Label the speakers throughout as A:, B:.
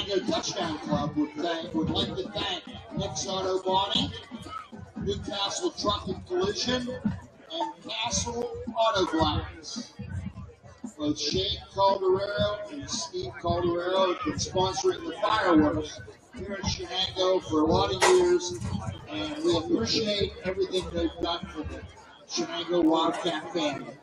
A: Shenango Touchdown Club would like to thank Nick's Auto Body, Newcastle Truck and Collision, and Castle Auto Glass. Both Shane Calderero and Steve Calderero have been sponsoring the fireworks here in Shenango for a lot of years, and we appreciate everything they've done for the Shenango Wildcat family.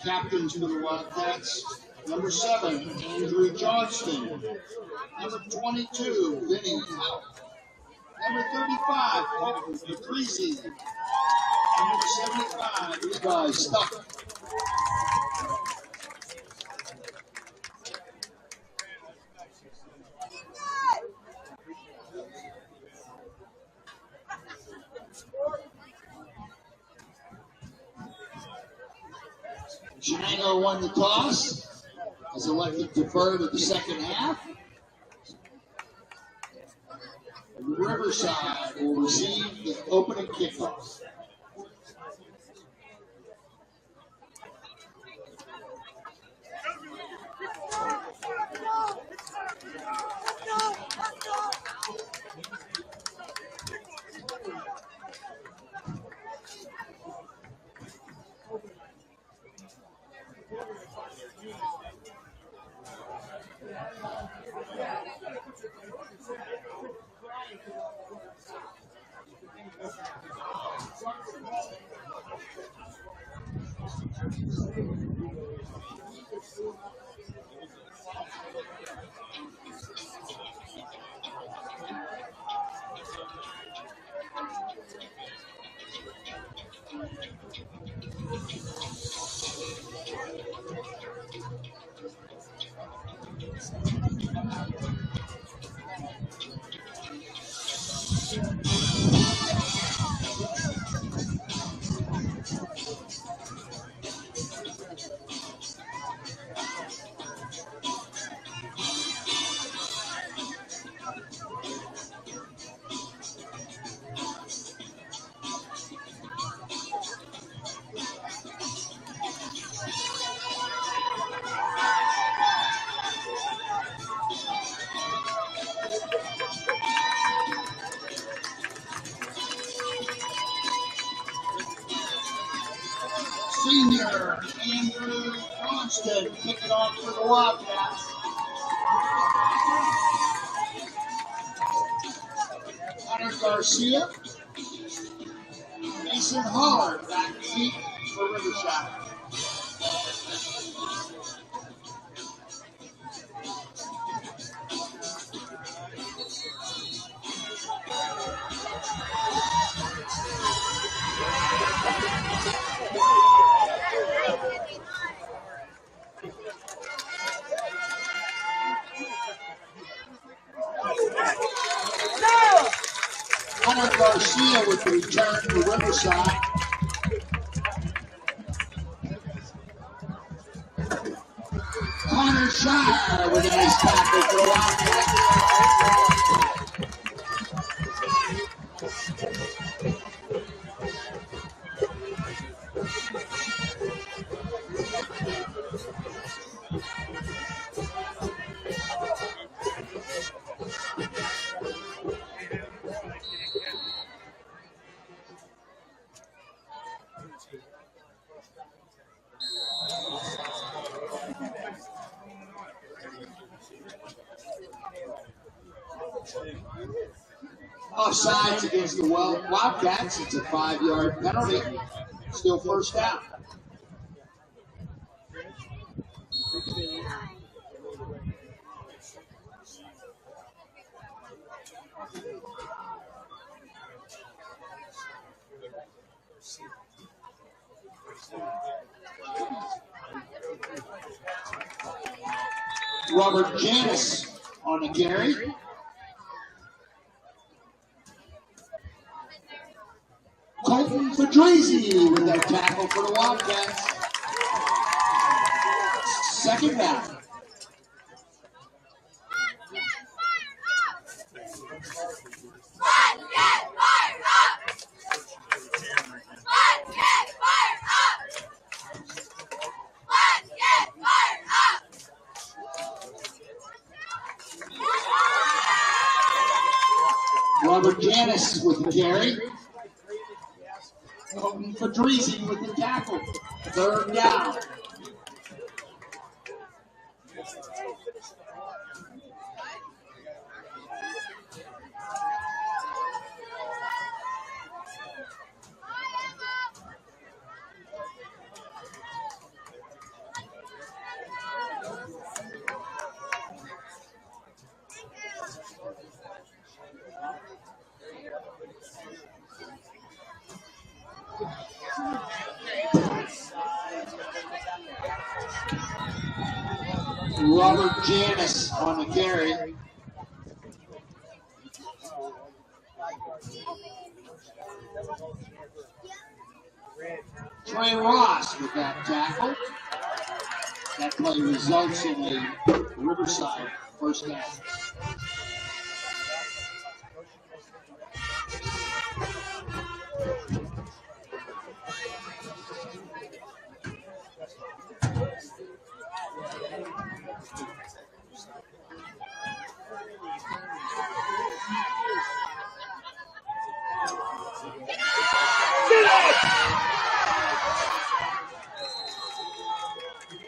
A: Captains for the Wildcats, number 7, Andrew Johnston. Number 22, Vinny Howe. Number 35, Colton Patrizi. And number 75, Levi Stuck. Shenango won the toss, has elected to defer to the second half. Riverside will receive the opening kickoff. Senior Andrew Johnston kicking off for the Wildcats. Hunter Garcia. Mason Holler back deep for Riverside. Hunter Garcia with the return for Riverside. Connor Shire with a nice tackle for the Wildcats. Offsides against the Wildcats. It's a 5-yard penalty. Still first down. Robert Janis on the carry. Colton Patrizi Varsity with that tackle for the Wildcats. Second down. Robert Janis with the carry. Varsity with the tackle. Third down. Robert Janis on the carry. Trey Ross with that tackle. That play results in a Riverside first down.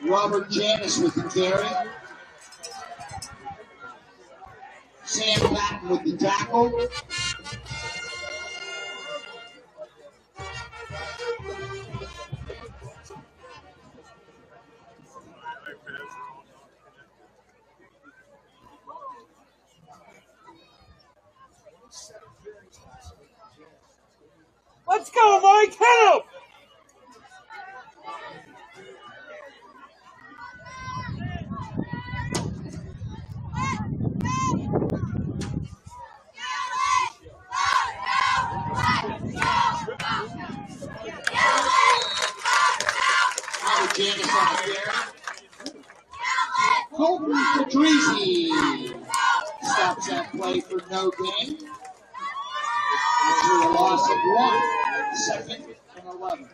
A: Robert Janis with the carry. Sam Patton with the tackle.
B: Let's go, Mike! Hit him!
A: Janis on the carry. Colton Varsity stops that play for no gain. After a loss of 1, second and 11.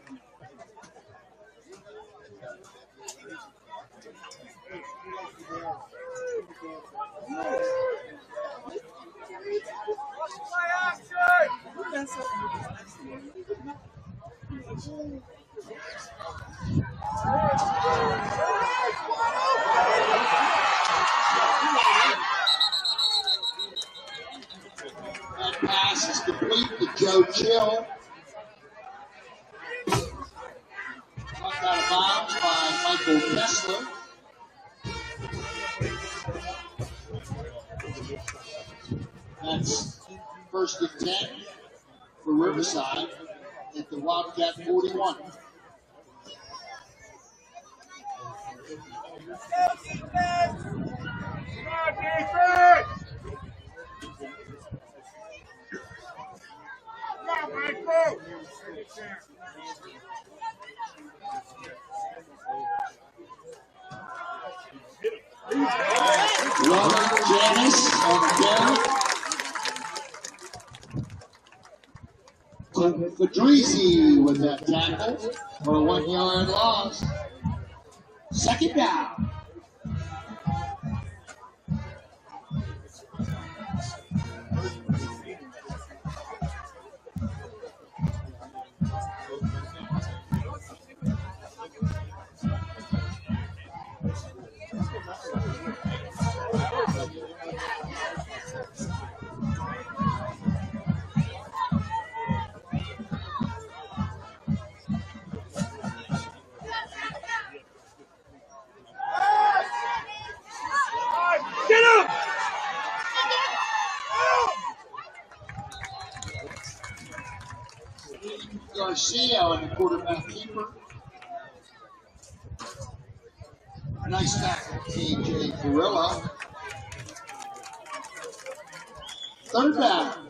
A: That pass is complete to Joe Chill. Knocked out of bounds by Michael Kessler. That's first and 10 for Riverside at the Wildcat 41. Robert Janis on the carry. Colton Varsity with that tackle for a 1-yard loss. Second down.
B: Get him!
A: Garcia and the quarterback keeper. Nice tackle, KJ Gorilla. Third down.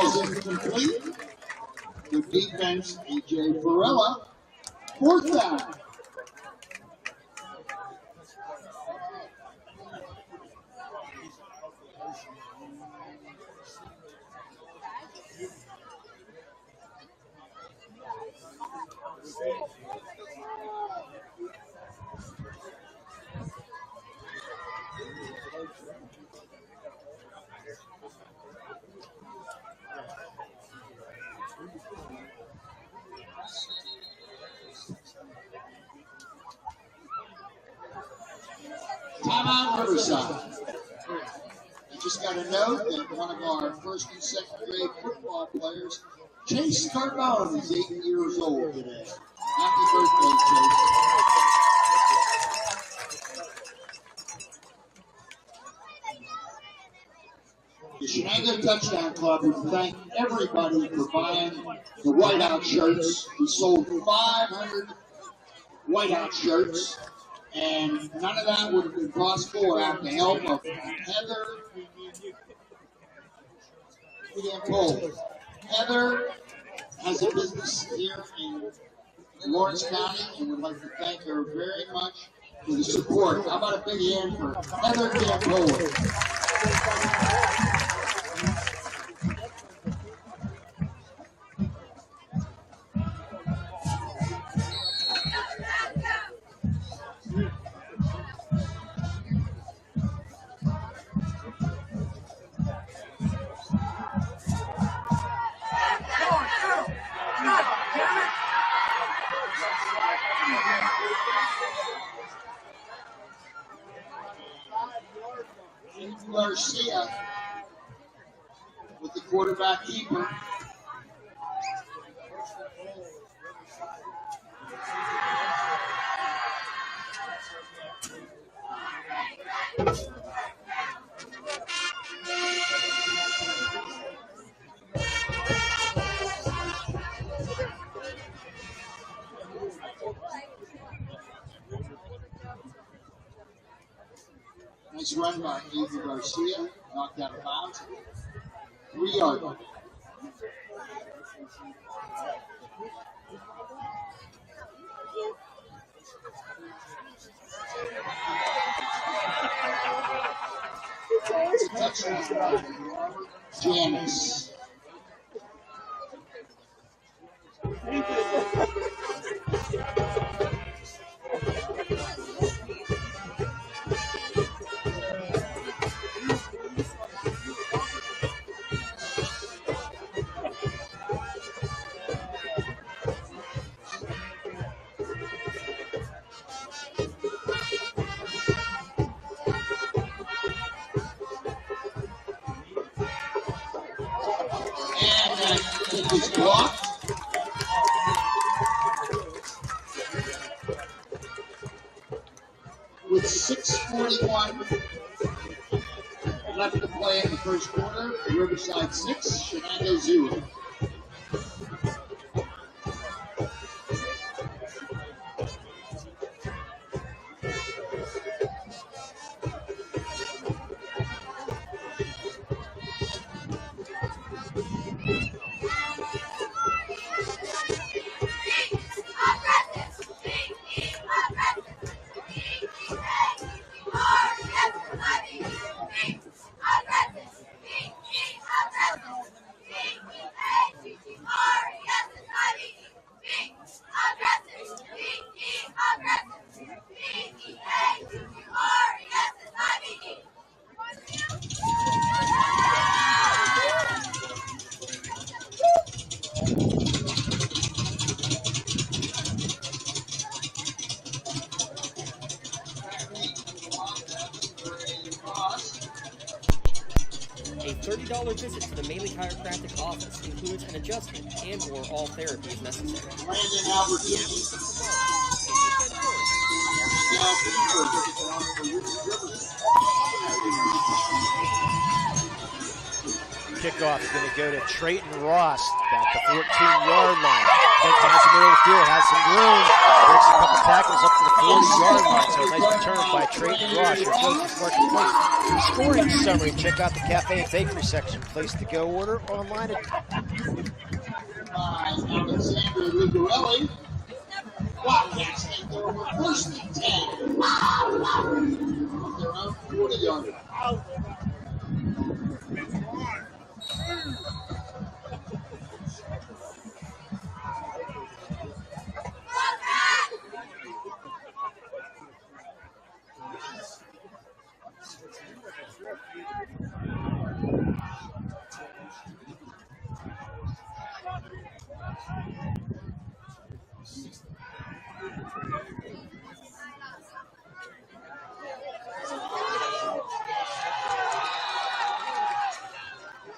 A: Ball's incomplete. Good defense, A.J. Farella. 4th down. Timeout, Riverside. I just got a note that one of our first and second grade football players, Chase Carbone, is 8 years old today. Happy birthday, Chase. The Shenango Touchdown Club would thank everybody for buying the whiteout shirts. We sold 500 whiteout shirts. And none of that would have been possible without the help of Heather. Heather has a business here in Lawrence County and would like to thank her very much for the support. How about a big hand for Heather Campoli? Garcia with the quarterback keeper. Nice run by Avery Garcia, knocked out of bounds. 3-yard line. It's a touchdown. Janice. It was blocked. With 6:41 left to play in the first quarter, Riverside 6, Shenango 0.
C: $30 visit to the Maley Chiropractic office includes an adjustment and/or all therapy is necessary.
A: Landon Albertini.
D: Kickoff is going to go to Trayton Ross at the 14-yard line. Then finds the middle of the field, has some room, breaks a couple tackles up to the 40-yard line. So a nice return by Trayton Ross. Your Coach's Marketplace scoring summary. Check out the cafe and bakery section. Place to go order online at
A: Alexander Lucarelli. Wildcats make their first and 10. Their own 40-yarder.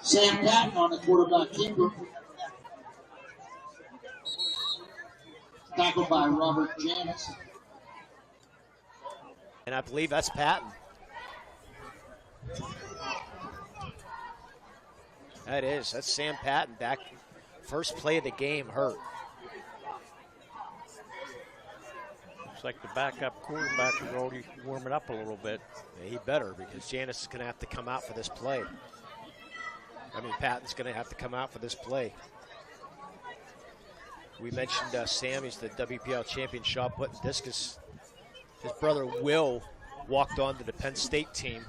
A: Sam Patton on the quarterback keeper. Tackled by Robert Janis.
D: and I believe that's Patton. That is. That's Sam Patton back. First play of the game hurt.
E: Looks like the backup quarterback is already warming up a little bit.
D: Yeah, he better, because Janis is going to have to come out for this play. Patton's going to have to come out for this play. We mentioned Sam, he's the WPL champion shot put and discus. His brother Will walked on to the Penn State team.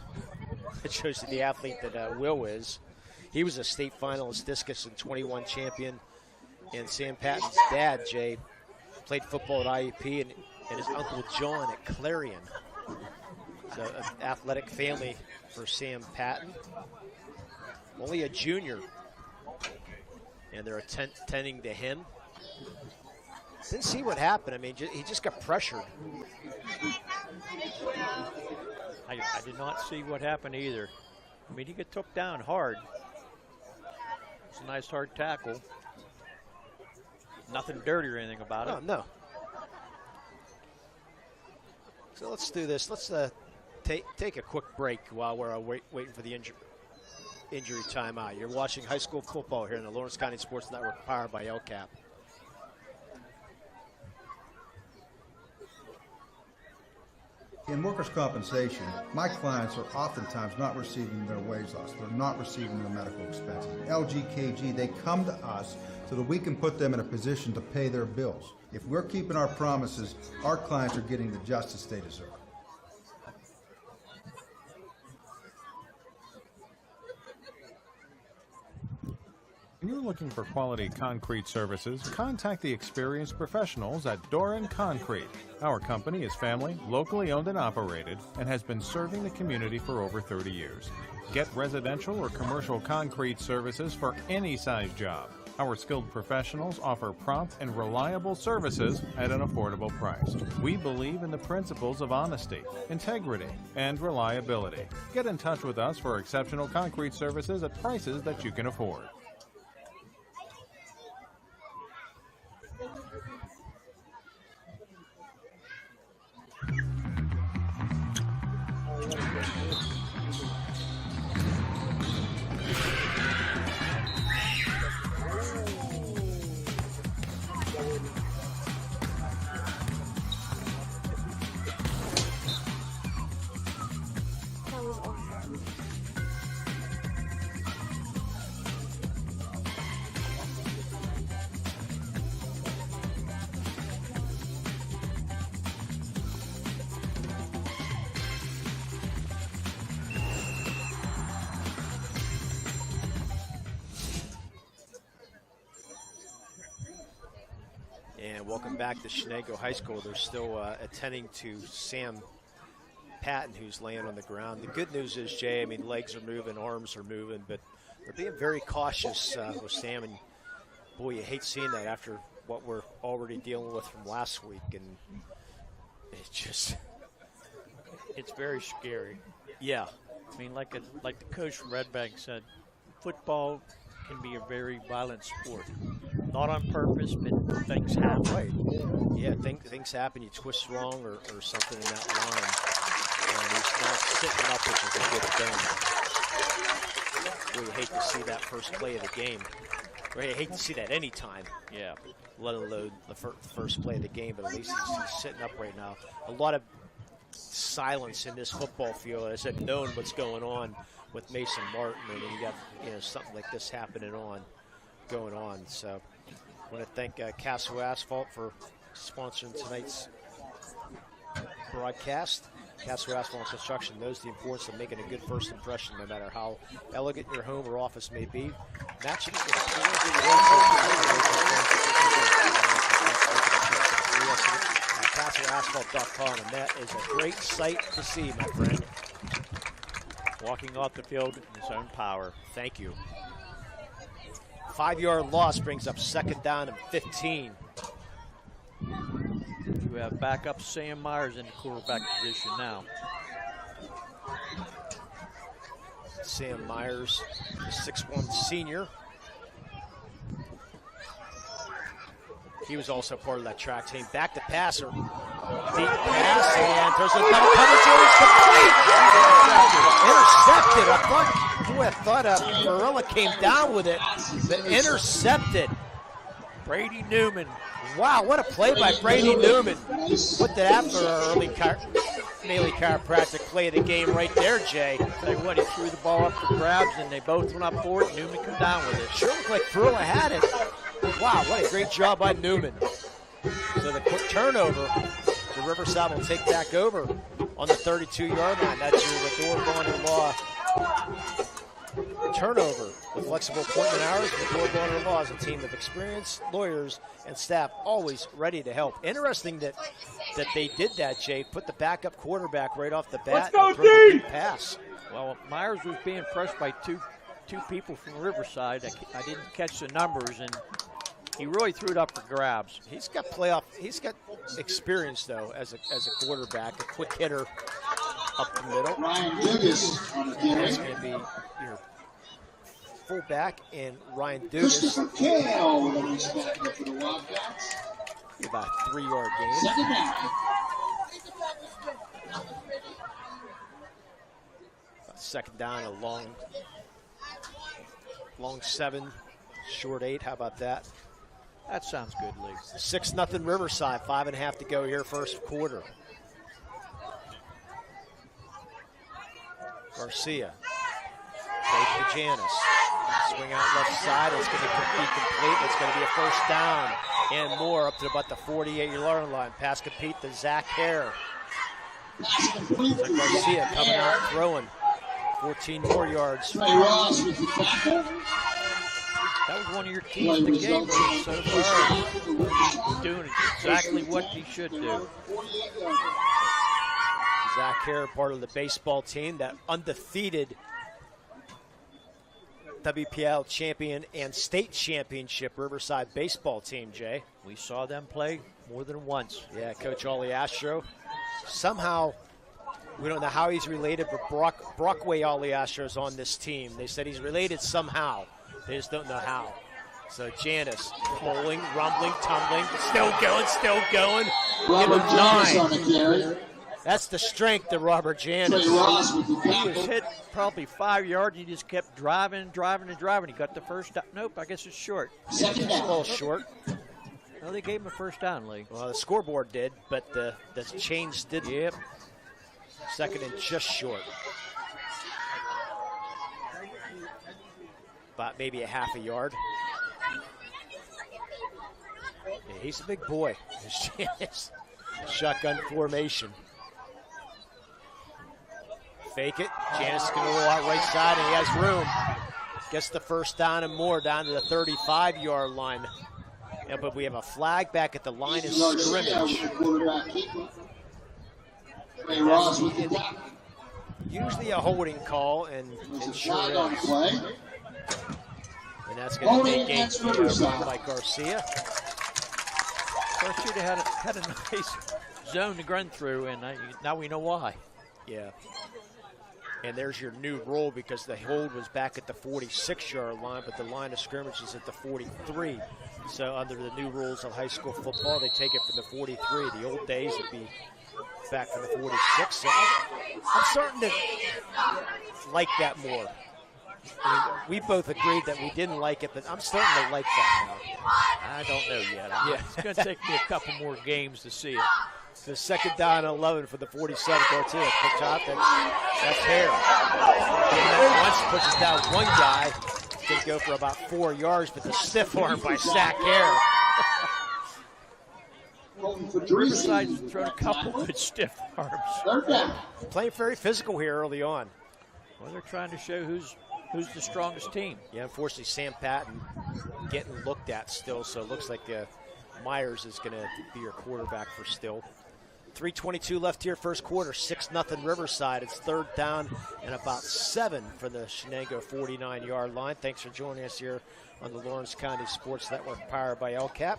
D: It shows you the athlete that Will is. He was a state finalist discus and 21 champion. And Sam Patton's dad, Jay, played football at IUP, and his uncle John at Clarion. So an athletic family for Sam Patton. Only a junior, and they're attending to him. Didn't see what happened. He just got pressured.
E: I did not see what happened either. He got took down hard. It's a nice hard tackle. Nothing dirty or anything about it.
D: Oh, no. So let's do this. Let's take a quick break while we're waiting for the injury timeout. You're watching high school football here in the Lawrence County Sports Network, powered by LCAP.
F: In workers' compensation, my clients are oftentimes not receiving their wage loss. They're not receiving their medical expenses. LGKG, they come to us so that we can put them in a position to pay their bills. If we're keeping our promises, our clients are getting the justice they deserve.
G: When you're looking for quality concrete services, contact the experienced professionals at Doran Concrete. Our company is family, locally owned and operated, and has been serving the community for over 30 years. Get residential or commercial concrete services for any size job. Our skilled professionals offer prompt and reliable services at an affordable price. We believe in the principles of honesty, integrity, and reliability. Get in touch with us for exceptional concrete services at prices that you can afford.
D: Welcome back to Shenango High School. They're still attending to Sam Patton, who's laying on the ground. The good news is, Jay, legs are moving, arms are moving, but they're being very cautious with Sam. And boy, you hate seeing that after what we're already dealing with from last week. And it's
E: very scary.
D: Yeah.
E: Like the coach from Red Bank said, football can be a very violent sport. Not on purpose, but things happen.
D: Right. Yeah, things happen. You twist wrong or something in that line. And he's not sitting up, which is a good thing. Really hate to see that first play of the game. I hate to see that anytime.
E: Yeah.
D: Let alone the first play of the game, but at least he's sitting up right now. A lot of silence in this football field. As I've known what's going on with Mason Martin, and you got something like this going on. So I want to thank Castle Asphalt for sponsoring tonight's broadcast. Castle Asphalt Construction knows the importance of making a good first impression, no matter how elegant your home or office may be. Matching it with CastleAsphalt.com, and that is a great sight to see, my friend.
E: Walking off the field in his own power.
D: Thank you. 5-yard loss brings up second down and 15.
E: You have backup Sam Myers in the quarterback position now.
D: Sam Myers, the 6'1" senior. He was also part of that track team. Back to passer. Deep pass, and there's a double coverage. It's complete. Intercepted. I thought Barilla came down with it, but intercepted.
E: Brady Newman.
D: Wow, what a play by Brady Newman. Put that after our early Maley chiropractic play of the game right there, Jay.
E: Tell you what, he threw the ball up for grabs, and they both went up for it. Newman came down with it.
D: Sure looked like Barilla had it. Wow, what a great job by Newman. So the quick turnover, so Riverside will take back over on the 32-yard line. That's your Lador Bonner Law turnover with flexible appointment hours. Lador Bonner Law is a team of experienced lawyers and staff always ready to help. Interesting that they did that, Jay. Put the backup quarterback right off the bat and threw a big pass.
E: Well, Myers was being pressed by two people from Riverside. I didn't catch the numbers, and he really threw it up for grabs.
D: He's got experience, though, as a quarterback, a quick hitter up the middle.
A: Ryan Dugas on the carry.
D: That's going to be your fullback, and Ryan Dugas.
A: Christopher Kale with a nice back for the Wildcats.
D: About a 3-yard gain.
A: Second down.
D: Second down, a long 7, short 8. How about that?
E: That sounds good, Lee.
D: 6-0 Riverside, 5.5 to go here, first quarter. Garcia, fake to Janis. Swing out left side, it's going to be complete. It's going to be a first down and more up to about the 48-yard line. Pass complete to Zach Hare. Garcia coming out throwing. 14 more yards.
A: Trey Ross with the tackle.
E: That was one of your keys to the game so far. He's doing exactly what he should do.
D: Zach Hare, part of the baseball team, that undefeated WPL champion and state championship Riverside baseball team, Jay.
E: We saw them play more than once.
D: Yeah, Coach Ollie Astro. Somehow, we don't know how he's related, but Brockway Ollie Astro is on this team. They said he's related somehow. They just don't know how. So Janis, rolling, rumbling, tumbling, still going.
A: Robert Janis on the carry.
D: That's the strength of Robert Janis.
A: Trey Ross with the
E: He was
A: tackle.
E: hit probably 5 yards. He just kept driving. He got the first down. Nope, I guess it's short.
A: Second
D: A little
A: down.
D: short.
E: No, they gave him a first down, Lee.
D: Well, the scoreboard did, but the chains didn't.
E: Yep.
D: Second and just short. About maybe a half a yard. Yeah, he's a big boy. Janis. Shotgun formation. Fake it. Janis is going to roll out right side, and he has room. Gets the first down and more down to the 35-yard line. Yeah, but we have a flag back at the line of scrimmage.
A: Trey Ross with the tackle.
D: Usually a holding call, and
A: There's
D: it
A: a
D: sure
A: flag on the
D: is.
A: play.
D: And that's going to
A: Holding
D: make
A: against
D: a
A: Riverside.
D: by Garcia.
E: Garcia had a nice zone to run through, and now we know why.
D: Yeah. And there's your new rule, because the hold was back at the 46-yard line, but the line of scrimmage is at the 43. So under the new rules of high school football, they take it from the 43. The old days would be back from the 46. So I'm starting to like that more. I mean, we both agreed that we didn't like it, but I'm starting to like that now.
E: I don't know yet.
D: Yeah.
E: It's going to take me a couple more games to see it.
D: The second down and 11 for the 47. Garcia picked up. That's Hare. Once pushes down one guy. Going to go for about 4 yards, but the stiff arm by Zach Hare.
E: Riverside's thrown a couple good stiff arms.
D: Playing very physical here early on.
E: Well, they're trying to show who's the strongest team.
D: Yeah, unfortunately, Sam Patton getting looked at still, so it looks like Myers is going to be your quarterback for still. 3:22 left here, first quarter, 6-0 Riverside. It's third down and about 7 for the Shenango 49-yard line. Thanks for joining us here on the Lawrence County Sports Network, powered by LCAP.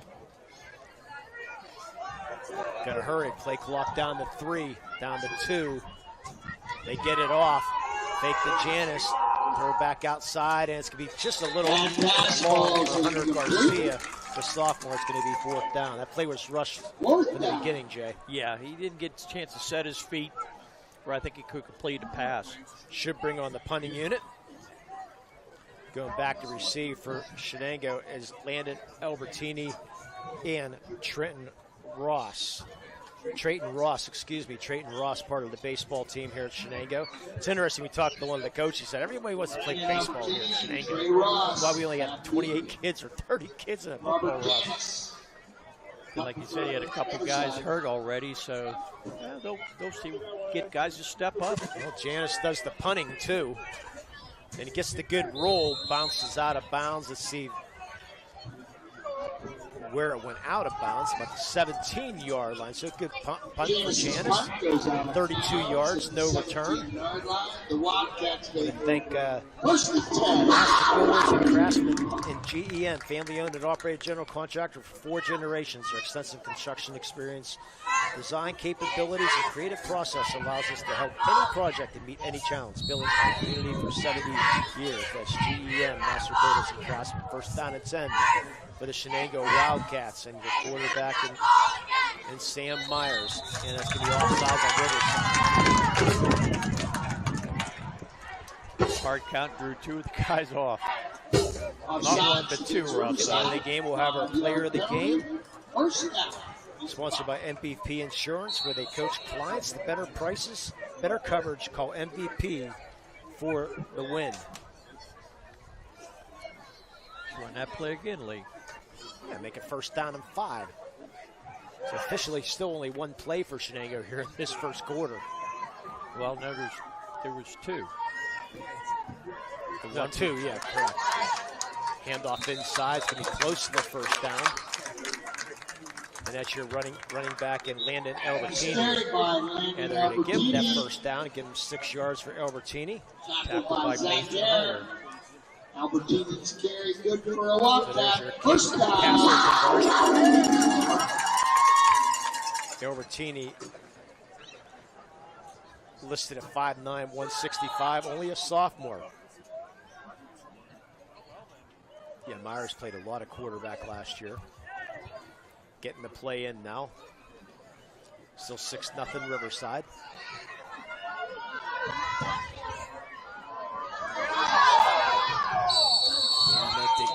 D: Got to hurry, play clock down to 3, down to 2. They get it off, fake to Janice, throw it back outside, and it's going to be just a little long for Hunter Garcia. The sophomore is going to be fourth down. That play was rushed in the beginning, Jay.
E: Yeah, he didn't get a chance to set his feet where I think he could complete a pass.
D: Should bring on the punting unit. Going back to receive for Shenango is Landon Albertini and Trayton Ross, part of the baseball team here at Shenango. It's interesting, we talked to one of the coaches, he said everybody wants to play baseball here at Shenango. Why we only got 28 kids or 30 kids in a football roster.
E: And like you said, he had a couple guys hurt already, so they'll get guys to step up.
D: Well, Janice does the punting too. And he gets the good roll, bounces out of bounds. Let's see where it went out of bounds, about the 17-yard line. So good punt for Janice. 32 yards, no return. I thank Master Builders and Craftsman and GEN, family-owned and operated general contractor for 4 generations. Their extensive construction experience, design capabilities, and creative process allows us to help any project and meet any challenge. Building our community for 70 years. That's GEN, Master Builders and Craftsman. First down and 10 for the Shenango Wildcats, and your quarterback and Sam Myers. And that's going to be offside on Riverside.
E: Hard count, drew 2 of the guys off. Not 1, but 2 were offside.
D: In the game, we'll have our player of the game. Sponsored by MVP Insurance, where they coach clients to better prices, better coverage. Call MVP for the win.
E: Run that play again, Lee.
D: Yeah, make it first down and 5. So officially still only 1 play for Shenango here in this first quarter.
E: Well, no, there was 2.
D: The 1-2, yeah, correct. Handoff inside, it's going to be close to the first down. And that's your running back in Landon Albertini. And they're going to give him that first down and give him 6 yards for Albertini.
E: Tackled by Nathan Hunter.
A: Albertini's carry good for a wildcat. First down.
D: Albertini listed at 5'9", 165, only a sophomore. Yeah, Myers played a lot of quarterback last year. Getting the play in now. Still 6-0 Riverside.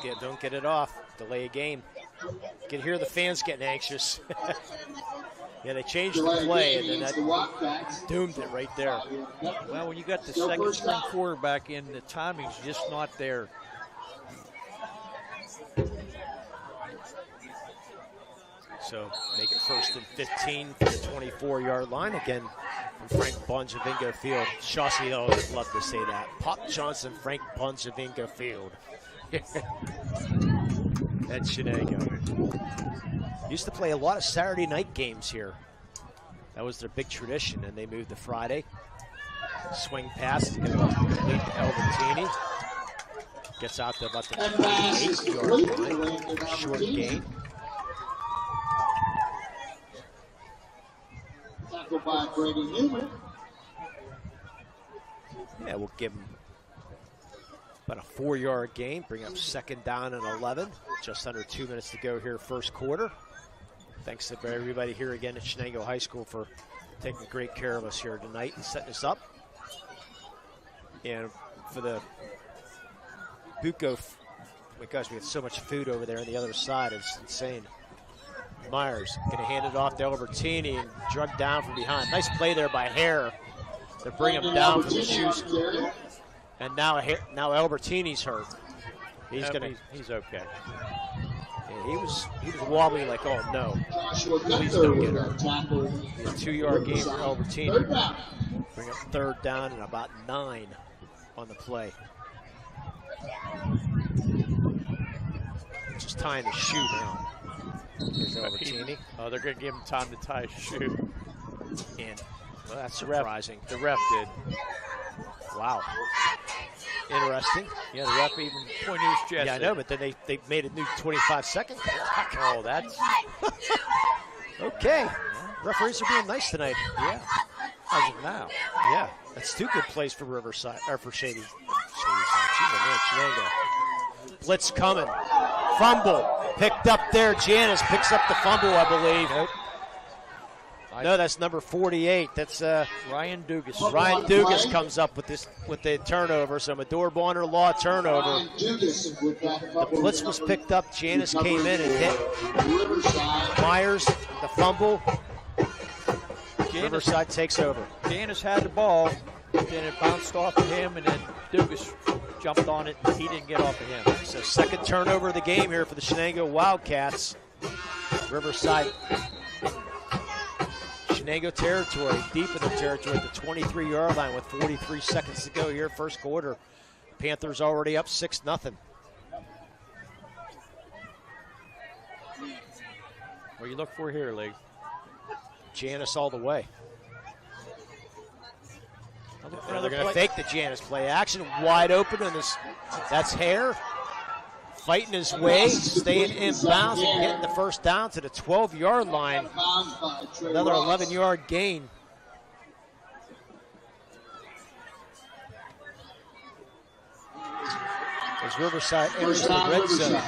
D: Yeah, don't get it off. Delay a game. You can hear the fans getting anxious. Yeah, they changed the play, and then that doomed it right there.
E: Well, when you got the second string quarterback in, the timing's just not there.
D: So make it first and 15 for the 24-yard line. Again, from Frank Bonjavingo Field. Chauncey always love to say that. Pop Johnson, Frank Bonjavingo Field. At Shenango. Used to play a lot of Saturday night games here. That was their big tradition, and they moved to Friday. Swing pass is going to complete to Albertini. Gets out to about the 28-yard line. Short gain.
A: Tackled by Brady Newman.
D: Yeah, we'll give him about a 4-yard gain. Bring up second down and 11. Just under 2 minutes to go here, first quarter. Thanks to everybody here again at Shenango High School for taking great care of us here tonight and setting us up. And for the Bucco, because we have so much food over there on the other side, it's insane. Myers going to hand it off to Albertini and drug down from behind. Nice play there by Hare to bring him down from the shoes. And now Albertini's hurt. He's
E: okay.
D: Yeah, he was wobbly like, oh no, please don't get hurt. A 2-yard gain for Albertini. Bring up 3rd down and about 9 on the play. Just tying the shoe now. Here's Albertini.
E: Oh, they're going to give him time to tie his shoe.
D: And well, that's surprising.
E: The ref did.
D: Wow. Interesting.
E: Yeah, the ref even pointed his chest.
D: Yeah, I know, but then they made a new 25-second clock.
E: Oh, that's...
D: Okay. Referees are being nice tonight.
E: Yeah. As of now.
D: Yeah. That's 2 good plays for Riverside, or for Shady. Shenango. Blitz coming. Fumble. Picked up there. Janice picks up the fumble, I believe. Nope. No, that's number 48. That's
E: Ryan Dugas.
D: Ryan Dugas comes up with the turnover. So Medora Bonner Law turnover. The blitz was picked up. Janice came in and hit Myers. The fumble. Riverside takes over.
E: Janice had the ball, then it bounced off of him, and then Dugas jumped on it, and he didn't get off of him.
D: So 2nd turnover of the game here for the Shenango Wildcats. Riverside, Shenango territory, deep in the territory at the 23-yard line with 43 seconds to go here, 1st quarter. Panthers already up 6-0.
E: What do you look for here, Lee?
D: Janice all the way. They're going to fake the Janice play action. Wide open on this. That's Hare. Fighting his way, staying inbounds and getting the 1st down to the 12-yard line. Another 11-yard gain. As Riverside enters the red zone.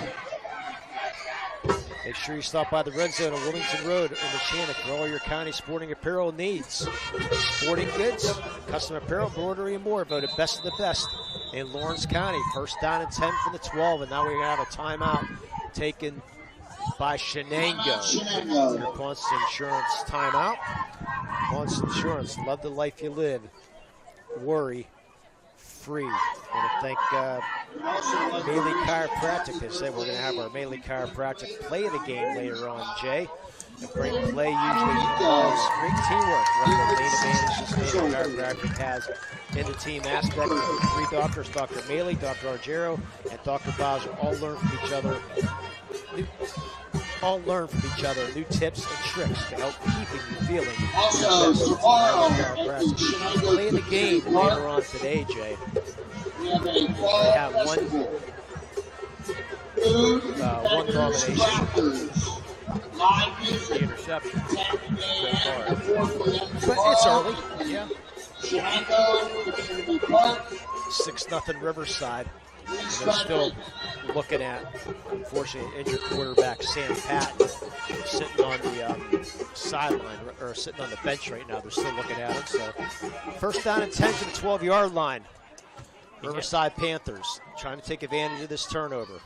D: Make sure you stop by the red zone on Wilmington Road in Mechanic for all your county sporting apparel needs. Sporting goods, custom apparel, embroidery, and more. Voted best of the best in Lawrence County. 1st down and 10 from the 12, and now we're going to have a timeout taken by Shenango. Your Pauncey Insurance timeout. Pauncey Insurance, love the life you live. Worry free. I want to thank Maley Chiropractic. They said we're going to have our Maley Chiropractic play of the game later on, Jay. A great play usually involves great teamwork. One of the main advantages Maley Chiropractic has in the team aspect. 3 doctors, Dr. Maley, Dr. Argero, and Dr. Bowser, all learn from each other. New tips and tricks to help keeping you feeling.
A: Also, tomorrow at the Shenango
D: play in the game later on today, Jay.
A: we have a
D: They
A: fall
D: have
A: festival.
D: one
A: Food,
D: combination.
A: crackers, live
E: The
A: music,
E: interception
A: 10 a.m. to 4 p.m.
D: But it's early.
E: Yeah.
A: Shenango Community Park.
D: 6-0 Riverside. And
A: Please
D: they're still
A: celebrate.
D: looking at, unfortunately, injured quarterback Sam Patton sitting on the sideline, or sitting on the bench right now. They're still looking at him. So 1st down and 10 to the 12-yard line. Riverside Panthers trying to take advantage of this turnover.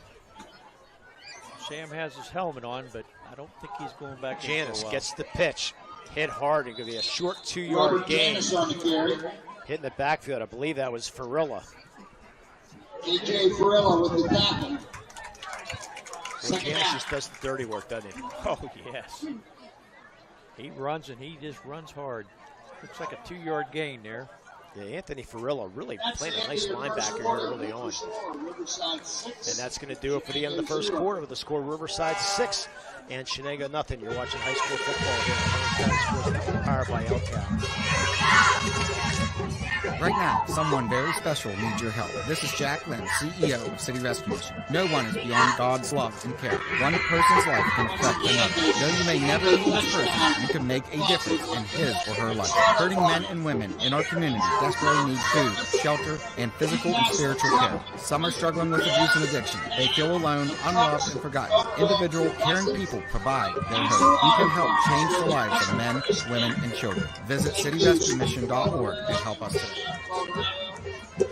E: Sam has his helmet on, but I don't think he's going back in for
D: Janice
E: a while.
D: gets the pitch. Hit hard. It's going to be a short 2-yard
A: Robert
D: gain.
A: Janice on the carry.
D: Hitting the backfield. I believe that was Farilla.
A: A.J. Farilla with the tackle.
D: Well,
A: Second
D: Janice
A: half.
D: just does the dirty work, doesn't he?
E: Oh, yes. He runs, and he just runs hard. Looks like a 2-yard gain there.
D: Yeah, Anthony Farilla really
A: That's
D: playing
A: the
D: a nice
A: end of the first
D: linebacker here
A: quarter.
D: early on.
A: Riverside 6.
D: And that's going to do it for the end of the 1st quarter with the score Riverside 6 and Shenango nothing. You're watching high school football here on Lawrence County Sports Network, powered by LCAP.
H: Right now, someone very special needs your help. This is Jack Lynn, CEO of City Rescue Mission. No one is beyond God's love and care. One person's life can affect another. Though you may never meet this person, you can make a difference in his or her life. Hurting men and women in our community desperately need food, shelter, and physical and spiritual care. Some are struggling with abuse and addiction. They feel alone, unloved, and forgotten. Individual, caring people provide their hope. You can help change the lives of men, women, and children. Visit cityrescuemission.org and help us today.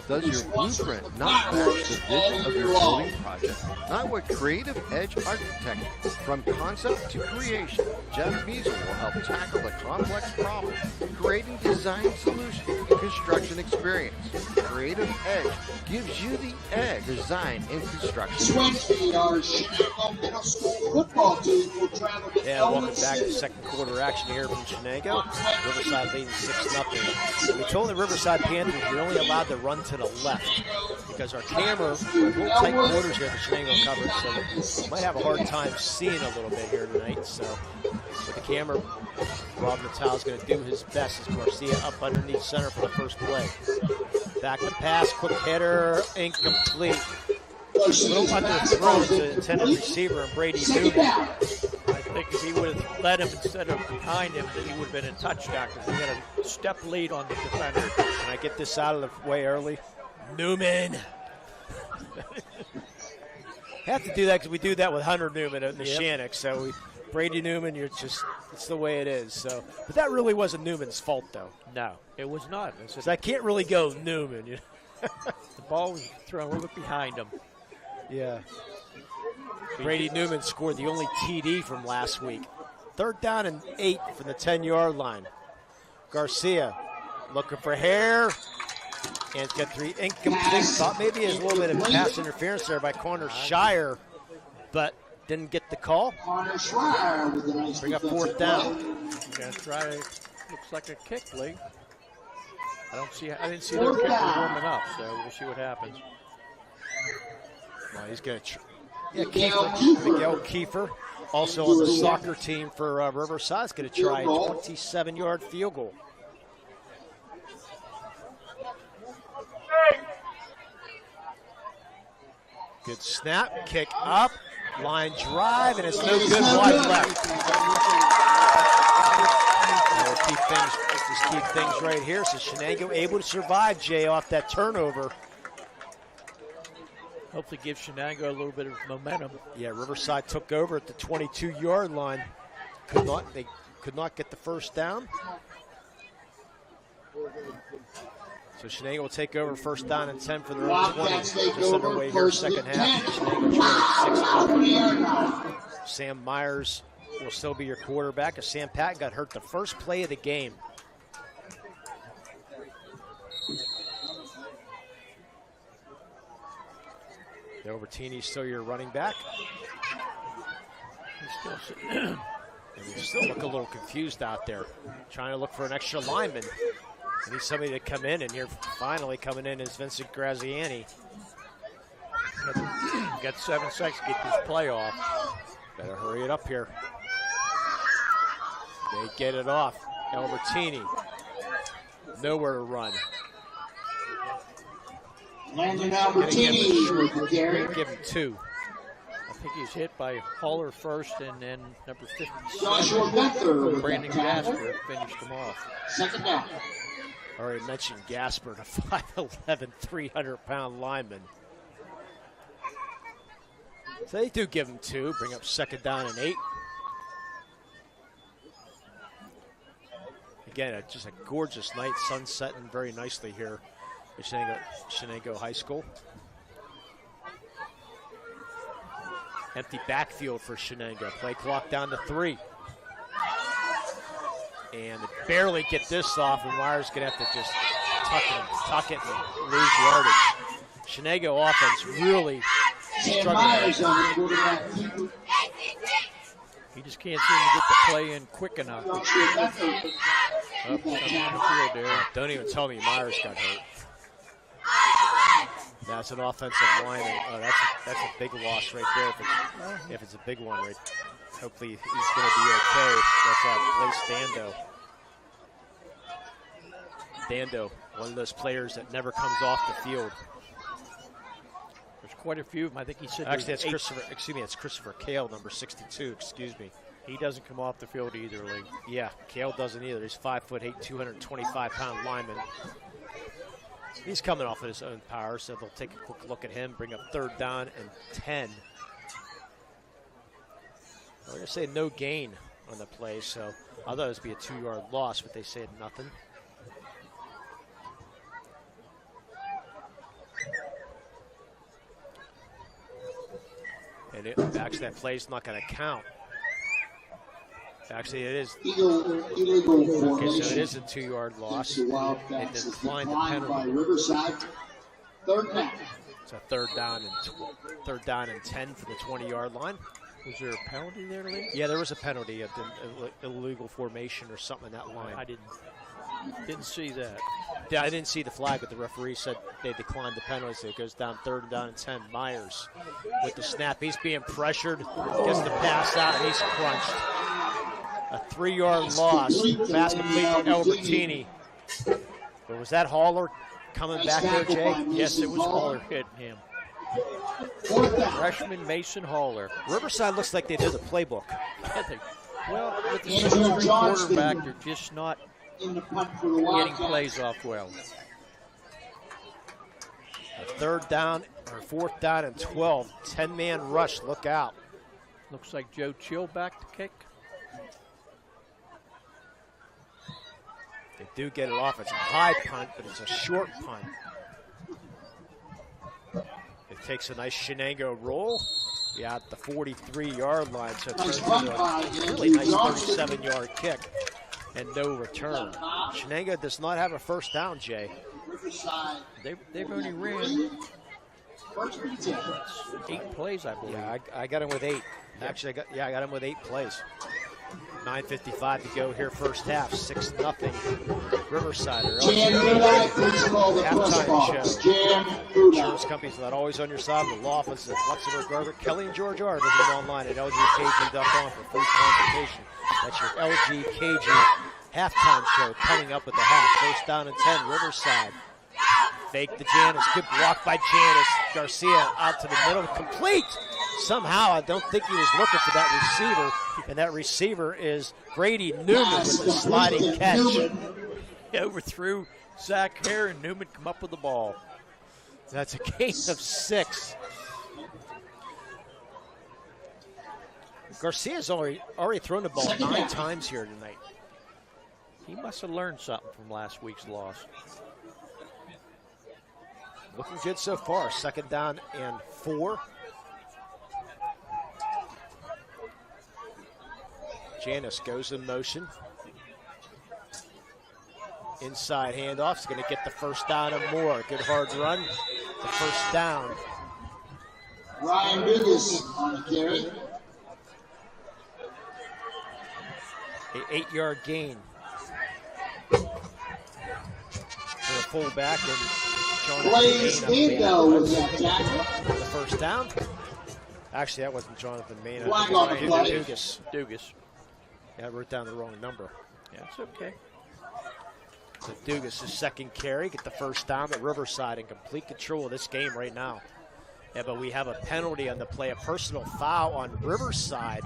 I: does your blueprint not match the vision of your building project? Not with Creative Edge Architect. From concept to creation, Jeff Measle will help tackle the complex problem, creating design solutions and construction experience. Creative Edge gives you the edge, design, and construction.
A: Wednesday, our Shenango Middle School football team will travel to
D: Welcome back to second quarter action here from Shenango. Riverside leading 6-0. We told the Riverside Panthers you're only allowed to run to the left because our camera, we're a little tight quarters here for Shenango coverage, so we might have a hard time seeing a little bit here tonight. So with the camera, Rob Natal's going to do his best as Garcia up underneath center for the first play. Back to pass, quick hitter, incomplete. A little underthrown to the intended receiver and Brady Newman.
E: I think if he would have led him instead of behind him, then he would have been a touchdown because he had a step lead on the defender.
D: Can I get this out of the way early? Newman. Have to do that because we do that with Hunter Newman in the Shannock. So Brady Newman, it's the way it is. So, but that really wasn't Newman's fault, though.
E: No, it was not.
D: So I can't really go Newman. You know?
E: The ball was thrown a little bit behind him.
D: Yeah. Brady Newman scored the only TD from last week. 3rd down and 8 from the 10-yard line. Garcia looking for hair. And it's got 3 incomplete. Thought maybe there's a little bit of pass interference there by Connor Shire, but didn't get the call. Bring up 4th down.
E: Gonna try. Looks like a kick, Lee. I didn't see their kicker warming up, so we'll see what happens.
D: Well, he's going to Miguel Kiefer, also on the soccer team for Riverside, is going to try a 27-yard field goal. Good snap, kick up, line drive, and it's no good wide left. Keep things right here. So Shenango able to survive, Jay, off that turnover.
E: Hopefully give Shenango a little bit of momentum.
D: Yeah, Riverside took over at the 22-yard line. They could not get the first down. So Shenango will take over 1st down and 10 for their own 20. Just underway here, second half. Shenango 6-0. Sam Myers will still be your quarterback as Sam Patton got hurt the first play of the game. Overtini's still your running back. And we still look a little confused out there, trying to look for an extra lineman. We need somebody to come in, and here finally coming in is Vincent Graziani.
E: Got 7 seconds to get this play off.
D: Better hurry it up here. They get it off. Albertini, nowhere to run.
A: Landon Albertini.
D: Give him 2.
E: I think he's hit by Haller first, and then number 50.
A: Joshua Gunther.
E: Brandon Gasper finished him off.
A: 2nd down.
D: Already mentioned Gasper, the 5'11", 300-pound lineman. So they do give him 2, bring up 2nd down and 8. Again, just a gorgeous night, sun setting very nicely here at Shenango High School. Empty backfield for Shenango. Play clock down to 3. And they barely get this off, and Myers going to have to just tuck it and lose yardage. Shenango offense really struggling.
E: He just can't seem to get the play in quick enough.
D: Don't even tell me Myers got hurt. That's an offensive line, and that's a big loss right there. If it's a big one, right? Hopefully he's going to be okay. That's Blaise Dando. Dando, one of those players that never comes off the field.
E: There's quite a few of them. I think he said
D: actually it's Christopher Kale, number 62. Excuse me.
E: He doesn't come off the field either, Lee.
D: Yeah, Kale doesn't either. He's 5'8", 225-pound lineman. He's coming off of his own power, so they'll take a quick look at him, bring up 3rd down and 10. They're going to say no gain on the play, so I thought it would be a 2-yard loss, but they said nothing. And actually, that play's not going to count. Actually, it is.
A: Illegal formation.
D: Okay, so it is a 2-yard loss. They declined the
A: by
D: penalty.
A: Riverside. Third down.
D: It's a third down and 10 for the 20-yard line.
E: Was there a penalty there, Lee?
D: Yeah, there was a penalty of illegal formation or something in that line.
E: I didn't see that.
D: Yeah, I didn't see the flag, but the referee said they declined the penalty, so it goes down third down and 10. Myers with the snap. He's being pressured, gets the pass out, and he's crunched. A 3-yard loss. Pass complete to Albertini. But was that Haller coming back there, Jay?
E: Yes, it was Haller hitting him. Freshman Mason Haller.
D: Riverside looks like they did the playbook.
E: Well, with the 6'3" quarterback, they're just not getting plays off well.
D: Third down, or fourth down and 12. 10-man rush, look out.
E: Looks like Joe Chill back to kick.
D: They do get it off. It's a high punt, but it's a short punt. It takes a nice Shenango roll. Yeah, at the 43-yard line, so it turns into a really nice 37-yard kick and no return. Shenango does not have a first down, Jay.
E: They've only ran 8 plays, I believe.
D: Yeah, I got him with 8. Actually, I got him with 8 plays. 9:55 to go here, first half. 6-0. Riverside. Halftime show. Insurance companies that are always on your side. The law office at Luxembourg Garber. Kelly and George are. Visit them online at lgkg.com for free consultation. That's your LGKG halftime show coming up with the half. First down and 10. Riverside. Fake to Janice. Good block by Janice. Garcia out to the middle. Complete. Somehow, I don't think he was looking for that receiver, and that receiver is Grady Newman with the sliding catch.
E: He overthrew Zach Hare, and Newman come up with the ball.
D: That's a gain of 6. Garcia's already thrown the ball 9 times here tonight.
E: He must have learned something from last week's loss.
D: Looking good so far. Second down and 4. Janice goes in motion. Inside handoff. He's going to get the first down and more. Good hard run. The first down.
A: Ryan Biggis on the carry.
D: An 8-yard gain for the fullback. And
A: Blaze Ego with that tackle.
D: The first down. Actually, that wasn't Jonathan Maina.
A: Flag on the play.
E: Dugas.
D: Yeah, I wrote down the wrong number.
E: Yeah, it's okay.
D: So Dugas' second carry, get the first down at Riverside in complete control of this game right now. Yeah, but we have a penalty on the play, a personal foul on Riverside.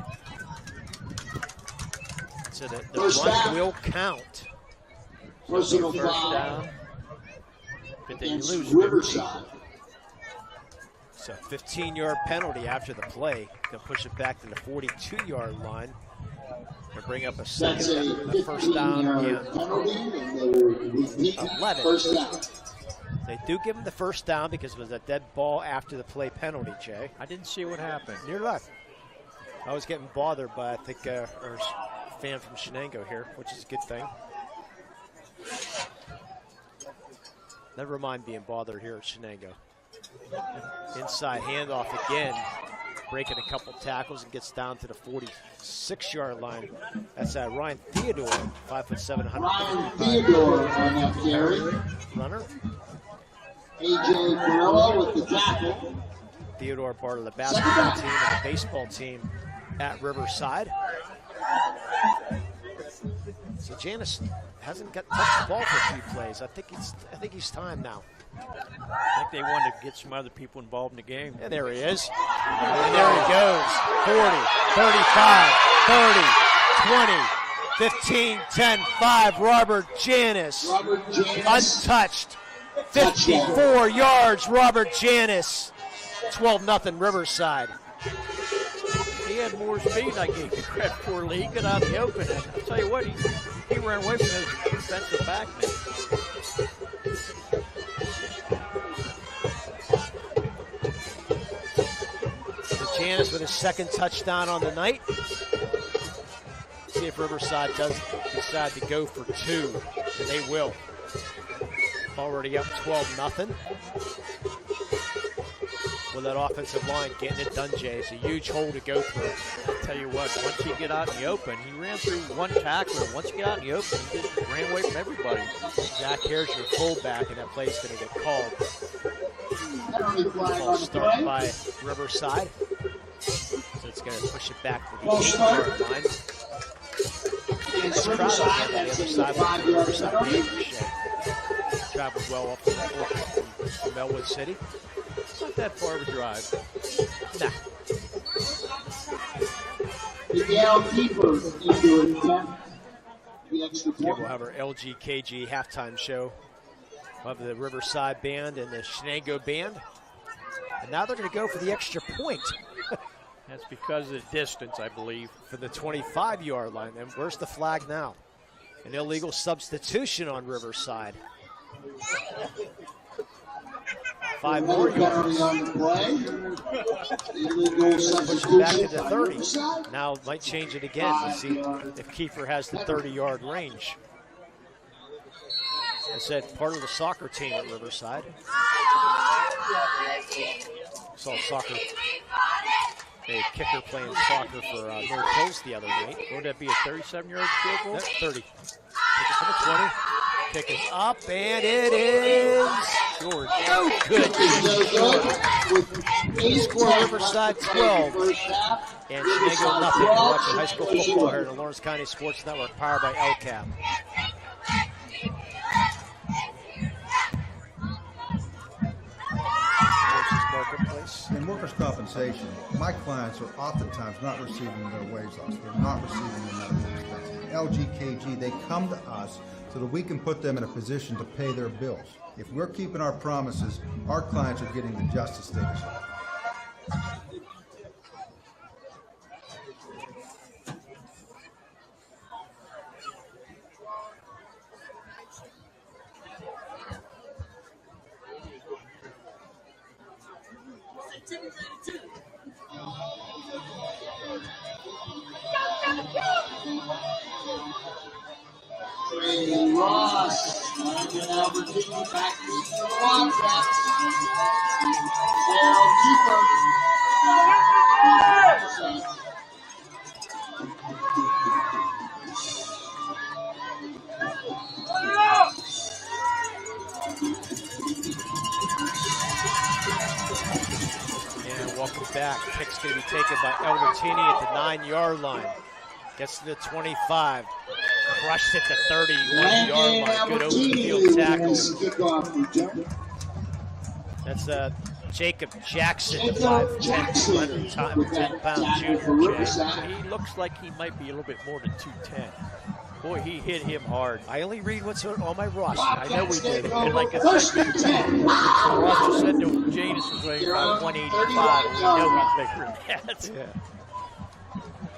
D: So the run will count.
A: Personal
E: First
A: foul
E: down. But then you
A: against
E: lose
A: Riverside.
D: So 15-yard penalty after the play. Gonna push it back to the 42-yard line. Gonna bring up a
A: That's a
D: first down
A: 15-yard
D: and
A: penalty, and they will repeat
D: 11.
A: first down.
D: They do give him the first down because it was a dead ball after the play penalty, Jay.
E: I didn't see what happened.
D: Near left. I was getting bothered by, I think, our fan from Shenango here, which is a good thing. Never mind being bothered here at Shenango. Inside handoff again. Breaking a couple tackles and gets down to the 46-yard line. That's Ryan Theodore, 5'7", 100.
A: Ryan Theodore on that carry.
D: Runner.
A: A.J. Corella with the tackle.
D: Theodore, part of the basketball team and the baseball team at Riverside. So Janice hasn't touched the ball for a few plays. I think he's time now.
E: I think they wanted to get some other people involved in the game.
D: Yeah, there he is. And there he goes. 40, 35, 30, 20, 15, 10, 5. Robert Janis. Untouched. 54 yards, Robert Janis. 12-0 Riverside.
E: He had more speed than I gave him credit for. Lee got out in the open. And I'll tell you what, he ran away from those defensive backmen.
D: Candace with his second touchdown on the night. See if Riverside does decide to go for two, and they will. Already up 12-0. With that offensive line getting it done, Jay. It's a huge hole to go through.
E: I'll tell you what, once you get out in the open, he ran through one tackler. Once you get out in the open, he just ran away from everybody.
D: Zach here's your fullback, and that play's going to get called. Ball started by Riverside. So it's going to push it back to the 8-yard line. Nice crowd on the other side with the Riverside Panthers shed. Traveled well up from Elwood City.
E: It's not that far of a drive.
D: Nah.
A: Miguel Keeper into an attempt. The extra point.
D: We'll have our LGKG halftime show of the Riverside Band and the Shenango Band. And now they're going to go for the extra point.
E: That's because of the distance, I believe.
D: For the 25-yard line. And where's the flag now? An illegal substitution on Riverside. 5 more yards. Push it back to the 30. Now might change it again. Let's see if Kiefer has the 30-yard range. I said part of the soccer team at Riverside. Saw soccer. A kicker playing soccer for North Hills the other night.
E: Would that be a 37-yard field goal?
D: That's 30. Kick it for the 20. Kick is up, and it is short. No good. He scored Riverside 12. And Shenango nothing. You're watching high school football here in the Lawrence County Sports Network, powered by LCAP.
F: In workers' compensation, my clients are oftentimes not receiving their wage loss. They're not receiving their medical expenses. LGKG, they come to us so that we can put them in a position to pay their bills. If we're keeping our promises, our clients are getting the justice they deserve.
A: Ross, and Albertini back to the Wildcats. Daryl Keeper.
D: And welcome back. Kick's going to be taken by Albertini at the 9-yard line. Gets to the 25. Crushed at the 31-yard line. Good open field tackle. That's Jacob Jackson, the 5'10", 210-pound junior.
E: He looks like he might be a little bit more than 210. Boy, he hit him hard.
D: I only read what's on my roster. I know we did.
E: And like I said, Ross just said to Janus was weighing around 185. We know he's bigger than that.
D: Yeah.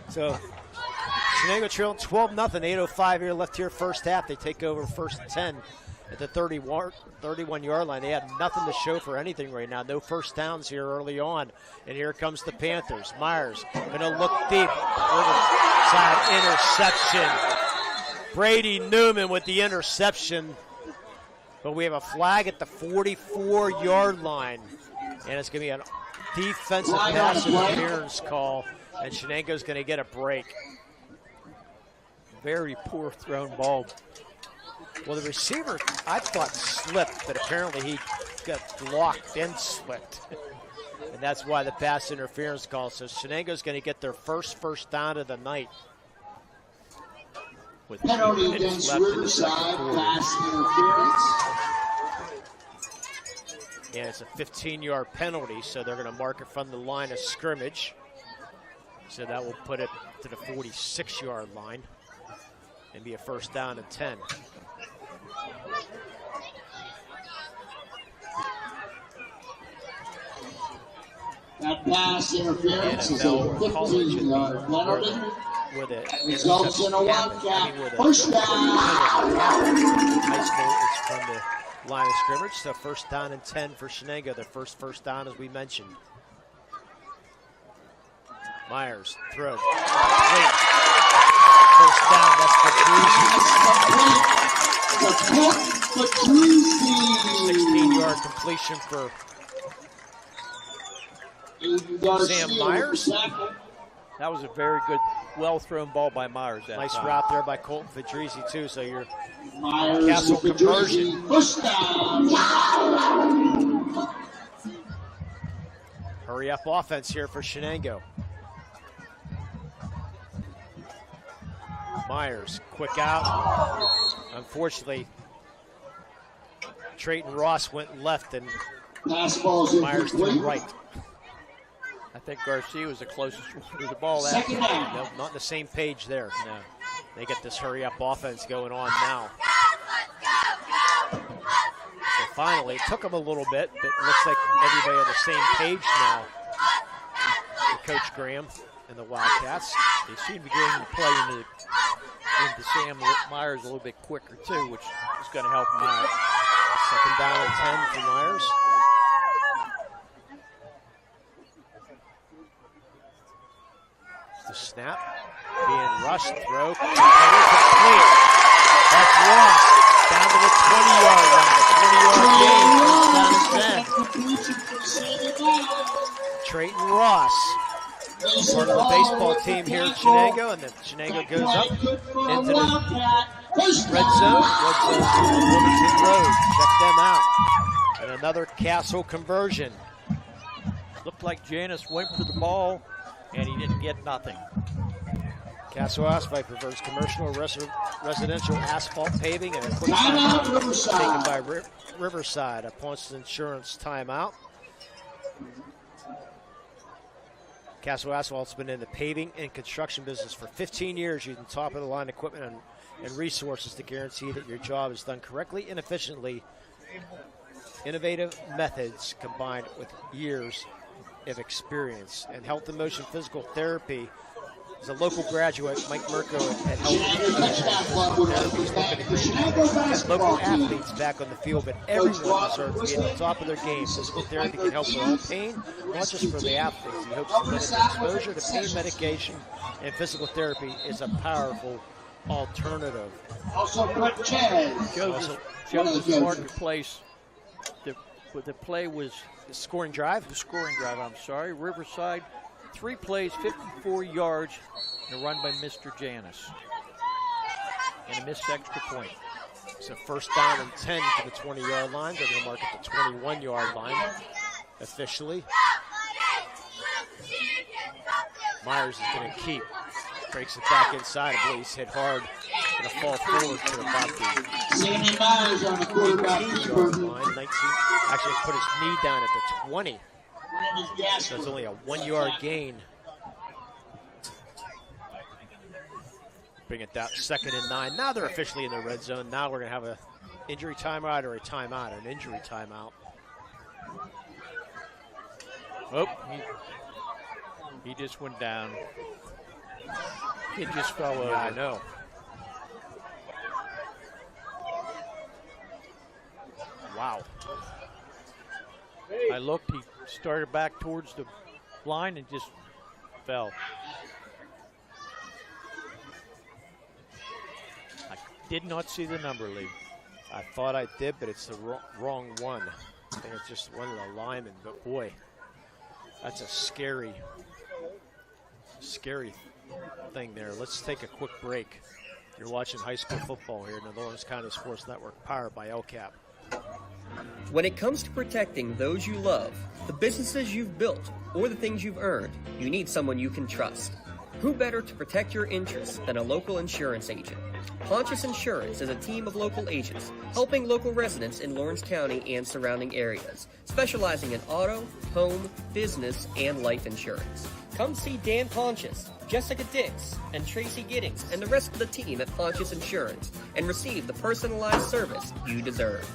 D: So Shenango trailing 12-0, 8:05 here left here first half. They take over first and 10 at the 31-yard line. They have nothing to show for anything right now. No first downs here early on. And here comes the Panthers. Myers going to look deep. Riverside interception. Brady Newman with the interception. But we have a flag at the 44-yard line. And it's going to be a defensive pass interference call. And Shenango's going to get a break.
E: Very poor thrown ball.
D: Well, the receiver, I thought, slipped, but apparently he got blocked and slipped. And that's why the pass interference call. So Shenango's going to get their first down of the night.
E: With
A: penalty against Riverside, pass interference.
D: And it's a 15-yard penalty, so they're going to mark it from the line of scrimmage. So that will put it to the 46-yard line and be a first down and 10.
A: That pass interference is a 15-yard penalty.
D: Where the
A: results in a Wildcat first down.
D: It's from the line of scrimmage, so first down and 10 for Shenango. Their first down, as we mentioned. Myers, throw. Complete. First down, that's for 16-yard completion for Sam Myers.
E: That was a very good, well-thrown ball by Myers.
D: Nice
E: time.
D: route there by Colton Fedrizzi, too, so your
A: Myers
D: Castle
A: with
D: conversion.
A: Push down.
D: Hurry up offense here for Shenango. Myers, quick out. Unfortunately, Trayton Ross went left and Myers threw right.
E: I think Garcia was the closest to the ball.
A: Second down.
D: No, not on the same page there. No. They get this hurry up offense going on now. So finally, it took them a little bit, but it looks like everybody on the same page now. For Coach Graham and the Wildcats.
E: They seem to be getting to play into Sam Myers a little bit quicker too, which is going to help him out.
D: Second down and 10 for Myers. The snap, being rushed, throw, complete. That's Ross down to the 20-yard line. The 20-yard gain, Trayton Ross, part of the baseball team here at Shenango, and then Shenango goes up into the red zone. Wilmington Road. Check them out. And another Castle conversion.
E: Looked like Janus went for the ball, and he didn't get nothing.
D: Castle Asphalt prefers commercial or residential asphalt paving and equipment taken by Riverside. A points insurance timeout. Castle Asphalt's been in the paving and construction business for 15 years, using top-of-the-line equipment and resources to guarantee that your job is done correctly and efficiently. Innovative methods combined with years of experience. And Health and Motion Physical Therapy is a local graduate, Mike Mirko, at Health and Motion Physical Therapy is looking to get local athletes back on the field, but everyone deserves to be at the top of their game. Physical therapy can help with all pain, not just for the athletes. He hopes to limit exposure to pain medication, and physical therapy is a powerful alternative.
A: Also, Brett Chaz.
E: Joseph Marketplace. The play was
D: the scoring drive.
E: I'm sorry. Riverside, 3 plays, 54 yards, and a run by Mr. Janus, and a missed extra point.
D: So first down and 10 to the 20-yard line. They're going to mark it the 21-yard line officially. Myers is going to keep. Breaks it back inside. I believe he's hit hard. Going to fall forward to about the 18-yard line. 19. Actually put his knee down at the 20. So it's only a 1-yard gain. Bring it down, 2nd and 9. Now they're officially in the red zone. Now we're going to have an injury timeout or a timeout, an injury timeout.
E: Oh, he just went down. It just fell over.
D: Yeah, I know. Wow.
E: I looked, he started back towards the line and just fell. I did not see the number, Lee.
D: I thought I did, but it's the wrong one. I think it's just one of the linemen, but boy, that's a scary thing there. Let's take a quick break. You're watching high school football here in the Lawrence County Sports Network, powered by LCAP.
C: When it comes to protecting those you love, the businesses you've built, or the things you've earned, you need someone you can trust. Who better to protect your interests than a local insurance agent? Pontius Insurance is a team of local agents helping local residents in Lawrence County and surrounding areas, specializing in auto, home, business, and life insurance. Come see Dan Pontius, Jessica Dix, and Tracy Giddings, and the rest of the team at Pontius Insurance, and receive the personalized service you deserve.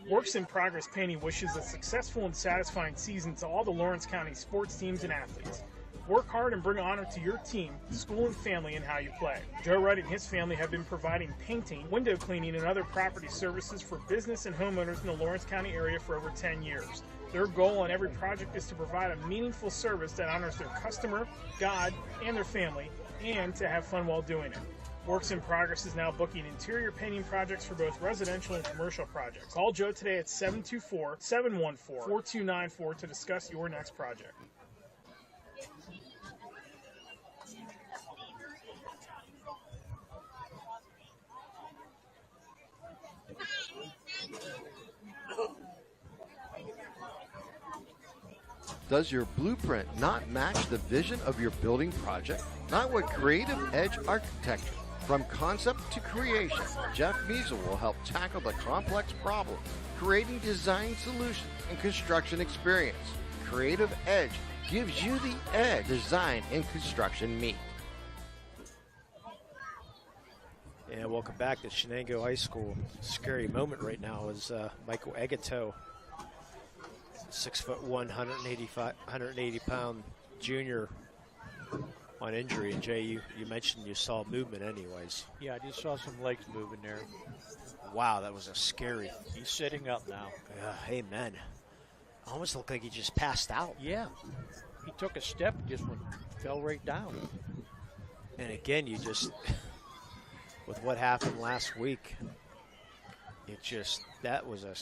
J: Works in Progress Painting wishes a successful and satisfying season to all the Lawrence County sports teams and athletes. Work hard and bring honor to your team, school, and family in how you play. Joe Wright and his family have been providing painting, window cleaning, and other property services for business and homeowners in the Lawrence County area for over 10 years. Their goal on every project is to provide a meaningful service that honors their customer, God, and their family, and to have fun while doing it. Works in Progress is now booking interior painting projects for both residential and commercial projects. Call Joe today at 724-714-4294 to discuss your next project.
I: Does your blueprint not match the vision of your building project? Not with Creative Edge Architecture. From concept to creation, Jeff Measle will help tackle the complex problem, creating design solutions and construction experience. Creative Edge gives you the edge design and construction meet.
D: And welcome back to Shenango High School. Scary moment right now is Michael Egito, 6'1", 180-pound junior on injury. And Jay, you mentioned you saw movement anyways.
E: Yeah, I just saw some legs moving there.
D: Wow, that was a scary.
E: He's sitting up now.
D: Amen. Almost looked like he just passed out.
E: Yeah. He took a step and just fell right down.
D: And again, you just, with what happened last week, that was a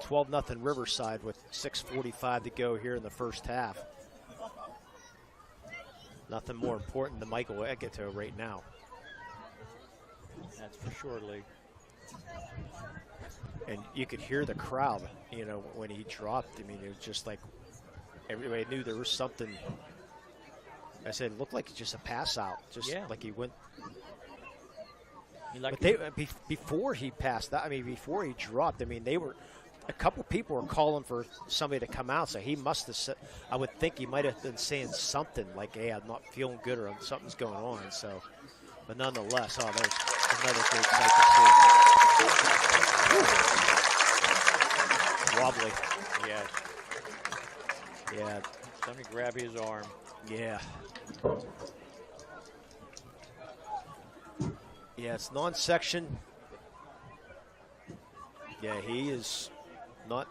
D: 12-0 Riverside with 6:45 to go here in the first half. Nothing more important than Michael Egito right now.
E: That's for sure, Lee.
D: And you could hear the crowd, when he dropped. I mean, it was just like everybody knew there was something. I said, it looked like just a pass out, like he went. Before he passed out, before he dropped, a couple people were calling for somebody to come out. So he must have said, I would think he might have been saying something like, hey, I'm not feeling good or something's going on. So, but nonetheless, there's another great sight to see. Wobbly.
E: Yeah.
D: Yeah.
E: Somebody grab his arm.
D: Yeah. Yeah, it's non-section. Yeah, he is not.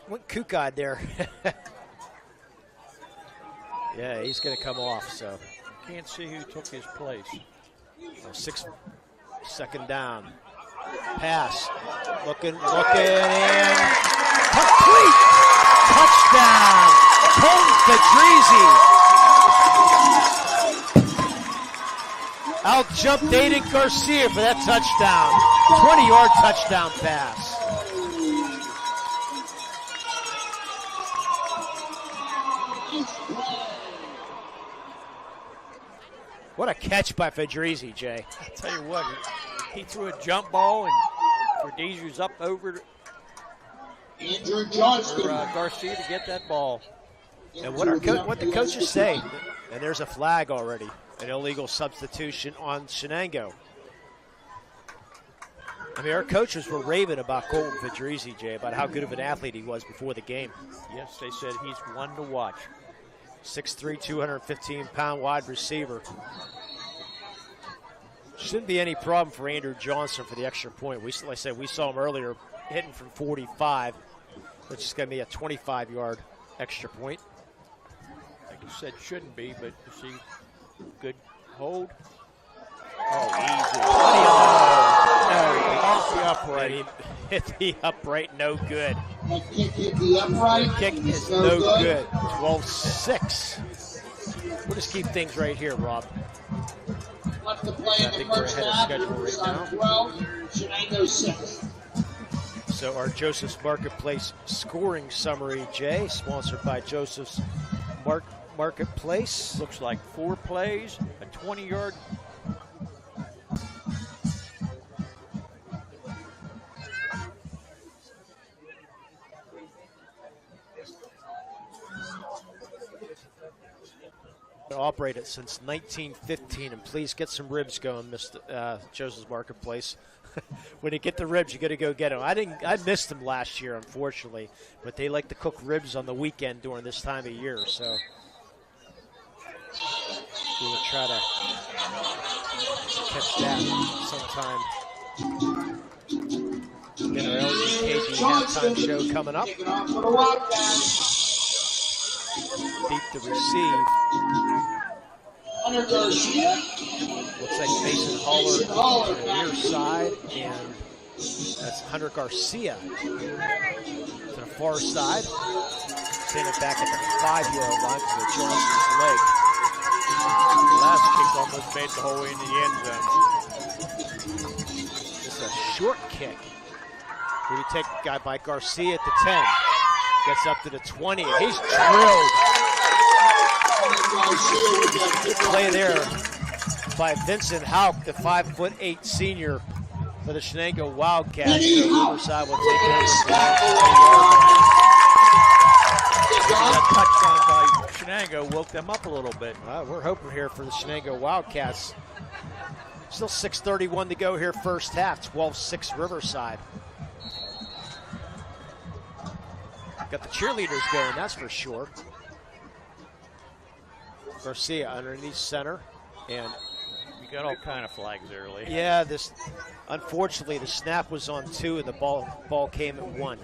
D: Went kook-eyed there. Yeah, he's going to come off. So
E: can't see who took his place.
D: 2nd down. Pass. Looking, and complete. Touchdown. Colton Fedrizzi. Out jumped Aiden Garcia for that touchdown. 20-yard touchdown pass. What a catch by Fedrizzi, Jay.
E: I tell you what, he threw a jump ball and Fedrizzi's up over
A: Andrew Johnston.
E: Garcia to get that ball.
D: And what the coaches say, and there's a flag already. An illegal substitution on Shenango. Our coaches were raving about Colton Fedrizzi, Jay, about how good of an athlete he was before the game.
E: Yes, they said he's one to watch.
D: 6'3", 215-pound wide receiver. Shouldn't be any problem for Andrew Johnson for the extra point. Like I said, we saw him earlier hitting from 45, which is going to be a 25-yard extra point.
E: Like you said, shouldn't be, but you see, good hold. Oh, easy. Off the upright.
D: He hit the upright, no good.
A: That kick hit the upright.
D: Kick is no good. 12-6. We'll just keep things right here, Rob.
A: Left to play in the first half. Riverside 12, Shenango 6.
D: So our Joseph's Marketplace scoring summary, Jay, sponsored by Joseph's Marketplace.
E: Looks like 4 plays, a 20-yard.
D: operate it since 1915. And please get some ribs going, Mr. Joseph's Marketplace. When you get the ribs, you got to go get them. I missed them last year, unfortunately, but they like to cook ribs on the weekend during this time of year. So we will try to catch that sometime. Then our LGKG halftime show coming up. Deep to receive. Looks like Mason Haller to the near side, and that's Hunter Garcia to the far side. Standing back at the 5-yard line to the Johnson's leg.
E: The last kick almost made the whole way into the end zone.
D: This is a short kick. We take a guy by Garcia at the 10. Gets up to the 20, and he's drilled. Good play there by Vincent Hauk, the 5'8" senior for the Shenango Wildcats. So Riverside will take over.
E: That touchdown by Shenango woke them up a little bit.
D: We're hoping here for the Shenango Wildcats. Still 6:31 to go here first half, 12-6 Riverside. Got the cheerleaders going, that's for sure. Garcia underneath center, and
E: you got all kind of flags early.
D: Yeah, unfortunately the snap was on 2 and the ball came at 1.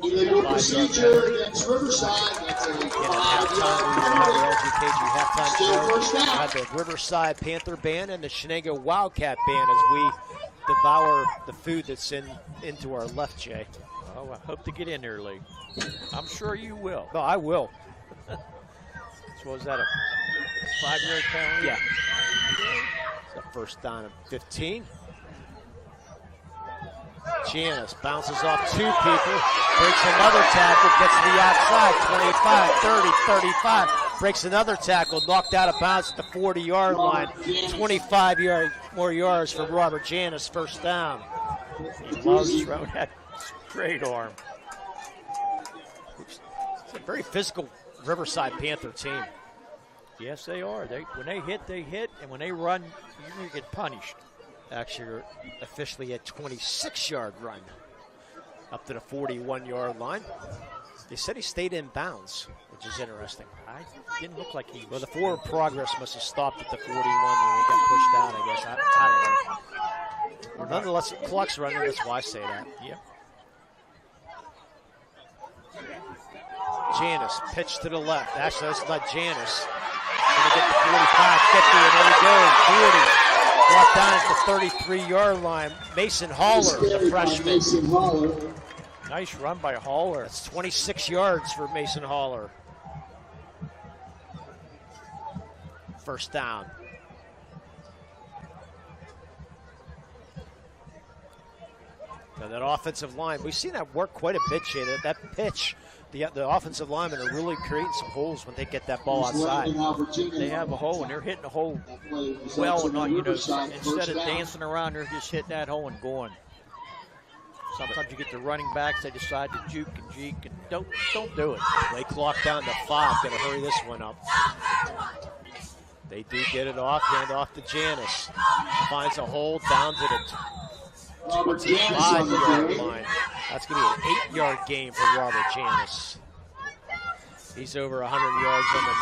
A: Illegal procedure against Riverside. That's a
D: halftime show. We have the Riverside Panther Band and the Shenango Wildcat Band as we devour the food that's into our left, Jay.
E: Oh, I hope to get in early. I'm sure you will.
D: No, I will.
E: So was that a 5-yard penalty?
D: Yeah. It's a first down and 15. Janice bounces off 2 people, breaks another tackle, gets to the outside, 25, 30, 35, breaks another tackle, knocked out of bounds at the 40-yard line, 25 more yards for Robert Janice, first down.
E: He loves throwing that straight arm.
D: It's a very physical Riverside Panther team.
E: Yes, they are. When they hit, and when they run, you get punished.
D: Actually, officially a 26-yard run up to the 41-yard line. They said he stayed in bounds, which is interesting.
E: I didn't look like he was.
D: Well, the forward progress must have stopped at the 41 when he got pushed out, I guess. I don't know. Nonetheless, the clock's running. That's why I say that.
E: Yep.
D: Janice, pitch to the left. Actually, that's not Janice. Going to get the 45, 50, and there he goes. 40. Brought down at the 33-yard line. Mason Haller, the freshman.
E: Nice run by Haller.
D: That's 26 yards for Mason Haller. First down. Now that offensive line, we've seen that work quite a bit, Jay. That pitch, the offensive linemen are really creating some holes when they get that ball outside.
E: They have a hole, and they're hitting the hole well, not, instead of dancing around, they're just hitting that hole and going. Sometimes you get the running backs, they decide to juke and jeek, and don't do it.
D: Play clock down to 5, gonna hurry this one up. They do get it off, hand off to Janice. Finds a hole down to the 25-yard line. That's going to be an 8-yard gain for Robert Janice. He's over 100 yards on the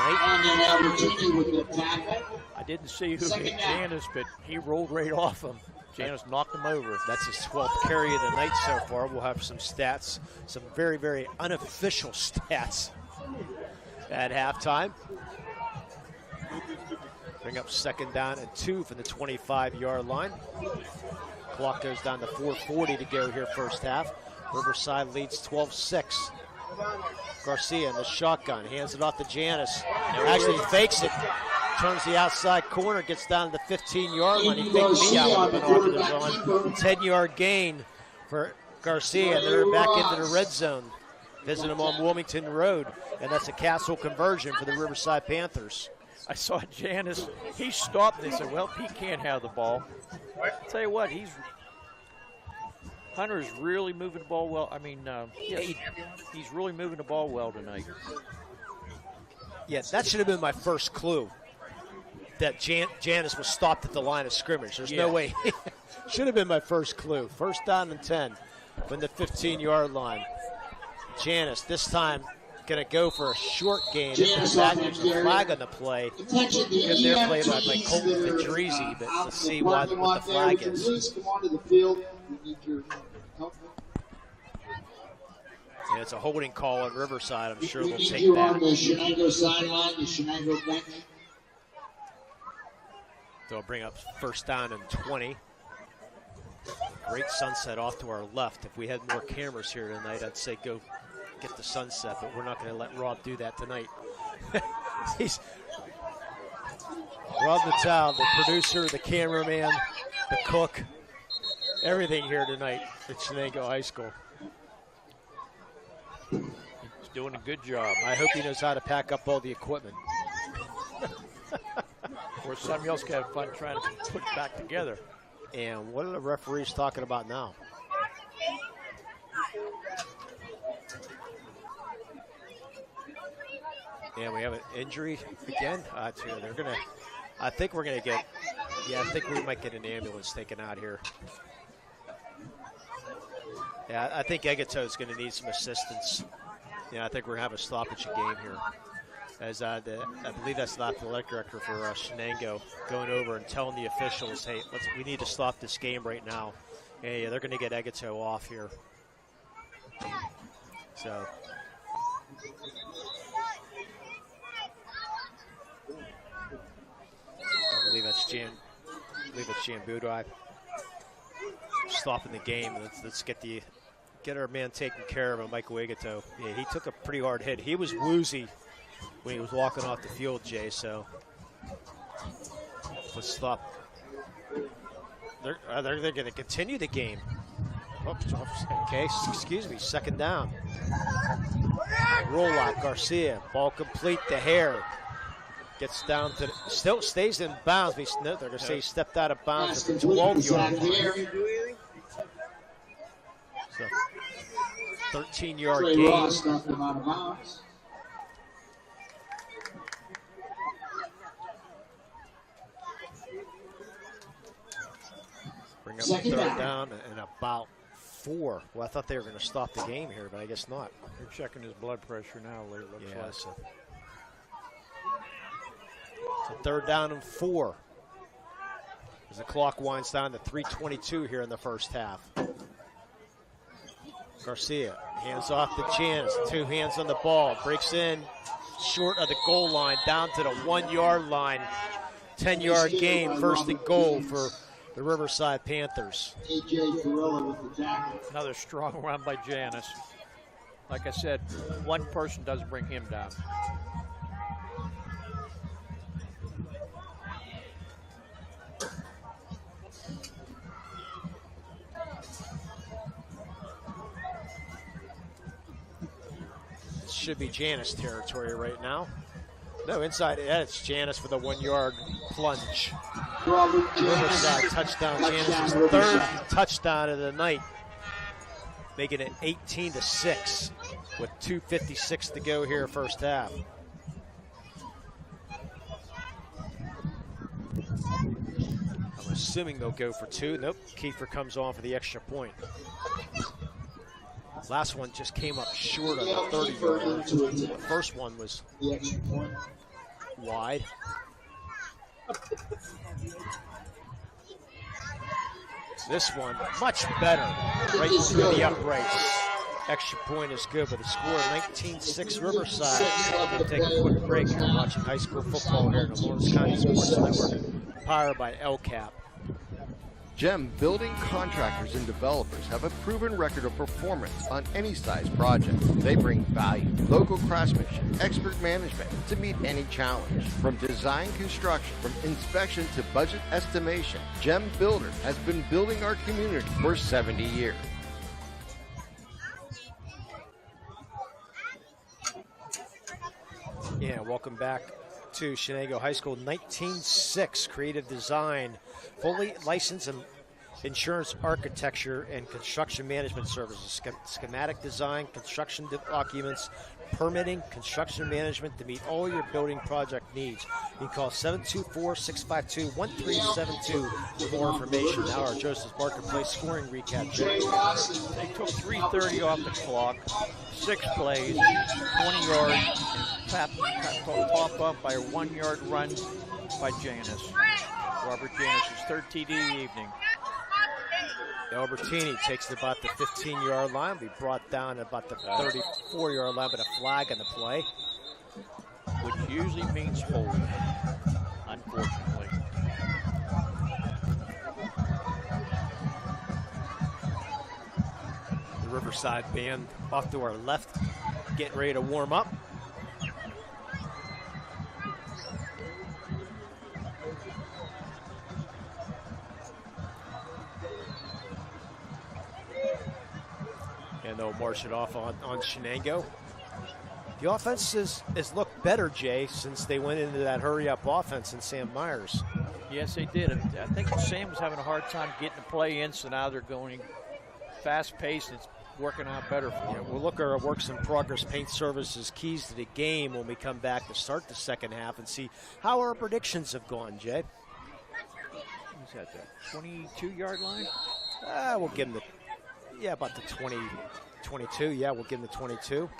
D: night.
E: I didn't see who hit Janice, but he rolled right off him. Janice knocked him over.
D: That's his 12th carry of the night so far. We'll have some stats, some very, very unofficial stats at halftime. Bring up second down and 2 from the 25-yard line. Clock goes down to 4:40 to go here first half. Riverside leads 12-6. Garcia in the shotgun, hands it off to Janice. Actually fakes it, turns the outside corner, gets down to the 15-yard line. He faked me out with binoculars on. 10-yard gain for Garcia. They're back into the red zone. Visit them on Wilmington Road, and that's a Castle conversion for the Riverside Panthers.
E: I saw Janice. He stopped. They said, well, he can't have the ball. I'll tell you what, Hunter is really moving the ball well. I mean, he's really moving the ball well tonight.
D: Yeah, that should have been my first clue. That Janice was stopped at the line of scrimmage. There's no way. Should have been my first clue. First down and 10 from the 15-yard line. Janice this time going to go for a short gain. There's a flag on the play. Because they're played by Colton Fedrizi, but let's see what the flag is. Yeah, it's a holding call on Riverside. I'm sure they'll take that.
A: On the Shenango sideline, the Shenango bench.
D: They'll bring up first down and 20. Great sunset off to our left. If we had more cameras here tonight, I'd say go get the sunset, but we're not going to let Rob do that tonight. Rob Natal, the producer, the cameraman, the cook, everything here tonight at Shenango High School.
E: He's doing a good job.
D: I hope he knows how to pack up all the equipment.
E: Or somebody else can have fun trying to put it back together.
D: And what are the referees talking about now? And we have an injury again. They're gonna. I think we're gonna get. Yeah, I think we might get an ambulance taken out here. Yeah, I think Egito is going to need some assistance. Yeah, I think we're gonna have a stoppage game here. As I believe that's the athletic director for Shenango going over and telling the officials, hey, we need to stop this game right now. And yeah, they're going to get Egito off here. So. I believe that's Jan Budai stopping the game. Let's get our man taken care of, Michael Egito. Yeah, he took a pretty hard hit. He was woozy when he was walking off the field, Jay, so let's stop. They're going to continue the game. Oops, okay, excuse me, second down. Roll out, Garcia, ball complete to Hare. Gets down to, still stays in bounds. They're going to say he stepped out of bounds at the 12-yard line. So, 13-yard gain. Bring up third down and about 4. Well, I thought they were going to stop the game here, but I guess not.
E: They're checking his blood pressure now, it looks like.
D: So third down and 4. As the clock winds down to 3:22 here in the first half. Garcia, hands off to Chance, 2 hands on the ball, breaks in short of the goal line, down to the 1-yard line. 10-yard gain, first and goal for the Riverside Panthers.
E: Another strong run by Janice. Like I said, one person doesn't bring him down.
D: This should be Janice territory right now. No, inside, it's Janice for the 1-yard plunge. Riverside touchdown. Janice's third touchdown of the night, making it 18-6 with 2:56 to go here first half. I'm assuming they'll go for 2. Nope, Kiefer comes on for the extra point. Last one just came up short of the 30-yard line. The first one was wide. This one, much better, right through the uprights. Extra point is good, but the score 19-6 Riverside. We'll take a quick break. You're watching high school football here in the Lawrence County Sports Network, powered by LCAP.
I: GEM building contractors and developers have a proven record of performance on any size project. They bring value, local craftsmanship, expert management to meet any challenge. From design construction, from inspection to budget estimation, GEM Builder has been building our community for 70 years.
D: Yeah, welcome back to Shenango High School. 19-6 creative design, fully licensed and insurance architecture and construction management services, schematic design, construction documents, permitting, construction management to meet all your building project needs. You can call 724-652-1372 for more information. Now our Joseph Marketplace scoring recap.
E: They took 3:30 off the clock, 6 plays, 20 yards, top up by a 1-yard run by Janice. Robert Janice's third TD of the evening.
D: Albertini takes it about the 15-yard line. Be brought down at about the 34-yard line, but a flag on the play.
E: Which usually means hold, unfortunately.
D: The Riverside band off to our left, getting ready to warm up. And they'll march it off on Shenango. The offense has looked better, Jay, since they went into that hurry-up offense in Sam Myers.
E: Yes, they did. I think Sam was having a hard time getting the play in, so now they're going fast-paced and it's working out better for them.
D: We'll look at our works in progress paint services keys to the game when we come back to start the second half and see how our predictions have gone, Jay.
E: Who's that, the 22-yard line?
D: We'll give them about the 22. Yeah, we'll give them the 22. Okay.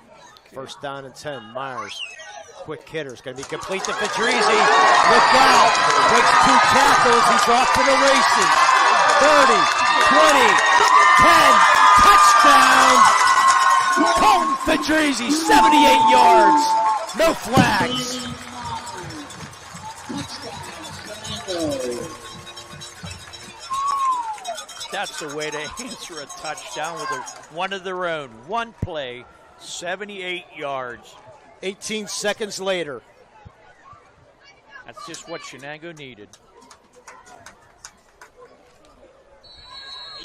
D: First down and 10. Myers, quick hitter, is going to be complete to Fedrizzi. Look out! Makes 2 tackles. He's off to the races. 30, 20, 10. Touchdown! Colton Fedrizzi, 78 yards. No flags.
E: That's the way to answer a touchdown with one of their own. One play, 78 yards.
D: 18 seconds later.
E: That's just what Shenango needed.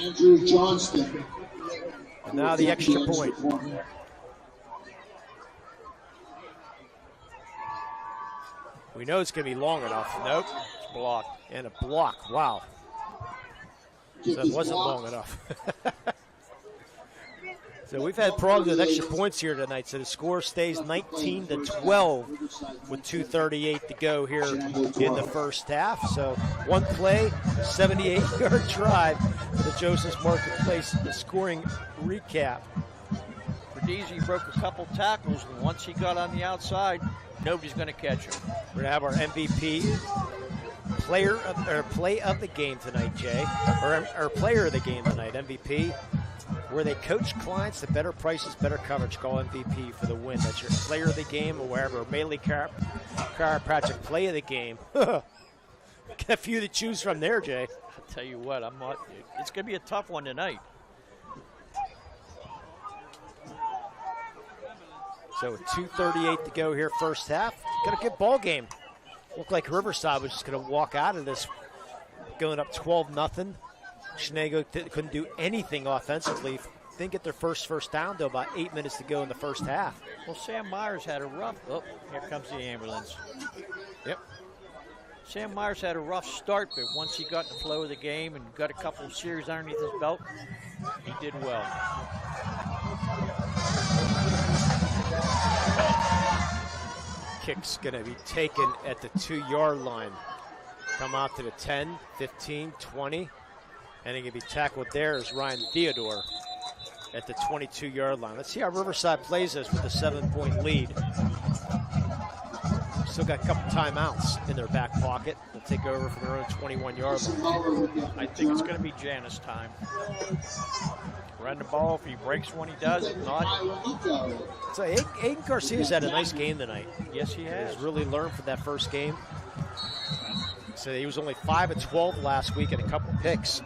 A: Andrew Johnston.
D: And now the extra point. We know it's going to be long enough. Nope.
E: It's blocked.
D: And a block. Wow. So it wasn't long enough. So we've had problems with extra points here tonight. So the score stays 19-12 with 2:38 to go here in the first half. So one play, 78-yard drive. The Joseph's Marketplace scoring recap.
E: Fedrizzi broke a couple tackles, and once he got on the outside, nobody's going to catch him.
D: We're going to have our MVP play of the game tonight, Jay. Or player of the game tonight, MVP. Where they coach clients to better prices, better coverage. Call MVP for the win. That's your player of the game or wherever. Mainly chiropractic play of the game. Got a few to choose from there, Jay.
E: I'll tell you what, it's going to be a tough one tonight.
D: So with 2:38 to go here, first half. Got a good ball game. Looked like Riverside was just going to walk out of this going up 12-0. Shenango couldn't do anything offensively. Didn't get their first down, though, about 8 minutes to go in the first half.
E: Well, Sam Myers had a rough... Oh, here comes the ambulance.
D: Yep.
E: Sam Myers had a rough start, but once he got in the flow of the game and got a couple of series underneath his belt, he did well.
D: Kick's going to be taken at the 2-yard line. Come out to the 10, 15, 20. And he can be tackled there as Ryan Theodore at the 22-yard line. Let's see how Riverside plays this with a 7-point lead. Still got a couple timeouts in their back pocket. They'll take over from their own 21-yard line.
E: I think it's going to be Janice time. Run the ball. If he breaks one, he does. If not.
D: So Aiden Garcia's had a nice game tonight.
E: Yes, he has.
D: He's really learned from that first game. So he was only 5 of 12 last week and a couple picks.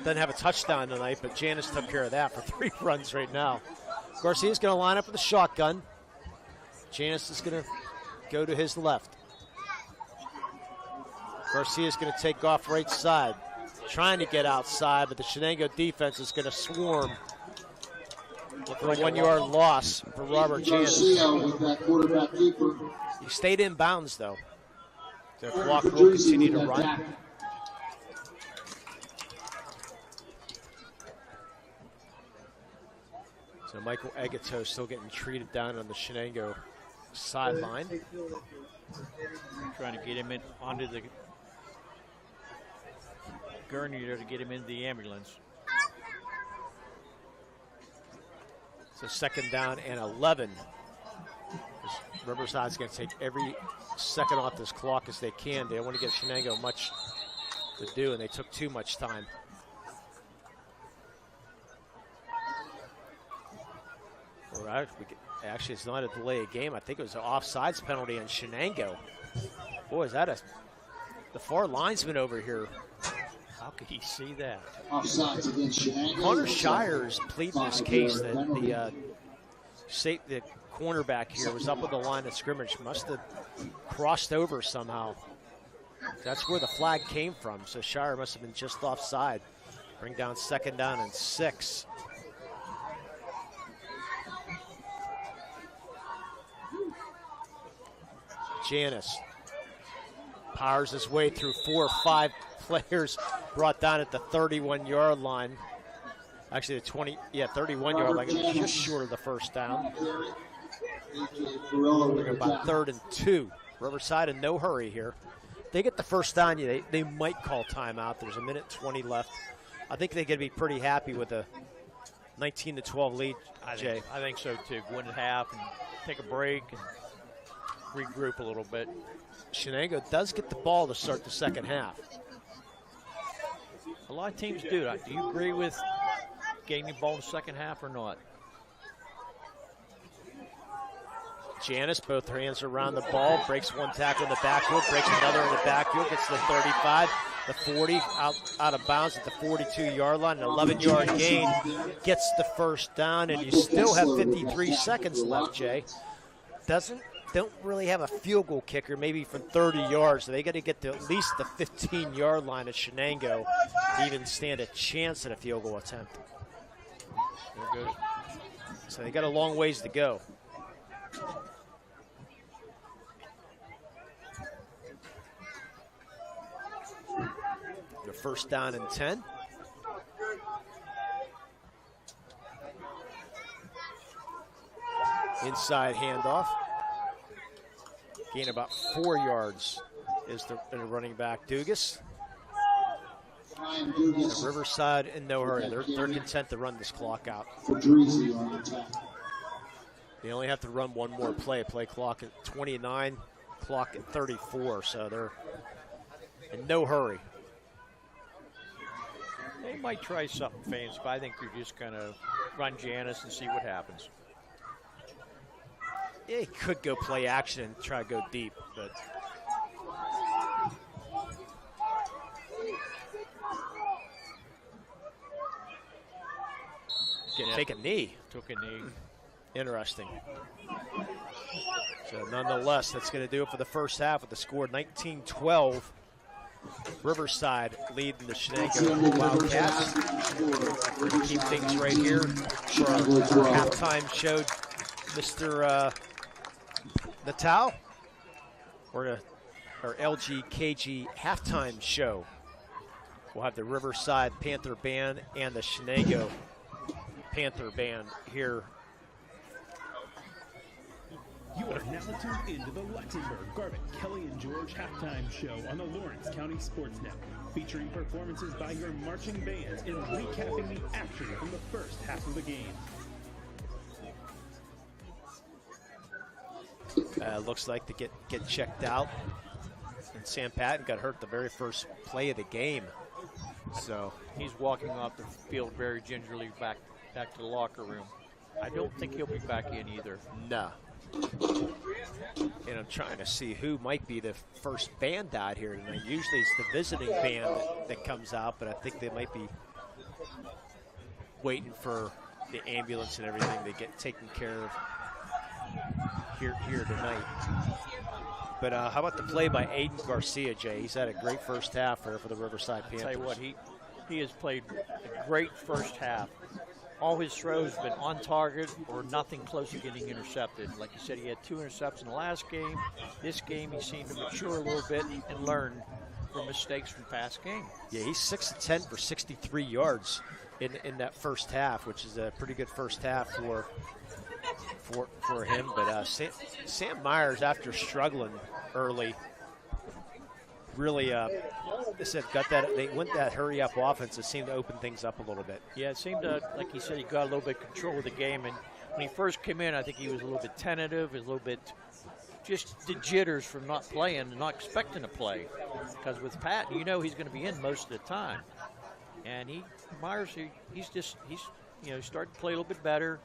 D: Doesn't have a touchdown tonight, but Janice took care of that for 3 runs right now. Garcia's going to line up with a shotgun. Janice is going to go to his left. Garcia's going to take off right side. Trying to get outside, but the Shenango defense is going to swarm. For a 1-yard loss for Robert Janice. He stayed in bounds, though. The clock will continue to run. So Michael Agato still getting treated down on the Shenango sideline.
E: Trying to get him in onto the gurney there to get him into the ambulance.
D: So 2nd down and 11. Riverside's going to take every second off this clock as they can. They don't want to give Shenango much to do, and they took too much time. Well, actually, it's not a delay of game. I think it was an offsides penalty on Shenango. Boy, is that the far linesman over here.
E: How could he see that?
A: Offsides against Shenango.
D: Hunter Shire's pleading this case that the cornerback here was up on the line of scrimmage, must have crossed over somehow. That's where the flag came from, so Shire must have been just offside. Bring down 2nd down and 6. Janis powers his way through 4 or 5 players, brought down at the 31-yard line. Actually, the 31-yard line, just short of the 1st down. We're about 3rd and 2. Riverside in no hurry here. If they get the 1st down, they might call timeout. There's 1:20 left. I think they could be pretty happy with a 19-12 lead, Jay.
E: I think so, too. Go in at half and take a break and regroup a little bit.
D: Shenango does get the ball to start the 2nd half.
E: A lot of teams do that. Do you agree with getting the ball in the 2nd half or not?
D: Janis, both hands around the ball, breaks one tackle in the backfield, breaks another in the backfield, gets to the 35, the 40, out of bounds at the 42-yard line, an 11-yard gain, gets the 1st down, and you still have 53 seconds left, Jay. Don't really have a field goal kicker, maybe from 30 yards, so they got to get to at least the 15-yard line at Shenango to even stand a chance at a field goal attempt. They're good. So they got a long ways to go. The 1st down and 10. Inside handoff. Gain about 4 yards is the running back, Dugas. Riverside in no hurry. They're content to run this clock out. They only have to run one more play. Play clock at 29, clock at 34, so they're in no hurry.
E: They might try something fancy, but I think they're just going to run Janis and see what happens.
D: Yeah, he could go play action and try to go deep, but take a knee.
E: Took a knee.
D: Interesting. So nonetheless, that's going to do it for the 1st half with the score 19-12. Riverside leading the Shenango Wildcats. We're going to keep things right here for our halftime show, Mr. Natal. We're going to our LGKG halftime show. We'll have the Riverside Panther Band and the Shenango Panther Band here.
K: You are now tuned into the Luxembourg, Garvin, Kelly, and George halftime show on the Lawrence County Sports Network, featuring performances by your marching bands and recapping the action from the 1st half of the game.
D: Looks like they get checked out. And Sam Patton got hurt the very first play of the game. So
E: he's walking off the field very gingerly back to the locker room. I don't think he'll be back in either.
D: No. And I'm trying to see who might be the first band out here tonight. Usually it's the visiting band that comes out, but I think they might be waiting for the ambulance and everything to get taken care of here tonight. But how about the play by Aiden Garcia, Jay? He's had a great 1st half here for the Riverside Panthers.
E: I'll tell you what, he has played a great 1st half. All his throws have been on target or nothing close to getting intercepted. Like you said, he had 2 interceptions in the last game. This game, he seemed to mature a little bit and learn from mistakes from past games.
D: Yeah, he's 6 of 10 for 63 yards. in that first half, which is a pretty good first half for him. But Sam Myers, after struggling early, really they said they went that hurry up offense. It seemed to open things up a little bit.
E: Yeah, it seemed to, like he said, he got a little bit control of the game. And when he first came in, I think he was a little bit tentative, a little bit just the jitters from not playing and not expecting to play. Because with Pat, he's going to be in most of the time. And Myers, he's starting to play a little bit better,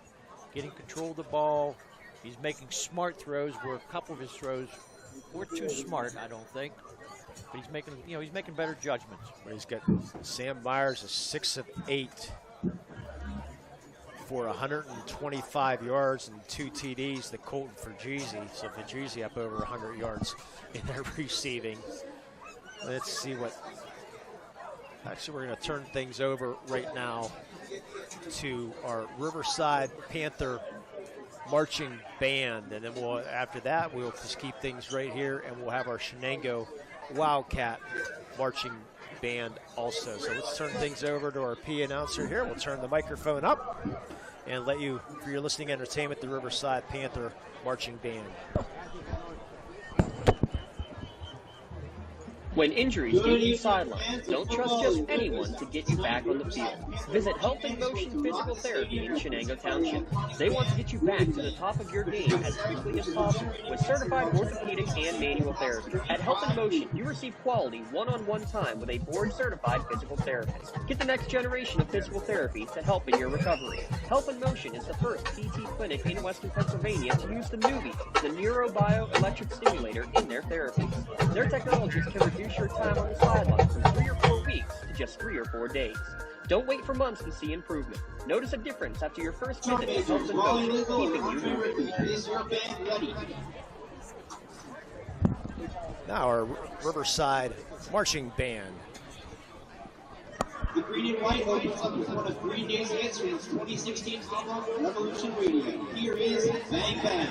E: getting control of the ball. He's making smart throws where a couple of his throws weren't too smart, I don't think. But he's making better judgments.
D: But he's got Sam Myers is 6 of 8 for 125 yards and 2 TDs. The Colton Vergese, so Vergese up over 100 yards in their receiving. Let's see what. Actually, we're going to turn things over right now to our Riverside Panther marching band, and then after that we'll just keep things right here, and we'll have our Shenango Wildcat marching band also. So let's turn things over to our P announcer here. We'll turn the microphone up and let you, for your listening entertainment, the Riverside Panther marching band.
C: When injuries get you sidelined, don't trust just anyone to get you back on the field. Visit Health in Motion Physical Therapy in Shenango Township. They want to get you back to the top of your game as quickly as possible with certified orthopedic and manual therapy. At Health in Motion, you receive quality one-on-one time with a board-certified physical therapist. Get the next generation of physical therapy to help in your recovery. Health in Motion is the first PT clinic in Western Pennsylvania to use the Nuvie, the neurobioelectric stimulator, in their therapies. Their technologies can reduce your time on the sideline from 3 or 4 weeks to just 3 or 4 days. Don't wait for months to see improvement. Notice a difference after your first visit to Health in Motion, keeping you moving.
D: Now our Riverside marching band.
A: The green and white opens up with one of Green Day's answers, 2016 album Revolution Radio. Here is Bang Bang.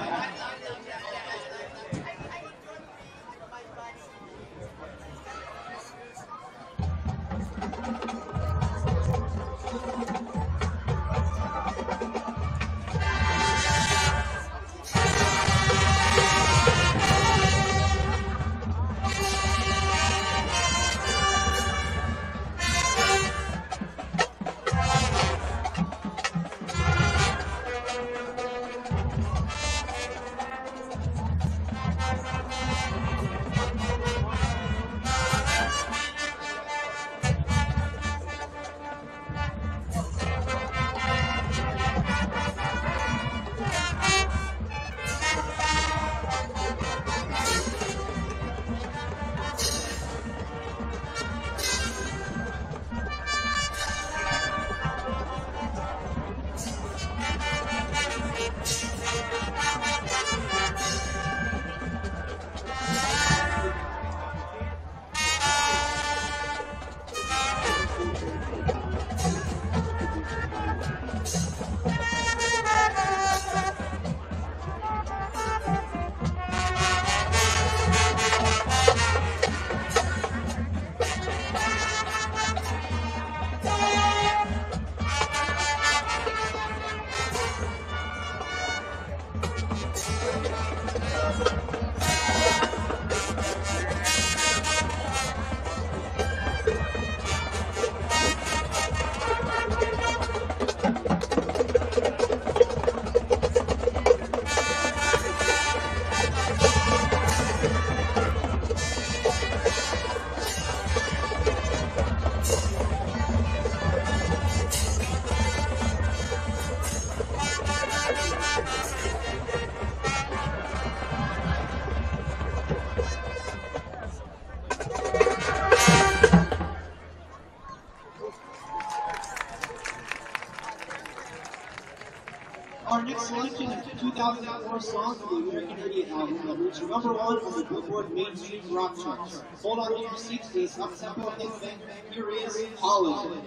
A: Our next selection is 2004 song from the American Idiot album that reached #1 on the Billboard mainstream rock charts. Hold on to your seats for this up-tempo thing. Here is Holly.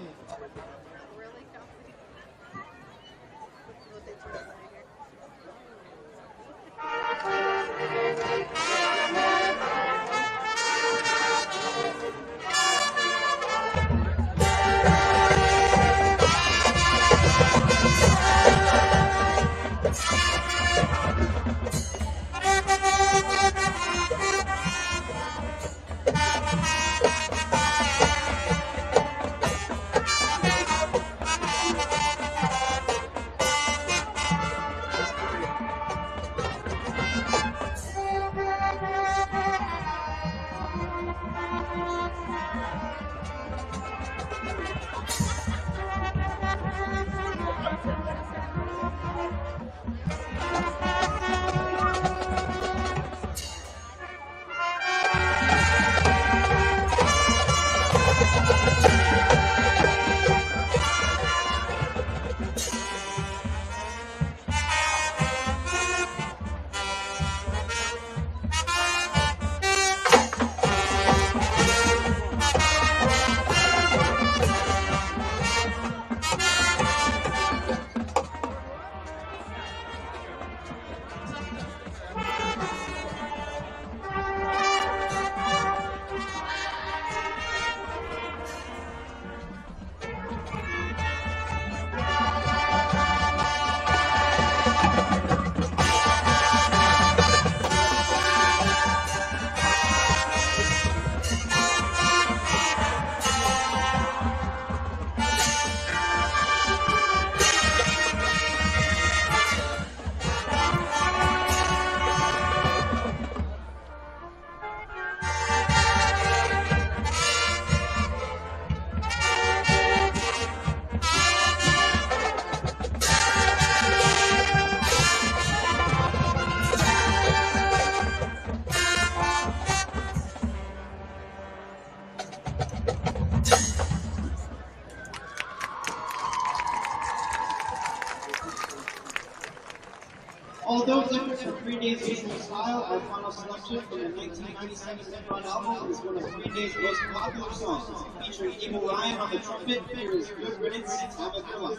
L: Although different from Green Day's original style, our final selection from the 1997 Nimrod album is one of Green Day's most popular songs, featuring Eagle Ryan on the trumpet. Here is Good Riddance, Have a Good Life.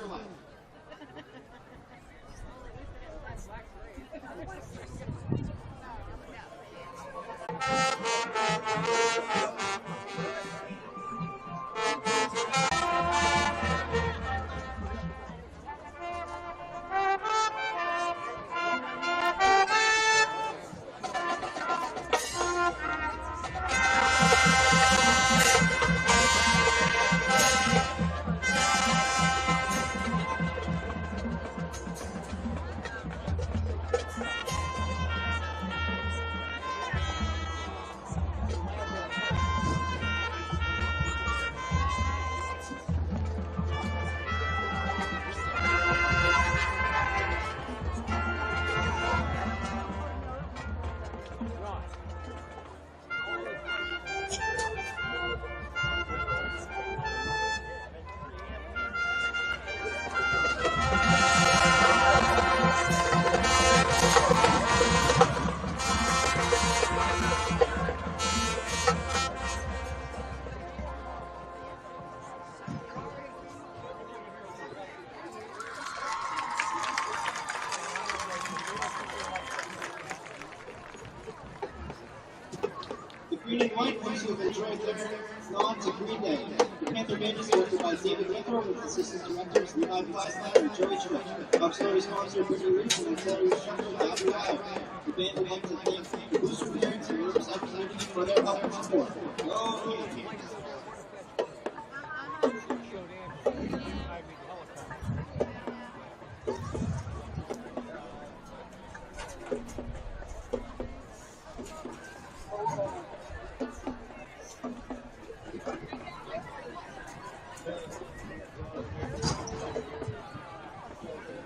L: Green and White ones who have enjoyed their nod to Green Day. The Panther Band is directed by David Winthrop with assistant directors Levi Fleischlander and Joey Schmidt. Auxiliary sponsor Brittany Reese and auxiliary instructor Bobby Ryan. The band would like to thank the Booster parents and Riverside community for their help and support. Go Yankees!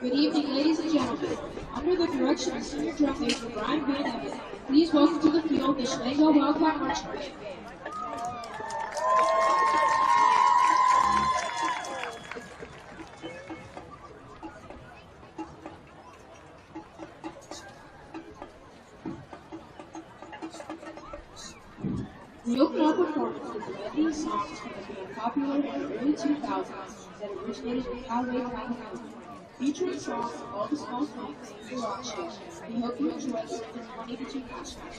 M: Good evening, ladies and gentlemen. Under the direction of Senior Drum Major Brian Van Evan, please welcome to the field the Shenango Wildcat Marching Band. We open our performance with a medley of songs from the band popular in the early 2000s that originated in Poway, California. Featuring songs of all the small things in the rock show, we hope you enjoy this 22 hash match.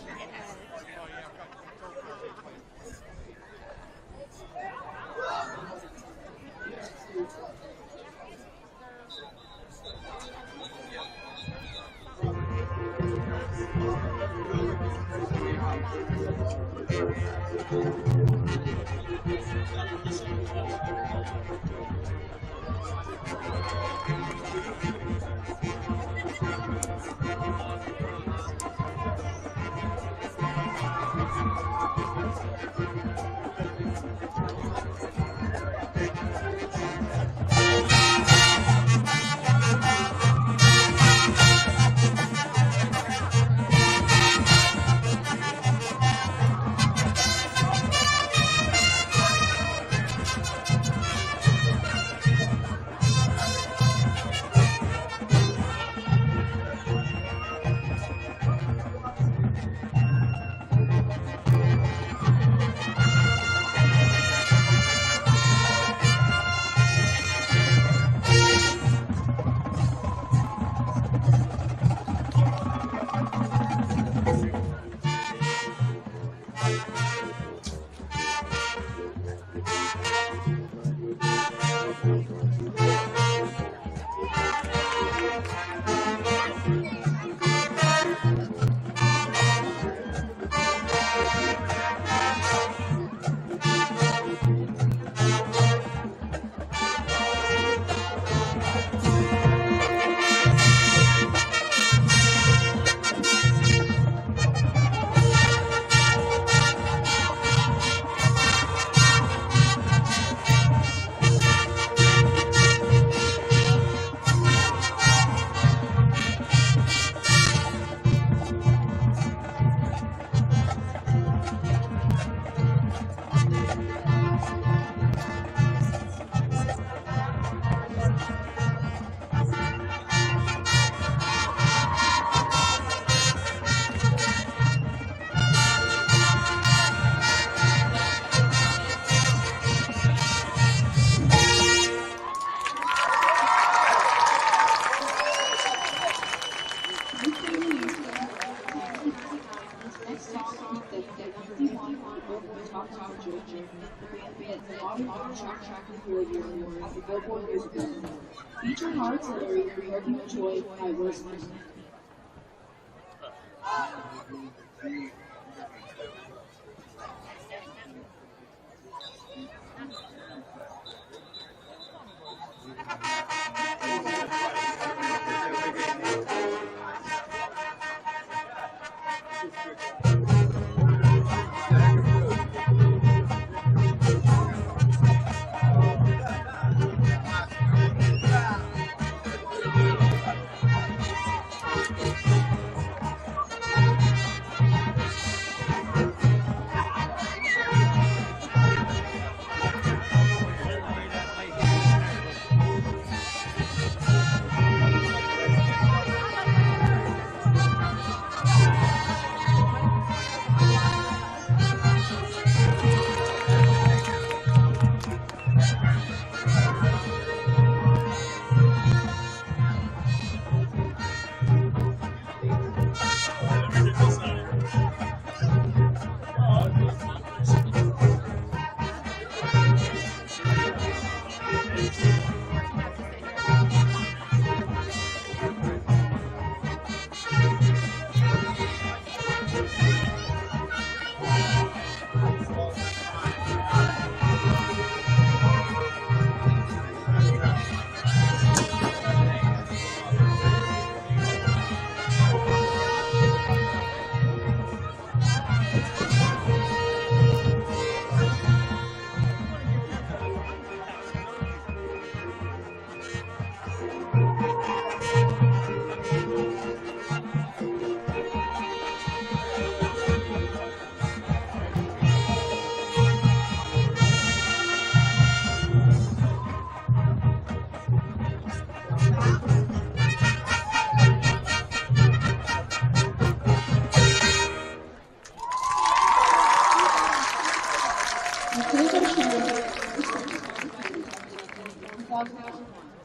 M: Featuring hard artillery, we hope you enjoy by Varsity.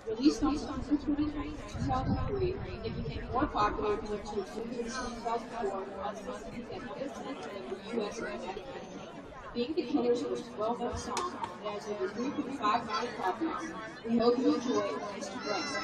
M: Released on September 29, 2003, it became more popular due to its release in 2004 as the most executive for the U.S. Academy. Being the Killer's most well-known song, it has over 3.5 million copies. We hope you enjoy Mr. Breast.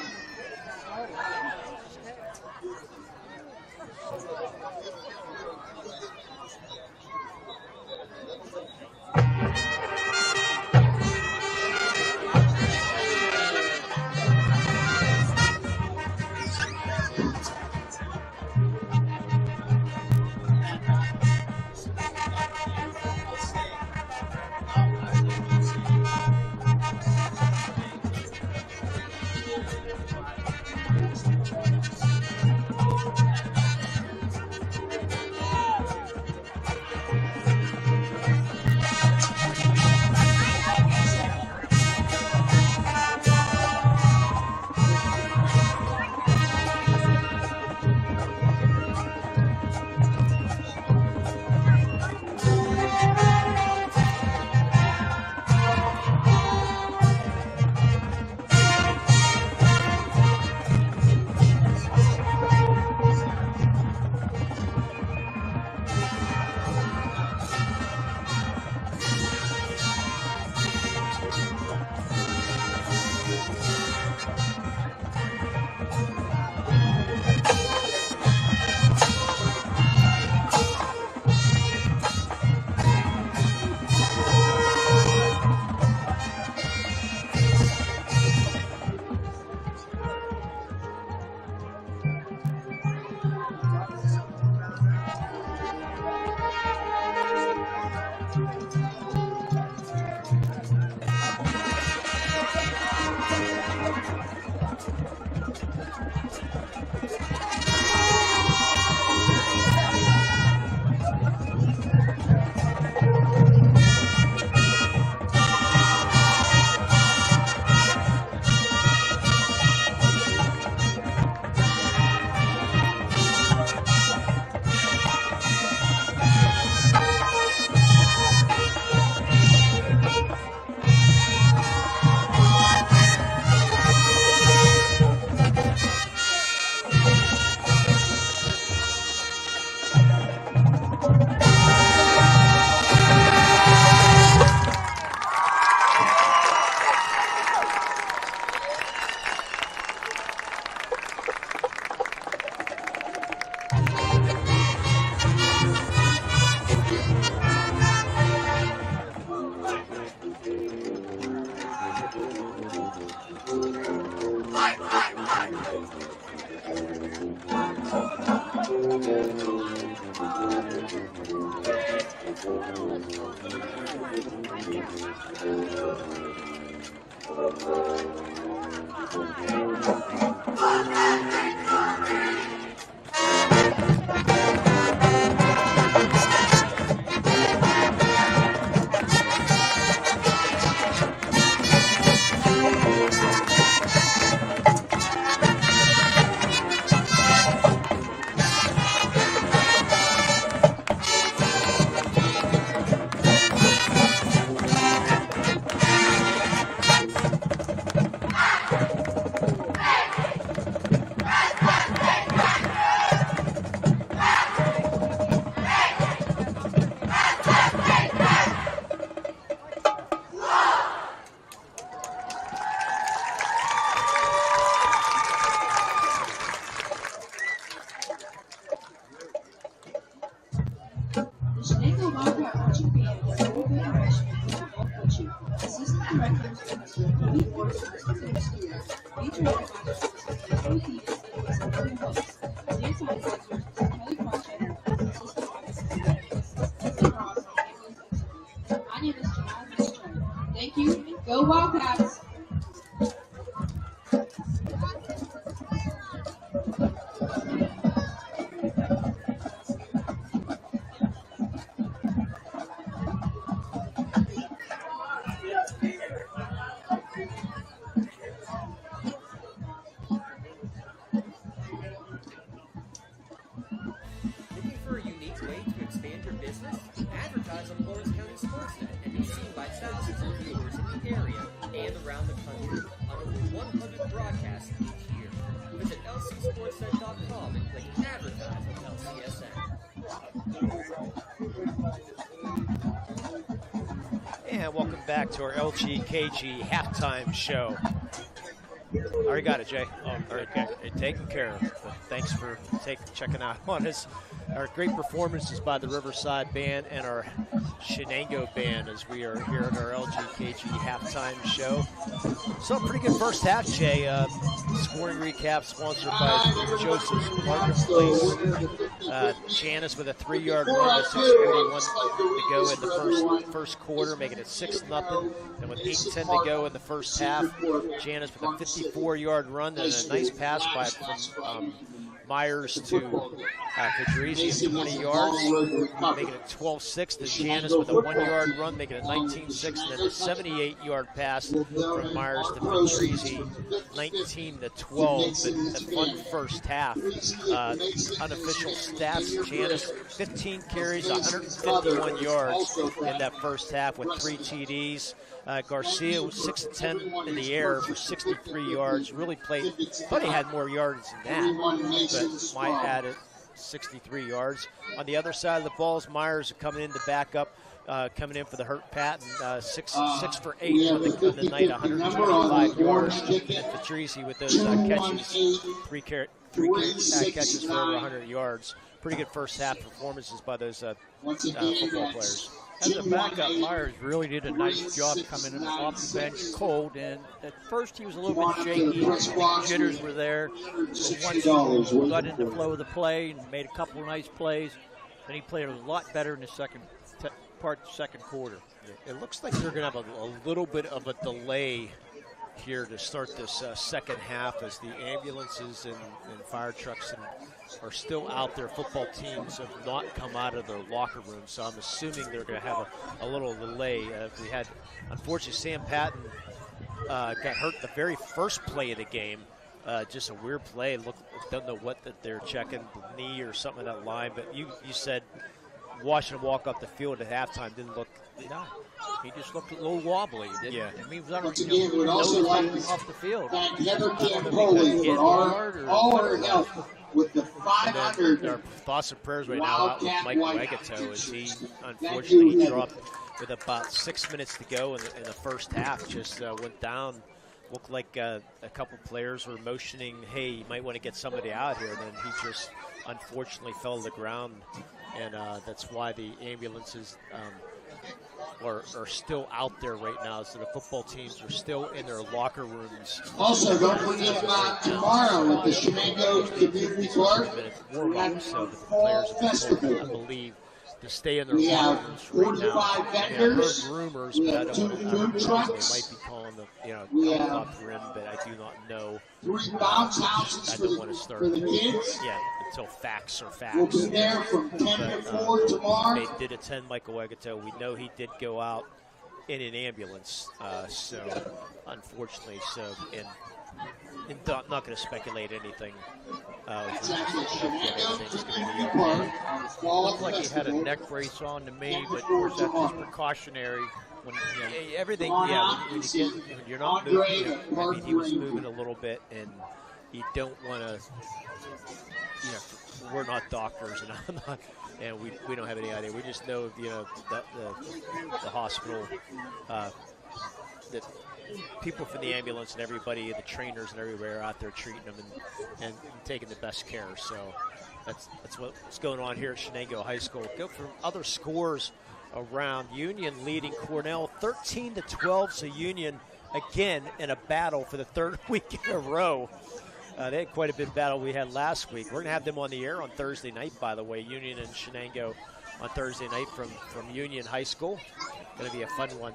M: The Shenango Wildcat Marching Band is very good arrangement for both coaching. Assistant directors Mr. Lee Ward and Mr. Peter Stewart. Featured advisors Mr. Anthony Stevens and Mr. William Willis. Dance advisors Mr. Kelly Crotchetter and Assistant Officers Mr. Ross and Nicholas Dixon. My name is Janelle Mistro. Thank you, and go Wildcats!
C: Looking for a unique way to expand your business? Advertise on Lawrence County Sportsnet and be seen by thousands of viewers in the area and around the country on over 100 broadcasts each year. Visit lcsportsnet.com and click Advertise on LCSN.
D: And welcome back to our LGKG halftime show. Already got it, Jay. Oh, okay. Taken care of. But thanks for checking out on us. Our great performances by the Riverside Band and our Shenango Band as we are here at our LGKG halftime show. So pretty good first half, Jay. Scoring recap sponsored by Joseph's Marketplace. Janice with a 3-yard run with 6:41 to go in the first quarter, making it 6-0. And with 8:10 to go in the first half, Janice with a 54-yard run and a nice pass from Myers to Fedrizzi at 20 yards, making it 12-6. Then Janice with a 1-yard run, making it 19-6. And then a 78-yard pass from Myers to Fedrizzi, 19-12. But a fun first half. Unofficial stats, Janice 15 carries, 151 yards in that first half with 3 TDs. Garcia was 6-10 in the air for 63 yards. Really played, thought he had more yards than that, but might add it 63 yards. On the other side of the balls, Myers coming in to back up, coming in for the hurt Patton. 6 for 8 on the night, 125 yards. And Fedrizzi with those catches, three catches for over 100 yards. Pretty good first half performances by those football players.
E: As a backup, Myers really did a nice job coming in off the bench cold, and at first he was a little bit shaky. Jitters were there. But once he got into the flow of the play and made a couple of nice plays, then he played a lot better in the second quarter.
D: It looks like they're going to have a little bit of a delay here to start this second half as the ambulances and fire trucks are still out there. Football teams have not come out of their locker room, so I'm assuming they're going to have a little delay. We had, unfortunately, Sam Patton got hurt the very first play of the game. Just a weird play. Don't know what that they're checking, the knee or something in that line. But you said watching him walk up the field at halftime didn't look.
E: No, he just looked a little wobbly. Didn't
D: yeah.
E: He was on
A: Once again, we'd also like to
E: off the field.
A: thank Heather Campoli for all her help with the 500.
D: Our thoughts and prayers right now out with Mike Wegato as he
A: Thank you,
D: unfortunately
A: Heather.
D: dropped with about 6 minutes to go in the first half. Just went down. Looked like a couple players were motioning, hey, you might want to get somebody out here. And then he just unfortunately fell to the ground. And that's why the ambulances are still out there right now. So the football teams are still in their locker rooms.
A: Also, don't forget about tomorrow at the Shenango Community Park. We have
D: So the
A: Fall
D: players,
A: Festival.
D: I believe, to stay in their
A: We have
D: homes right now.
A: 45 vendors.
D: I've heard rumors,
A: We
D: but I
A: have
D: don't
A: 2
D: want to.
A: food
D: They
A: trucks.
D: might be calling them,
A: We
D: calling
A: have
D: off the rim, but I do not know.
A: 3 bounce houses
D: I
A: for
D: don't
A: the,
D: want to start.
A: for the kids.
D: Yeah, until facts are facts.
A: We'll be there from 10 to 4 tomorrow.
D: They did attend Michael Wegato. We know he did go out in an ambulance, so unfortunately, and not going to speculate anything.
A: It's actually Shenango Community
E: It
A: Fall
E: looked like he had a
A: Festival.
E: neck brace on to me, but of course that's just precautionary. When
D: Everything,
A: Come on
D: yeah.
A: out
D: When
A: and
D: you
A: see
D: get, when you're not
A: Andre
D: moving,
A: and
D: I mean, he was
A: Mark
D: moving a little bit, and you don't want to. We're not doctors, and I'm not, and we don't have any idea. We just know, the hospital, that people from the ambulance and everybody, the trainers and everywhere are out there treating them and taking the best care. So that's what's going on here at Shenango High School. Go from other scores around. Union leading Cornell 13-12. So Union again in a battle for the third week in a row. They had quite a bit of battle we had last week. We're going to have them on the air on Thursday night, by the way. Union and Shenango on Thursday night from Union High School. Going to be a fun one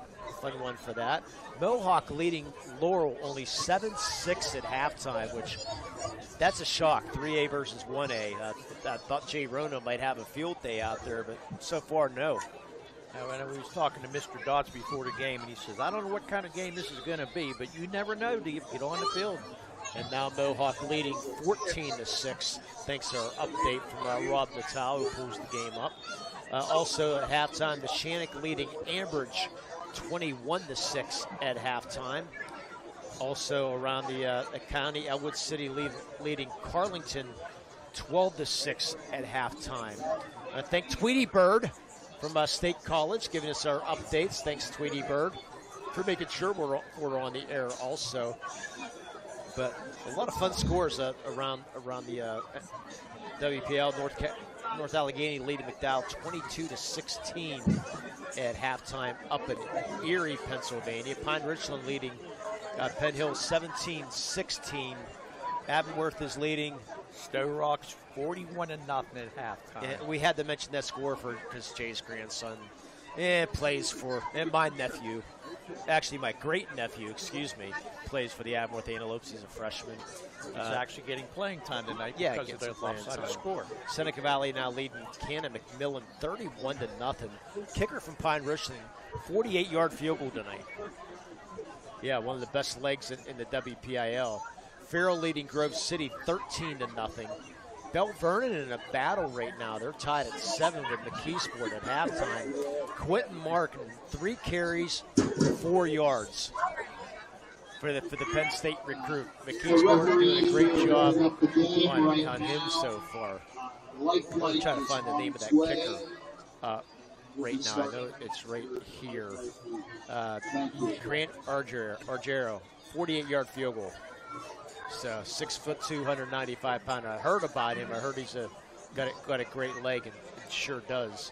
D: for that. Mohawk leading Laurel only 7-6 at halftime, which that's a shock. 3A versus 1A. I thought Jay Rona might have a field day out there, but so far, no.
E: And we was talking to Mr. Dodds before the game, and he says, I don't know what kind of game this is going to be, but you never know till you get on the field.
D: And now Mohawk leading 14-6, thanks to our update from Rob Natal, who pulls the game up. Also at halftime, the Shannock leading Ambridge 21-6 at halftime. Also around the county, Elwood City leading Carlington 12-6 at halftime. I thank Tweety Bird from State College giving us our updates. Thanks, Tweety Bird, for making sure we're on the air also. But a lot of fun scores around the WPL. North Allegheny leading McDowell 22-16 at halftime up in Erie, Pennsylvania. Pine Richland leading Penn Hill 17-16. Avonworth is leading
E: Stowe Rocks 41-0 at halftime.
D: And we had to mention that score because Jay's grandson plays for, and my nephew, actually my great-nephew, plays for the Avonworth Antelopes. He's a freshman.
E: He's actually getting playing time tonight because of their lopsided score.
D: Seneca Valley now leading Cannon McMillan 31-0. Kicker from Pine Richland, 48-yard field goal tonight. Yeah, one of the best legs in the WPIL. Farrell leading Grove City 13-0. Bell Vernon in a battle right now. They're tied at 7 with McKeesport at halftime. Quentin Mark, 3 carries, 4 yards for the Penn State recruit. McKeesport doing a great job on him so far. I'm trying to find the name of that kicker right now. I know it's right here. Grant Argero, 48-yard field goal. So 6'2", 195-pounder. I heard about him. I heard he's got a great leg, and it sure does.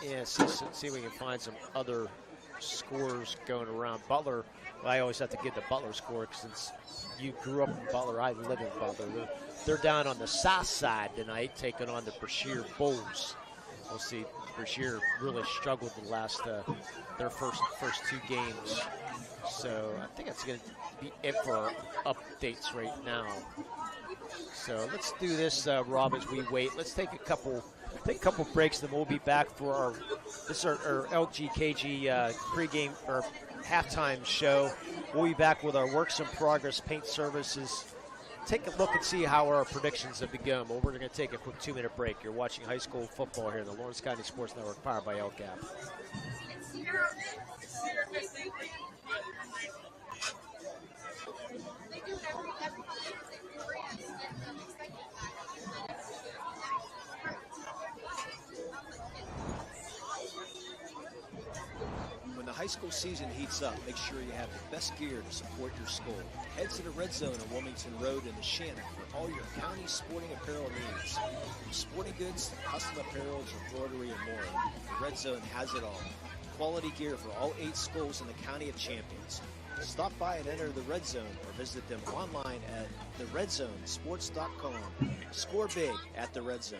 D: Yeah, see if we can find some other scores going around. Butler, I always have to give the Butler score because since you grew up in Butler, I live in Butler. They're down on the south side tonight, taking on the Brashear Bulls. We'll see. Brashear really struggled the last their first 2 games. So I think that's going to be it for our updates right now. So let's do this, Rob, as we wait. Let's take a couple breaks, then we'll be back for our LGKG pregame or halftime show. We'll be back with our works in progress paint services. Take a look and see how our predictions have been going. Well, we're going to take a quick 2-minute break. You're watching high school football here in the Lawrence County Sports Network, powered by LCAP.
N: When the high school season heats up, make sure you have the best gear to support your school. Head to the Red Zone on Wilmington Road in the Shenango for all your county sporting apparel needs. From sporting goods to custom apparel to embroidery and more, the Red Zone has it all. Quality gear for all 8 schools in the County of Champions. Stop by and enter the Red Zone or visit them online at theredzonesports.com. Score big at the Red Zone.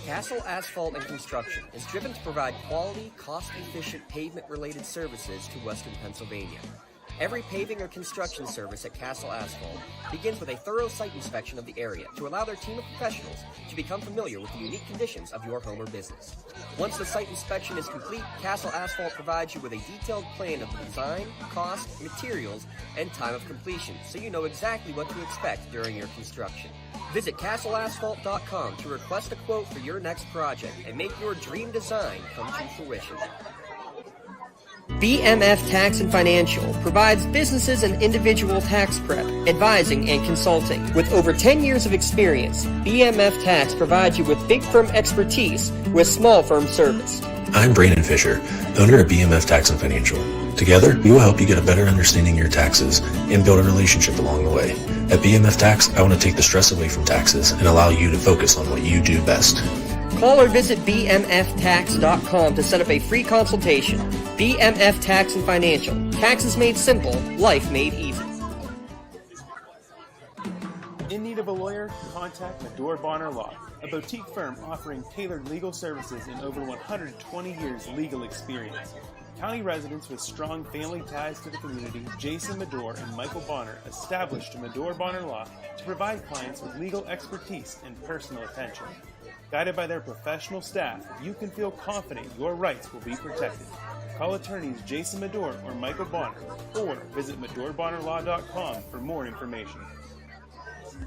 C: Castle Asphalt and Construction is driven to provide quality, cost-efficient pavement-related services to Western Pennsylvania. Every paving or construction service at Castle Asphalt begins with a thorough site inspection of the area to allow their team of professionals to become familiar with the unique conditions of your home or business. Once the site inspection is complete, Castle Asphalt provides you with a detailed plan of the design, cost, materials, and time of completion, so you know exactly what to expect during your construction. Visit castleasphalt.com to request a quote for your next project and make your dream design come to fruition. BMF Tax and Financial provides businesses and individual tax prep, advising, and consulting. With over 10 years of experience, BMF Tax provides you with big firm expertise with small firm service.
O: I'm Brandon Fisher, owner of BMF Tax and Financial. Together, we will help you get a better understanding of your taxes and build a relationship along the way. At BMF Tax, I want to take the stress away from taxes and allow you to focus on what you do best.
C: Call or visit bmftax.com to set up a free consultation. BMF Tax and Financial. Taxes made simple, life made easy.
K: In need of a lawyer? Contact Medore Bonner Law, a boutique firm offering tailored legal services in over 120 years legal experience. County residents with strong family ties to the community, Jason Medore and Michael Bonner, established Medore Bonner Law to provide clients with legal expertise and personal attention. Guided by their professional staff, you can feel confident your rights will be protected. Call attorneys Jason Medore or Michael Bonner, or visit MedoreBonnerLaw.com for more information.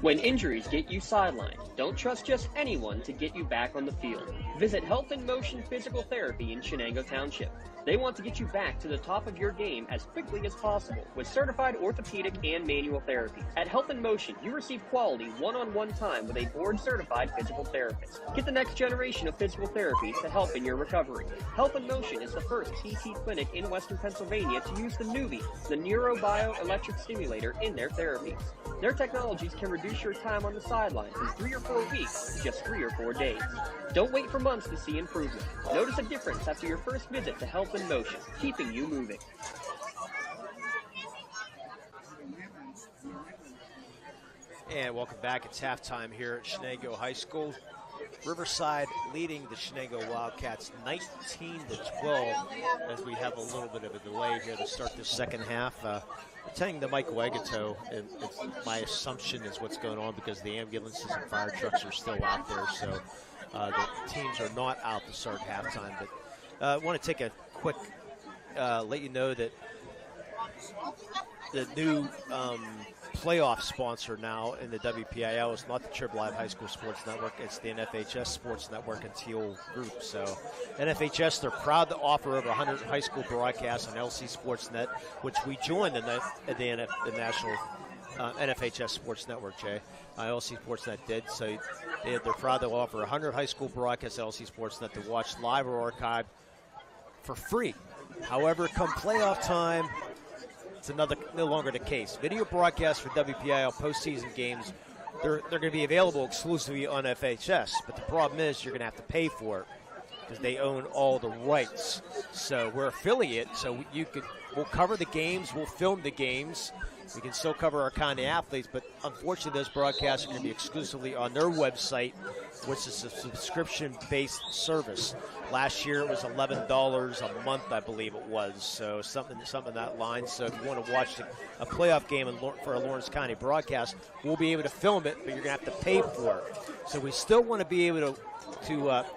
C: When injuries get you sidelined, don't trust just anyone to get you back on the field. Visit Health in Motion Physical Therapy in Shenango Township. They want to get you back to the top of your game as quickly as possible with certified orthopedic and manual therapy. At Health in Motion, you receive quality one-on-one time with a board-certified physical therapist. Get the next generation of physical therapy to help in your recovery. Health in Motion is the first PT clinic in Western Pennsylvania to use the Nuvie, the neurobioelectric stimulator, in their therapies. Their technologies can reduce your time on the sidelines from 3 or 4 weeks to just 3 or 4 days. Don't wait for months to see improvement. Notice a difference after your first visit to Health in Motion, keeping you moving.
D: And welcome back. It's halftime here at Shenango High School. Riverside leading the Shenango Wildcats 19-12 as we have a little bit of a delay here to start the second half. Attending the Michael Egato, my assumption is what's going on because the ambulances and fire trucks are still out there, so the teams are not out to start halftime. But I want to take a quick, let you know that the new playoff sponsor now in the WPIL is not the Triple Live High School Sports Network, it's the NFHS Sports Network and Teal Group. So NFHS, they're proud to offer over 100 high school broadcasts on LC Sportsnet, which we joined the national NFHS Sports Network, Jay. LC Sportsnet did. So they're proud to offer 100 high school broadcasts at LC Sportsnet to watch live or archived for free. However, come playoff time, it's no longer the case. Video broadcasts for WPIL postseason games, they're going to be available exclusively on FHS. But the problem is you're going to have to pay for it because they own all the rights. So we're affiliate, so we'll cover the games, we'll film the games. We can still cover our county athletes, but unfortunately those broadcasts are going to be exclusively on their website, which is a subscription-based service. Last year it was $11 a month, I believe it was, so something in that line. So if you want to watch a playoff game for a Lawrence County broadcast, we'll be able to film it, but you're going to have to pay for it. So we still want to be able to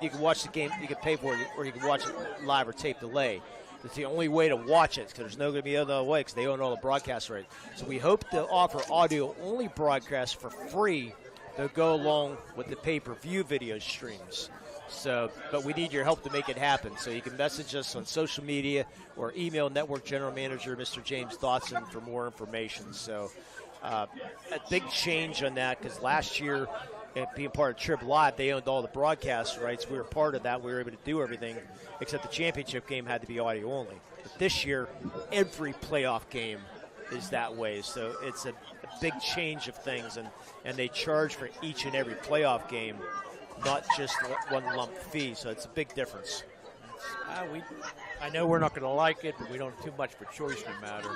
D: you can watch the game, you can pay for it, or you can watch it live or tape delay. It's the only way to watch it because there's no going to be other way because they own all the broadcast rights. So we hope to offer audio-only broadcasts for free to go along with the pay-per-view video streams. So, but we need your help to make it happen. So you can message us on social media or email Network General Manager Mr. James Dotson for more information. So a big change on that because last year, being part of Trib Live, they owned all the broadcast rights. We were part of that. We were able to do everything, except the championship game had to be audio only. But this year, every playoff game is that way. So it's a big change of things, and they charge for each and every playoff game, not just one lump fee. So it's a big difference.
E: I know we're not going to like it, but we don't have too much for choice no matter.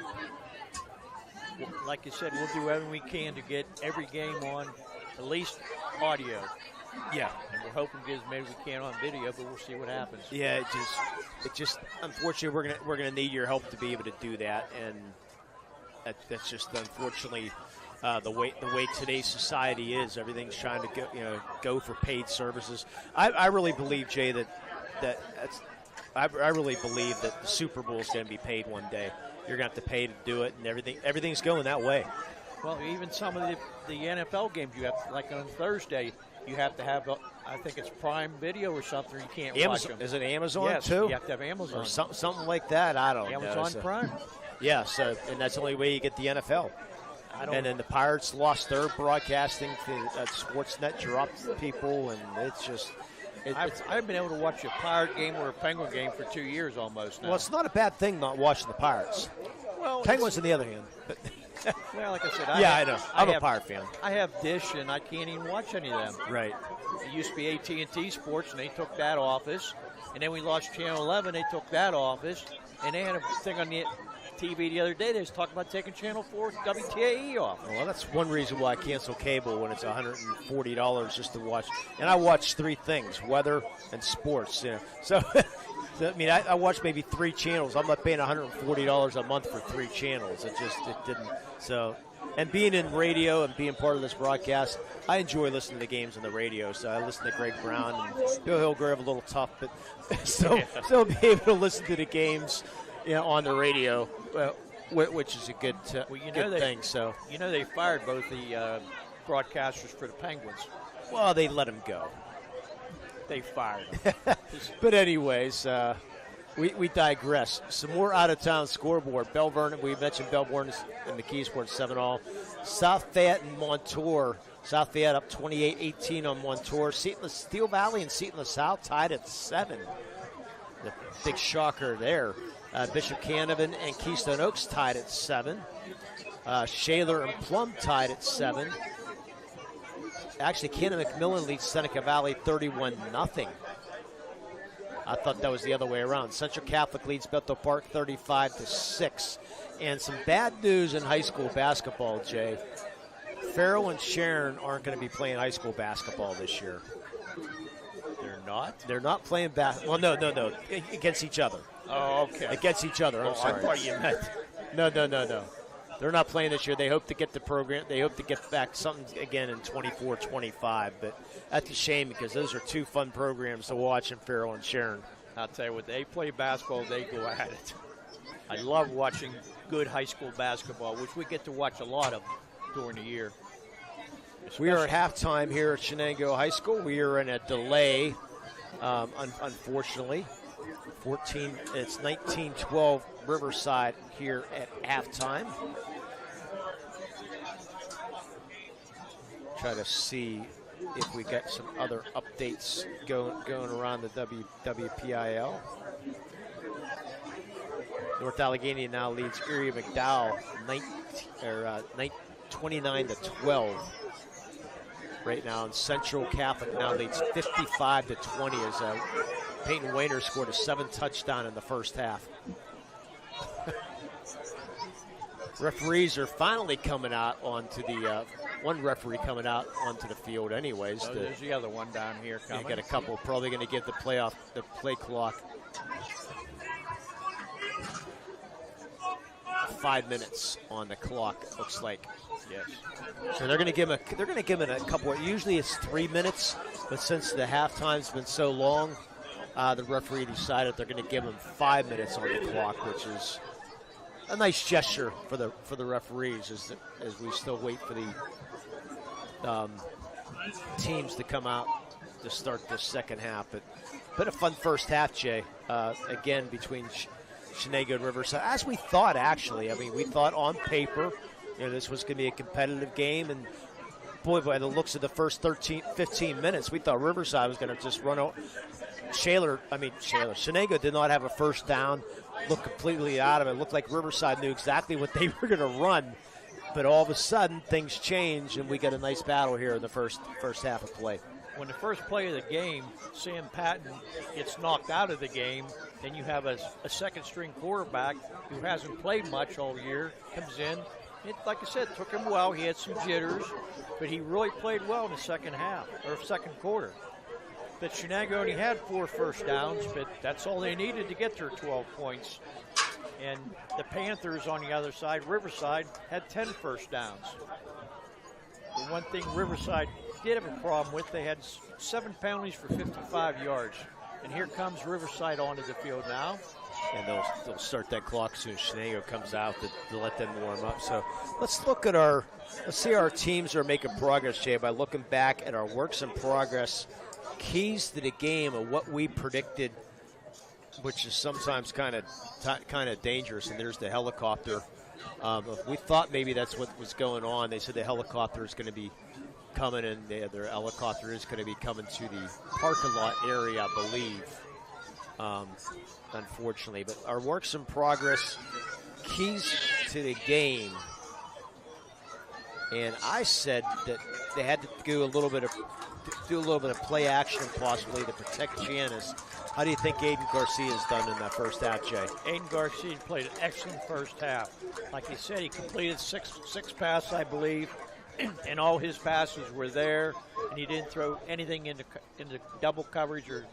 E: Like you said, we'll do everything we can to get every game on at least audio. Yeah, and we're hoping to get as many as we can on video, but we'll see what happens.
D: Yeah, it just unfortunately we're gonna need your help to be able to do that, and that's just unfortunately the way today's society is. Everything's trying to go for paid services. I really believe, Jay, I really believe that the Super Bowl is going to be paid one day. You're going to have to pay to do it, and everything's going that way.
E: Well, even some of the NFL games, you have, like on Thursday, you have to have, I think it's Prime Video or something, or you can't watch them.
D: Is it Amazon
E: yes,
D: too?
E: You have to have Amazon.
D: Or something like that. I don't know.
E: Amazon Prime.
D: Yeah, and that's the only way you get the NFL. And then the Pirates lost their broadcasting to Sportsnet, dropped people, and it's just...
E: I've been able to watch a Pirate game or a Penguin game for 2 years almost now.
D: Well, it's not a bad thing not watching the Pirates.
E: Well,
D: Penguins, on the other hand.
E: Well, like I said,
D: I know. I'm a Pirate fan.
E: I have Dish, and I can't even watch any of them.
D: Right.
E: It used to be AT&T Sports, and they took that office. And then we lost Channel 11, they took that office. And they had a thing on the TV the other day. They was talking about taking Channel 4 WTAE off.
D: Well, that's one reason why I cancel cable when it's $140 just to watch. And I watch three things: weather and sports. So, I mean, I watch maybe 3 channels. I'm not paying $140 a month for 3 channels. It didn't. So, and being in radio and being part of this broadcast, I enjoy listening to games on the radio. So I listen to Greg Brown and Bill Hillgrave, a little tough, but still be able to listen to the games. On the radio, which is a good, good thing. So
E: they fired both the broadcasters for the Penguins.
D: Well, they let him go.
E: They fired him.
D: But anyways, we digress. Some more out-of-town scoreboard. Bell Vernon, we mentioned Bell Vernon and McKeesport 7-all. South Fayette and Montour. South Fayette up 28-18 on Montour. Steel Valley and Seton LaSalle tied at 7. The big shocker there. Bishop Canevin and Keystone Oaks tied at 7. Shaler and Plum tied at 7. Actually, Cannon McMillan leads Seneca Valley 31-0. I thought that was the other way around. Central Catholic leads Bethel Park 35-6. And some bad news in high school basketball, Jay. Farrell and Sharon aren't going to be playing high school basketball this year.
E: They're not?
D: They're not playing basketball. Well, no. Against each other.
E: Oh, okay.
D: Against each other. I'm sorry.
E: I thought you meant.
D: No. They're not playing this year. They hope to get the program. They hope to get back something again in 24-25. But that's a shame because those are 2 fun programs to watch in Farrell and Sharon.
E: I'll tell you what, they play basketball, they go at it. I love watching good high school basketball, which we get to watch a lot of during the year.
D: We are at halftime here at Shenango High School. We are in a delay, unfortunately. It's 19-12 Riverside here at halftime. Try to see if we got some other updates going around the WPIL. North Allegheny now leads Erie McDowell 29-12 right now, and Central Catholic now leads 55-20 as Peyton Wayner scored a 7 touchdown in the first half. Referees are finally coming out onto the one referee coming out onto the field anyways.
E: Oh, there's the other one down here coming.
D: You got a couple probably going to give the play clock 5 minutes on the clock, it looks like.
E: Yes.
D: So they're going to give him a couple. Usually it's 3 minutes, but since the halftime's been so long, the referee decided they're going to give him 5 minutes on the clock, which is a nice gesture for the referees as we still wait for the teams to come out to start the second half. But been a fun first half, Jay. Again, between Shenango and Riverside, as we thought, actually. I mean, we thought on paper, this was going to be a competitive game, and boy, by the looks of the first 15 minutes, we thought Riverside was going to just run out. Shenango did not have a first down, looked completely out of it. Looked like Riverside knew exactly what they were going to run, but all of a sudden things changed, and we got a nice battle here in the first half of play.
E: When the first play of the game, Sam Patton gets knocked out of the game, then you have a second-string quarterback who hasn't played much all year, comes in, like I said, took him well. He had some jitters, but he really played well in the second half, or second quarter. But Shenango only had 4 first downs, but that's all they needed to get their 12 points. And the Panthers on the other side, Riverside, had 10 first downs. The one thing Riverside did have a problem with, they had 7 penalties for 55 yards. And here comes Riverside onto the field now.
D: And they'll start that clock as soon as Shenango comes out to let them warm up. So let's look at let's see how our teams are making progress, Jay, by looking back at our works in progress, keys to the game of what we predicted, which is sometimes kind of dangerous. And there's the helicopter. We thought maybe that's what was going on. They said the helicopter is going to be coming, and their helicopter is going to be coming to the parking lot area, I believe. Unfortunately, but our works in progress, keys to the game, and I said that they had to do a little bit of play action possibly to protect Janice. How do you think Aiden Garcia has done in that first half, Jay?
E: Aiden Garcia played an excellent first half. Like he said, he completed six passes, I believe, and all his passes were there, and he didn't throw anything into double coverage or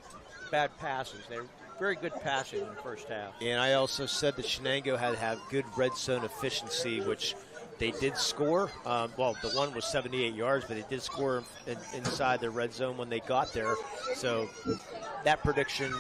E: bad passes. They were very good passing in the first half.
D: And I also said that Shenango had to have good red zone efficiency, which they did score. Well, the one was 78 yards, but they did score inside the red zone when they got there. So that prediction,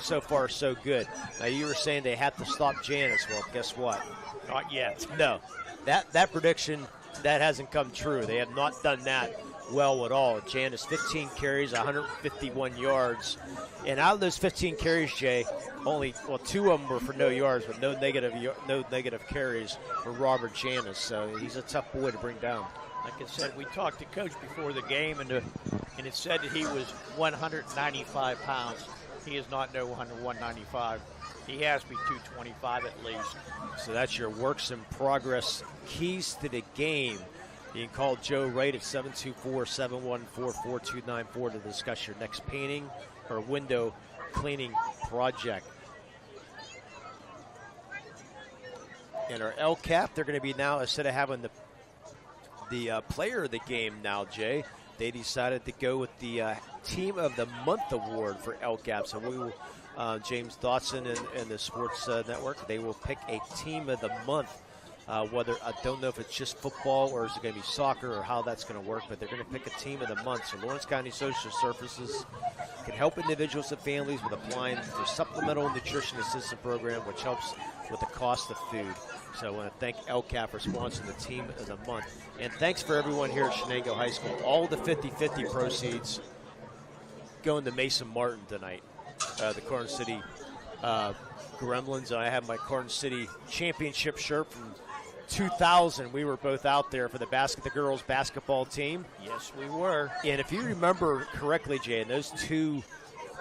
D: so far, so good. Now, you were saying they had to stop Janice. Well, guess what?
E: Not yet.
D: No. That prediction, that hasn't come true. They have not done that well at all. Janice, 15 carries, 151 yards. And out of those 15 carries, Jay, only 2 of them were for no yards, but no negative carries for Robert Janice. So he's a tough boy to bring down.
E: Like I said, we talked to Coach before the game, and it said that he was 195 pounds. He is not 195. He has to be 225 at least.
D: So that's your works in progress keys to the game. You can call Joe Wright at 724-714-4294 to discuss your next painting or window cleaning project. And our LCAP, they're going to be now, instead of having the player of the game now, Jay, they decided to go with the Team of the Month award for LCAP. So we will, James Dotson and the Sports Network, they will pick a Team of the Month. Whether I don't know if it's just football or is it going to be soccer or how that's going to work, but they're going to pick a Team of the Month. So Lawrence County Social Services can help individuals and families with applying for supplemental nutrition assistance program, which helps with the cost of food. So I want to thank LCAP for sponsoring the Team of the Month. And thanks for everyone here at Shenango High School. All the 50-50 proceeds going to Mason Martin tonight, the Carson City Gremlins. And I have my Carson City championship shirt from 2000. We were both out there for the girls basketball team.
E: Yes, we were.
D: And if you remember correctly, Jay, in those 2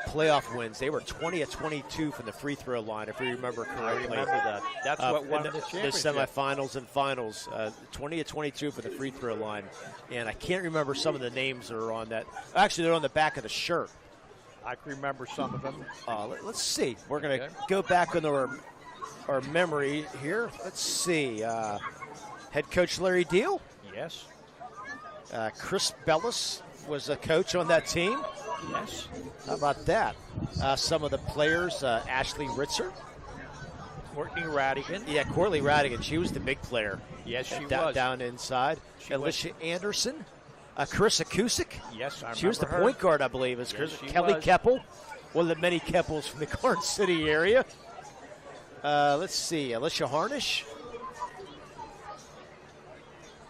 D: playoff wins, they were 20 of 22 from the free throw line, if you remember correctly.
E: I remember that. That's what won the championship.
D: The semifinals and finals, 20 of 22 for the free throw line. And I can't remember some of the names that are on that. Actually, they're on the back of the shirt.
E: I can remember some of them.
D: Let's see. We're going to go back into our memory here. Let's see. Head coach Larry Deal.
E: Yes.
D: Chris Bellis was a coach on that team.
E: Yes.
D: How about that? Some of the players, Ashley Ritzer.
E: Courtney Radigan.
D: Yeah, Courtney Radigan. She was the big player.
E: Yes, she
D: was.
E: Down
D: inside. Alicia Anderson. Carissa Cusick.
E: Yes, I remember
D: she was the
E: her.
D: Point guard, I believe.
E: Yes,
D: Kelly
E: was.
D: Keppel. One of the many Keppels from the Carson City area. Let's see. Alicia Harnish.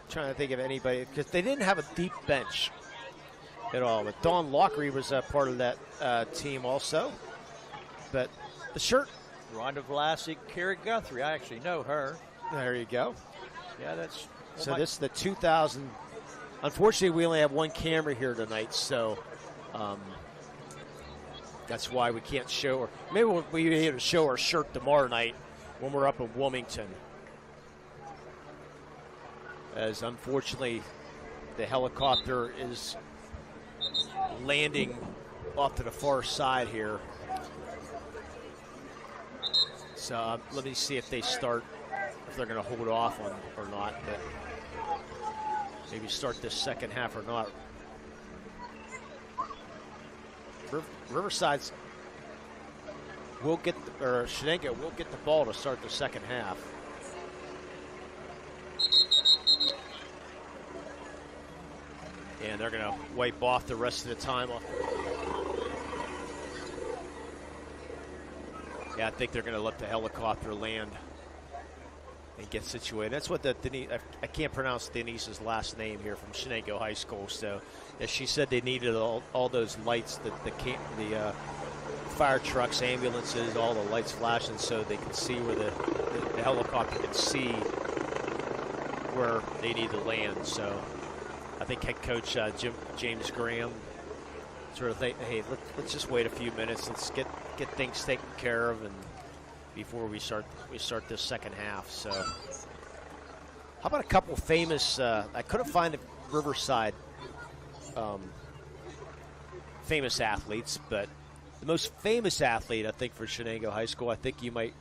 D: Trying to think of anybody, because they didn't have a deep bench at all. But Dawn Lockery was part of that team also. But the shirt.
E: Rhonda Vlasic, Carrie Guthrie. I actually know her.
D: There you go.
E: Yeah, that's.
D: So this is the 2000. Unfortunately, we only have one camera here tonight, so that's why we can't show her. Maybe we'll be able to show our shirt tomorrow night when we're up in Wilmington. As unfortunately, the helicopter is landing off to the far side here. So let me see if they start they're going to hold off on or not, but maybe start this second half or not. Riverside's will get, or Shenango will get the ball to start the second half. And they're going to wipe off the rest of the time. Yeah, I think they're going to let the helicopter land and get situated. That's what I can't pronounce Denise's last name here from Shenango High School. So, as she said, they needed all those lights, the fire trucks, ambulances, all the lights flashing so they could see where the helicopter could see where they need to land. So, I think head coach James Graham sort of think, hey, let's just wait a few minutes. Let's get things taken care of, and before we start this second half. So, how about a couple famous? I couldn't find the Riverside famous athletes, but the most famous athlete I think for Shenango High School, I think you might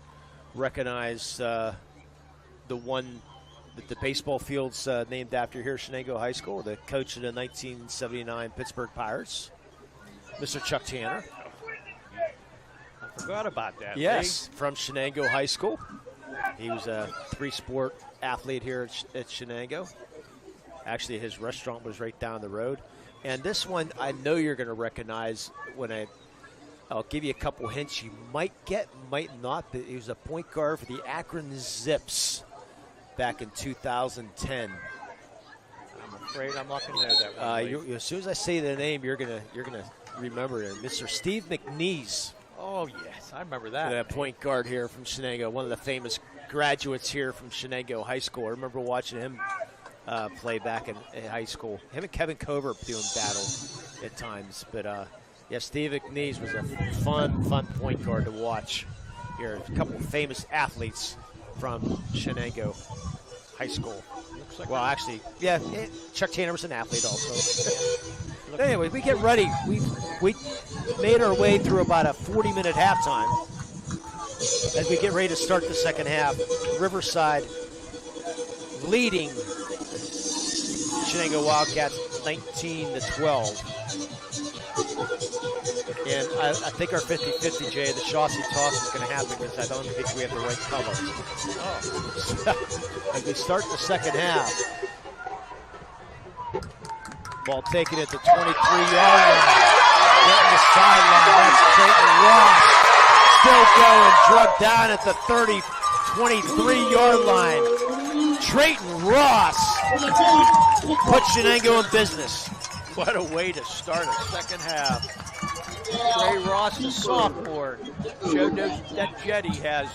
D: recognize the one that the baseball field's named after here, Shenango High School, the coach of the 1979 Pittsburgh Pirates, Mr. Chuck Tanner.
E: I forgot about that.
D: Yes, from Shenango High School. He was a three-sport athlete here at Shenango. Actually, his restaurant was right down the road. And this one, I know you're going to recognize when I'll give you a couple hints. You might get, might not, but he was a point guard for the Akron Zips back in 2010.
E: I'm afraid I'm not going to know that one.
D: As soon as I say the name, you're gonna remember it. Mr. Steve McNeese.
E: Oh yes, I remember that.
D: The point guard here from Shenango, one of the famous graduates here from Shenango High School. I remember watching him play back in high school. Him and Kevin Covert doing battle at times. But yeah, Steve McNeese was a fun point guard to watch here. A couple of famous athletes from Shenango High School. Like well, actually, yeah, Chuck Tanner was an athlete also. Anyway, we get ready. We made our way through about a 40-minute halftime as we get ready to start the second half. Riverside leading Shenango Wildcats 19-12. And I think our 50-50, Jay, the Chauncey toss is going to happen because I don't think we have the right cover. Oh. As we start the second half, ball taken at the 23-yard line. Getting the sideline. That's Trayton Ross. Still going. Drugged down at the 23-yard line. Trayton Ross put Shenango in business.
E: What a way to start a second half. Trey Ross, the sophomore, showed that jet he has.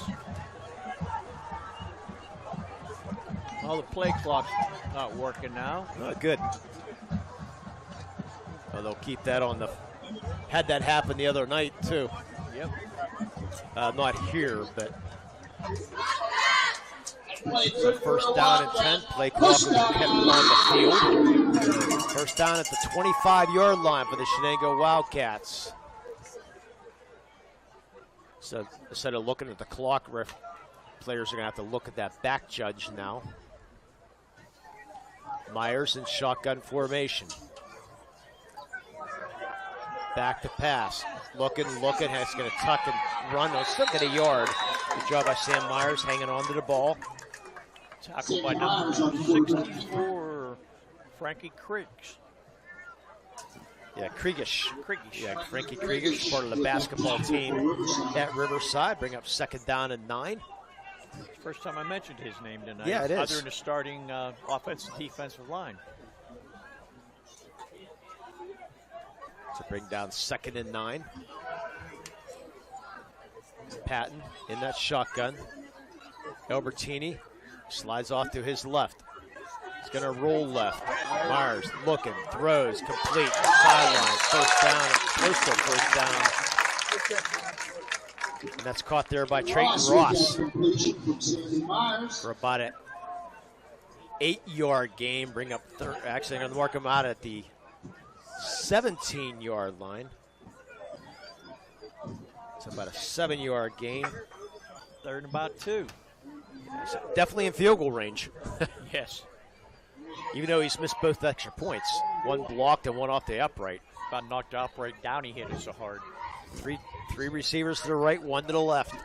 E: Oh, the play clock's not working now.
D: Oh, good. Oh, they'll keep that on the. Had that happen the other night too.
E: Yep.
D: Not here, but. So first down and 10. Play clock will be kept on the field. First down at the 25-yard line for the Shenango Wildcats. So instead of looking at the clock, players are going to have to look at that back judge now. Myers in shotgun formation. Back to pass. Looking. It's going to tuck and run. They'll still get a yard. Good job by Sam Myers hanging on to the ball.
E: Tackled by number 64, Frankie Kriegs.
D: Yeah, Kriegish. Yeah, Frankie Kriegish, part of the basketball team at Riverside. Bring up second down and 9.
E: First time I mentioned his name tonight.
D: Yeah, it is.
E: Other than the starting offensive defensive line.
D: To bring down second and 9. Patton in that shotgun. Albertini slides off to his left. He's going to roll left. Myers looking, throws, complete, sideline, first down, close to first down. And that's caught there by Trayton Ross. For about an 8-yard gain, bring up third. Actually, I'm going to mark him out at the 17-yard line. It's about a 7-yard gain.
E: Third and about 2.
D: Definitely in field goal range.
E: Yes.
D: Even though he's missed both extra points. One blocked and one off the upright.
E: About knocked the upright down, he hit it so hard.
D: Three receivers to the right, one to the left.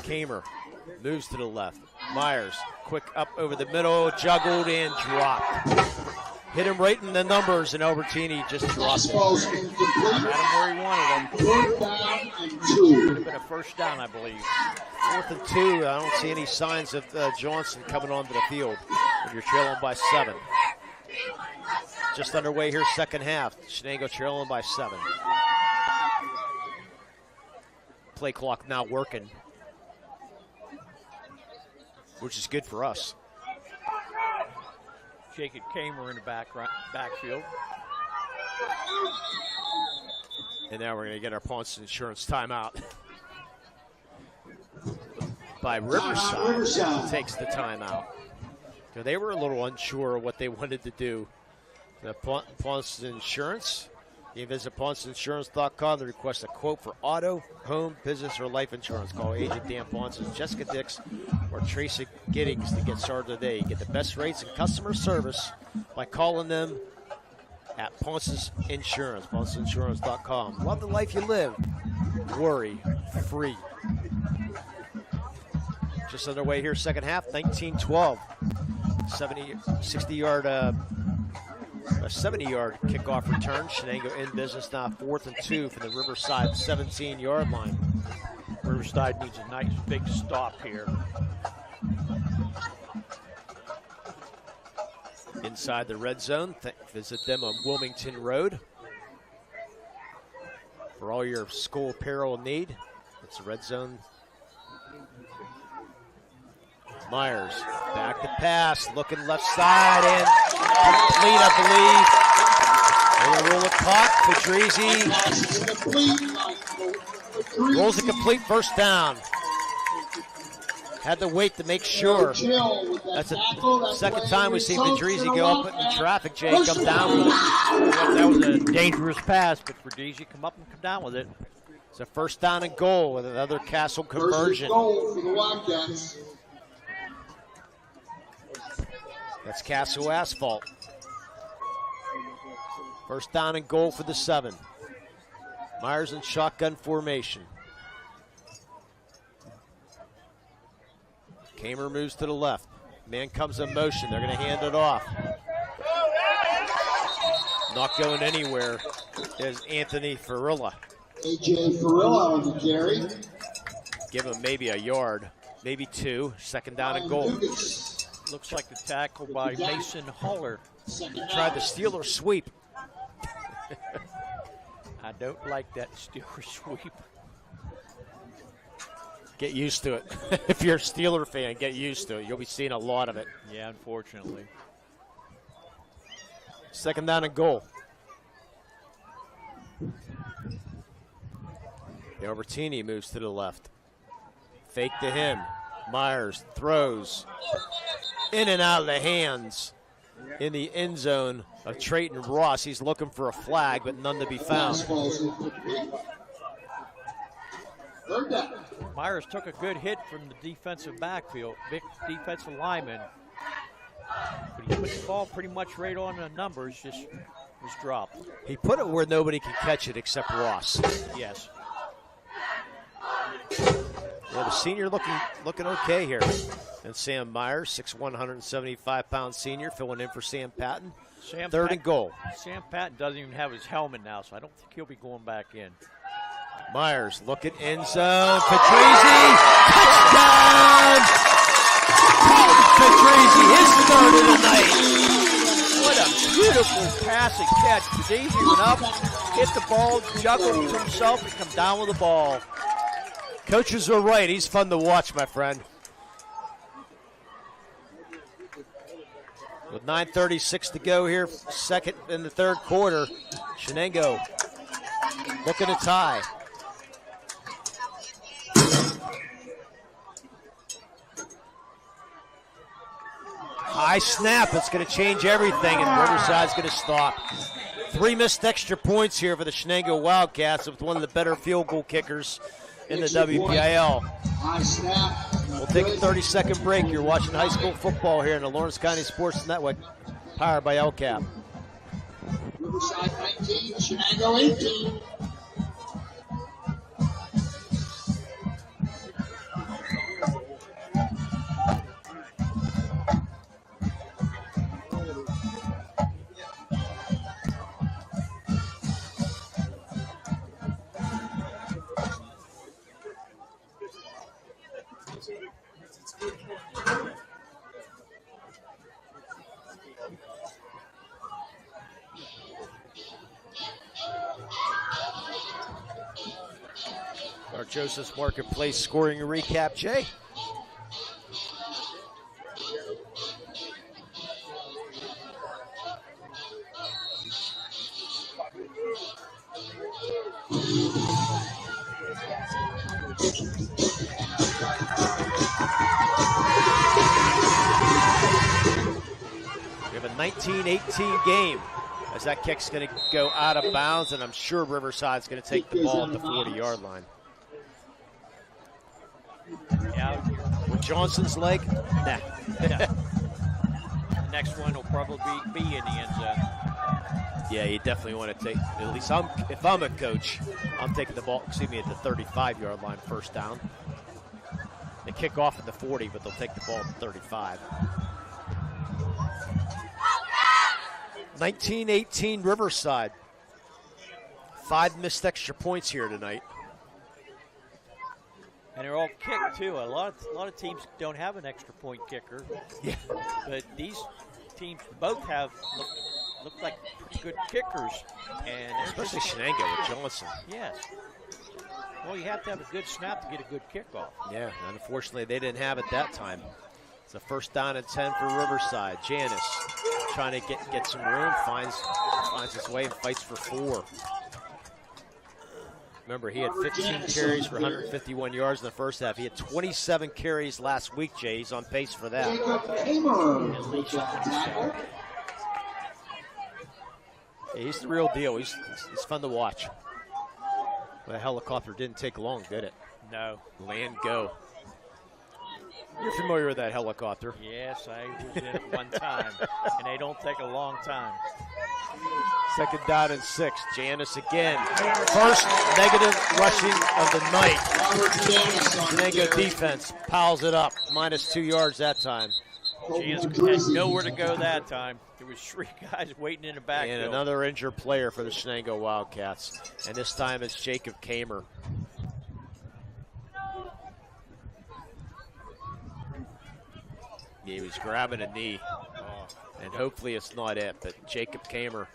D: Kamer moves to the left. Myers, quick up over the middle, juggled and dropped. Hit him right in the numbers, and Albertini just dropped it.
E: Had him where he wanted him.
A: 4th down and 2.
E: Could have been a first down, I believe.
D: 4th and 2. I don't see any signs of Johnson coming onto the field when you're trailing by 7. Just underway here, second half. Shenango trailing by 7. Play clock now working, which is good for us.
E: Jacob Kamer in the backfield.
D: And now we're going to get our Ponce Insurance timeout. By Riverside takes the timeout. So they were a little unsure of what they wanted to do. The Ponce Insurance. You can visit PonceInsurance.com to request a quote for auto, home, business, or life insurance. Call Agent Dan Ponce, Jessica Dix, or Tracy Giddings to get started today. Get the best rates and customer service by calling them at Ponce's Insurance, PonceInsurance.com. Love the life you live. Worry free. Just underway here, second half, 19-12. 60-yard, a 70-yard kickoff return. Shenango in business now, 4th and 2 from the Riverside 17-yard line.
E: Riverside needs a nice big stop here.
D: Inside the red zone, visit them on Wilmington Road. For all your school apparel need, it's the red zone. Myers, back to pass, looking left side and complete, I believe. They're going to roll a clock for Dreezy. Rolls a complete first down. Had to wait to make sure. That's the second time we've seen Dreezy go up in traffic, Jay, come down with it.
E: That was a dangerous pass, but for Dreezy, come up and come down with it.
D: It's a first down and goal with another Castle conversion.
A: Goal for the Wildcats.
D: That's Castle Asphalt. First down and goal for the 7. Myers in shotgun formation. Kamer moves to the left. Man comes in motion. They're going to hand it off. Not going anywhere is Anthony Farilla.
A: A.J. Farilla on the carry.
D: Give him maybe a yard, maybe 2. Second down and goal.
E: Looks like the tackle by Mason Haller.
D: Tried the Steeler sweep.
E: I don't like that Steeler sweep.
D: Get used to it. If you're a Steeler fan, get used to it. You'll be seeing a lot of it.
E: Yeah, unfortunately.
D: Second down and goal. Albertini moves to the left. Fake to him. Myers throws. In and out of the hands in the end zone of Trayton Ross. He's looking for a flag, but none to be found.
E: Myers took a good hit from the defensive backfield, big defensive lineman. But he put the ball pretty much right on the numbers, just was dropped.
D: He put it where nobody could catch it except Ross.
E: Yes.
D: Well, the senior looking okay here. And Sam Myers, 6'1", 175-pound senior, filling in for Sam Patton. Third and goal.
E: Sam Patton doesn't even have his helmet now, so I don't think he'll be going back in.
D: Myers looking end zone. Patrizi, touchdown! Patrizi, his third of the night.
E: What a beautiful passing catch. Patrizi went up, hit the ball, juggled to himself, and come down with the ball.
D: Coaches are right. He's fun to watch, my friend. With 9:36 to go here, second in the third quarter, Shenango looking to tie. High snap. It's going to change everything, and Riverside's going to stop. 3 missed extra points here for the Shenango Wildcats with one of the better field goal kickers in the WPIL.
A: High snap.
D: We'll take a 30-second break. You're watching high school football here in the Lawrence County Sports Network, powered by LCAP.
A: Riverside 19, Shenango 18.
D: Our Joseph's Marketplace scoring recap, Jay. We have a 19-18 game as that kick's going to go out of bounds, and I'm sure Riverside's going to take the ball at the 40-yard line.
E: Yeah.
D: With Johnson's leg? Nah.
E: The next one will probably be in the end zone.
D: Yeah, you definitely want to take, at least if I'm a coach, I'm taking the ball, at the 35-yard line, first down. They kick off at the 40, but they'll take the ball at the 35. 19-18 Riverside. 5 missed extra points here tonight.
E: And they're all kicked too. A lot of teams don't have an extra point kicker.
D: Yeah.
E: But these teams both have look like pretty good kickers. And
D: especially Shenango with Johnson.
E: Yes. Well, you have to have a good snap to get a good kickoff.
D: Yeah, unfortunately they didn't have it that time. It's a first down and 10 for Riverside. Janice trying to get some room, finds his way and fights for 4. Remember, he had 15 carries for 151 yards in the first half. He had 27 carries last week, Jay. He's on pace for that. Yeah, he's the real deal. He's fun to watch. The helicopter didn't take long, did it?
E: No.
D: Land go. You're familiar with that helicopter.
E: Yes, I was in it one time, and they don't take a long time.
D: Second down and 6. Janice again. First negative rushing of the night. Shenango defense piles it up. -2 yards that time.
E: Janice had nowhere to go that time. There was 3 guys waiting in the backfield.
D: And another injured player for the Shenango Wildcats. And this time it's Jacob Kamer. He was grabbing a knee. And hopefully it's not it, but Jacob Kamer.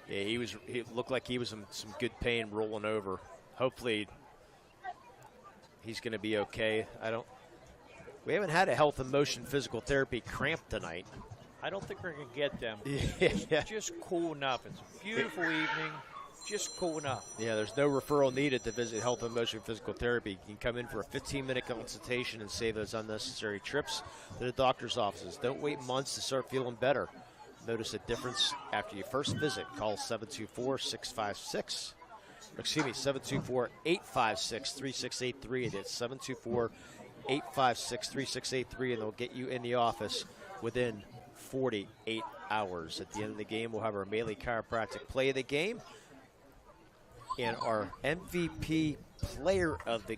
D: Yeah, he looked like he was in some good pain rolling over. Hopefully he's going to be okay. We haven't had a health and motion physical therapy cramp tonight.
E: I don't think we're going to get them.
D: Yeah.
E: Just cool enough. It's a beautiful evening. Just cool enough.
D: Yeah, there's no referral needed to visit Health and Motion Physical Therapy. You can come in for a 15-minute consultation and save those unnecessary trips to the doctor's offices. Don't wait months to start feeling better. Notice a difference after your first visit. Call 724-656. Excuse me, 724-856-3683. It's 724-856-3683, and they'll get you in the office within 48 hours. At the end of the game, we'll have our Melee Chiropractic play of the game. And our MVP player of the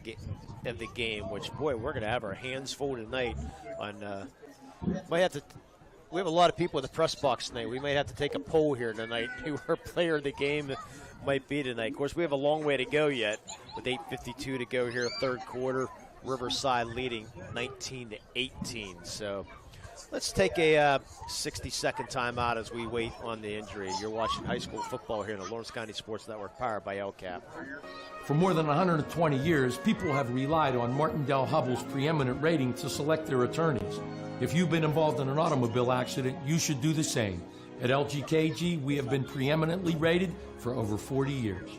D: game, which, boy, we're going to have our hands full tonight. We have a lot of people in the press box tonight. We might have to take a poll here tonight who our player of the game might be tonight. Of course, we have a long way to go yet with 8:52 to go here, third quarter. Riverside leading 19-18. So let's take a 60-second timeout as we wait on the injury. You're watching high school football here in the Lawrence County Sports Network, powered by LCAP.
P: For more than 120 years, people have relied on Martindale Hubbell's preeminent rating to select their attorneys. If you've been involved in an automobile accident, you should do the same. At LGKG, we have been preeminently rated for over 40 years.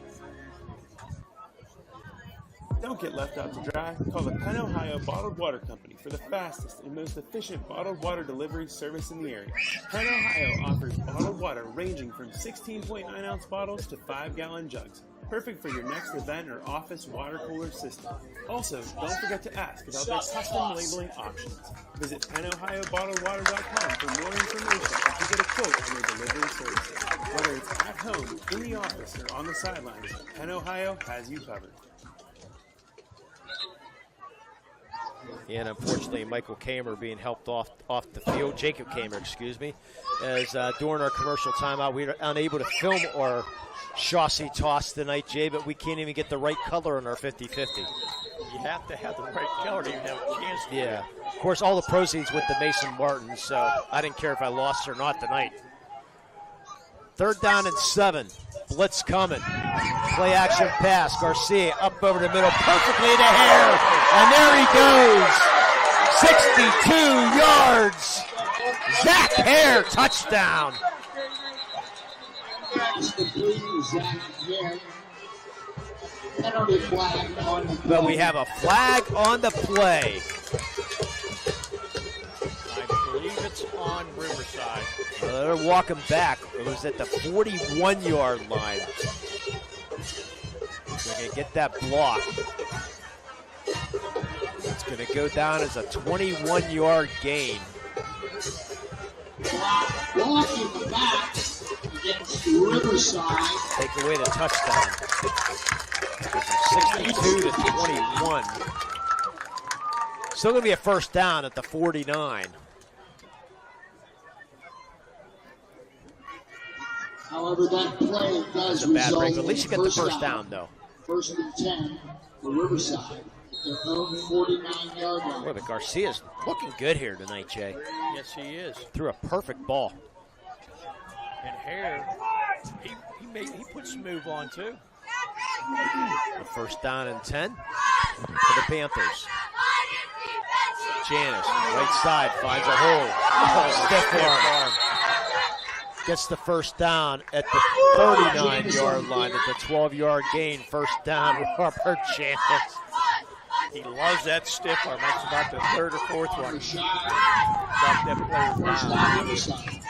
Q: Don't get left out to dry. Call the Penn Ohio Bottled Water Company for the fastest and most efficient bottled water delivery service in the area. Penn Ohio offers bottled water ranging from 16.9-ounce bottles to 5-gallon jugs. Perfect for your next event or office water cooler system. Also, don't forget to ask about their custom labeling options. Visit PennOhioBottledWater.com for more information and to get a quote on their delivery services. Whether it's at home, in the office, or on the sidelines, Penn Ohio has you covered.
D: And unfortunately, Michael Kamer being helped off the field. Jacob Kamer, excuse me. As during our commercial timeout, we were unable to film our chassis toss tonight, Jay, but we can't even get the right color on our 50-50.
E: You have to have the right color to even have a chance to
D: Yeah. Of course, all the proceeds went to Mason Martin, so I didn't care if I lost or not tonight. 3rd down and 7. Blitz coming. Play action pass. Garcia up over the middle, perfectly to Hare. And there he goes. 62 yards. Zach Hare, touchdown. But we have a flag on the play.
E: I believe it's on Riverside.
D: They're walking back. It was at the 41-yard line. They're going to get that block. It's going to go down as a 21-yard gain.
A: Block in the back against Riverside.
D: Take away the touchdown. 62 to 21. Still going to be a first down at the 49.
A: However, that play does
D: It's a bad
A: result
D: break, but at least you
A: in
D: got the first down, though.
A: 1st and 10 for Riverside. Their own 49-yard line.
D: Boy, but Garcia's looking good here tonight, Jay.
E: Yes, he is.
D: Threw a perfect ball.
E: And Hare, he put some move on, too.
D: The first down and 10 for the Panthers. Janice, right side, finds a hole. Oh, stiff arm. Gets the first down at the 39-yard line at the 12-yard gain. First down, Robert Janice.
E: He loves that stiff arm. That's about the 3rd or 4th one. Got that player down.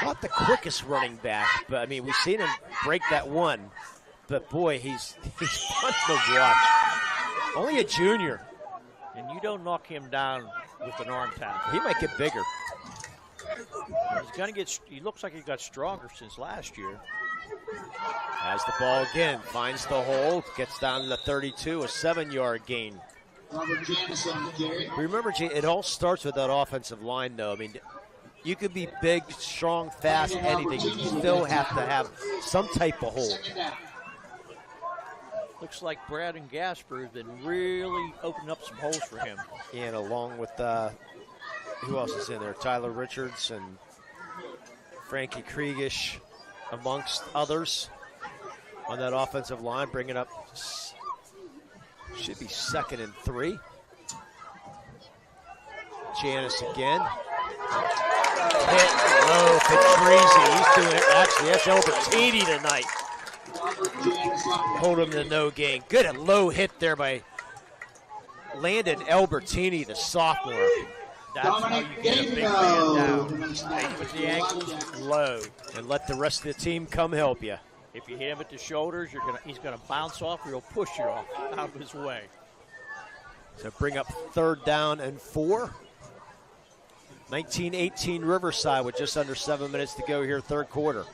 D: Not the quickest running back, but I mean, we've seen him break that one. But boy, he's fun to watch. Only a junior.
E: And you don't knock him down with an arm tackle.
D: He might get bigger.
E: He's gonna get. He looks like he got stronger since last year.
D: Has the ball again, finds the hole, gets down to the 32, a 7-yard gain.
A: Robert Janice on the carry.
D: Remember, it all starts with that offensive line, though. I mean, you could be big, strong, fast, anything. You still have to have some type of hole.
E: Looks like Brad and Gasper have been really opening up some holes for him.
D: And along with, who else is in there? Tyler Richards and Frankie Kriegish, amongst others on that offensive line, bringing up, should be 2nd and 3. Janice again. Hit low, Patrizi. He's doing it. Actually, that's Albertini tonight. Hold him to no gain. Good low hit there by Landon Albertini, the sophomore.
E: That's how you get a big man down. Take with the ankles low.
D: And let the rest of the team come help you.
E: If you hit him at the shoulders, he's gonna bounce off or he'll push you off out of his way.
D: So bring up 3rd down and 4. 19-18 Riverside with just under 7 minutes to go here, 3rd quarter.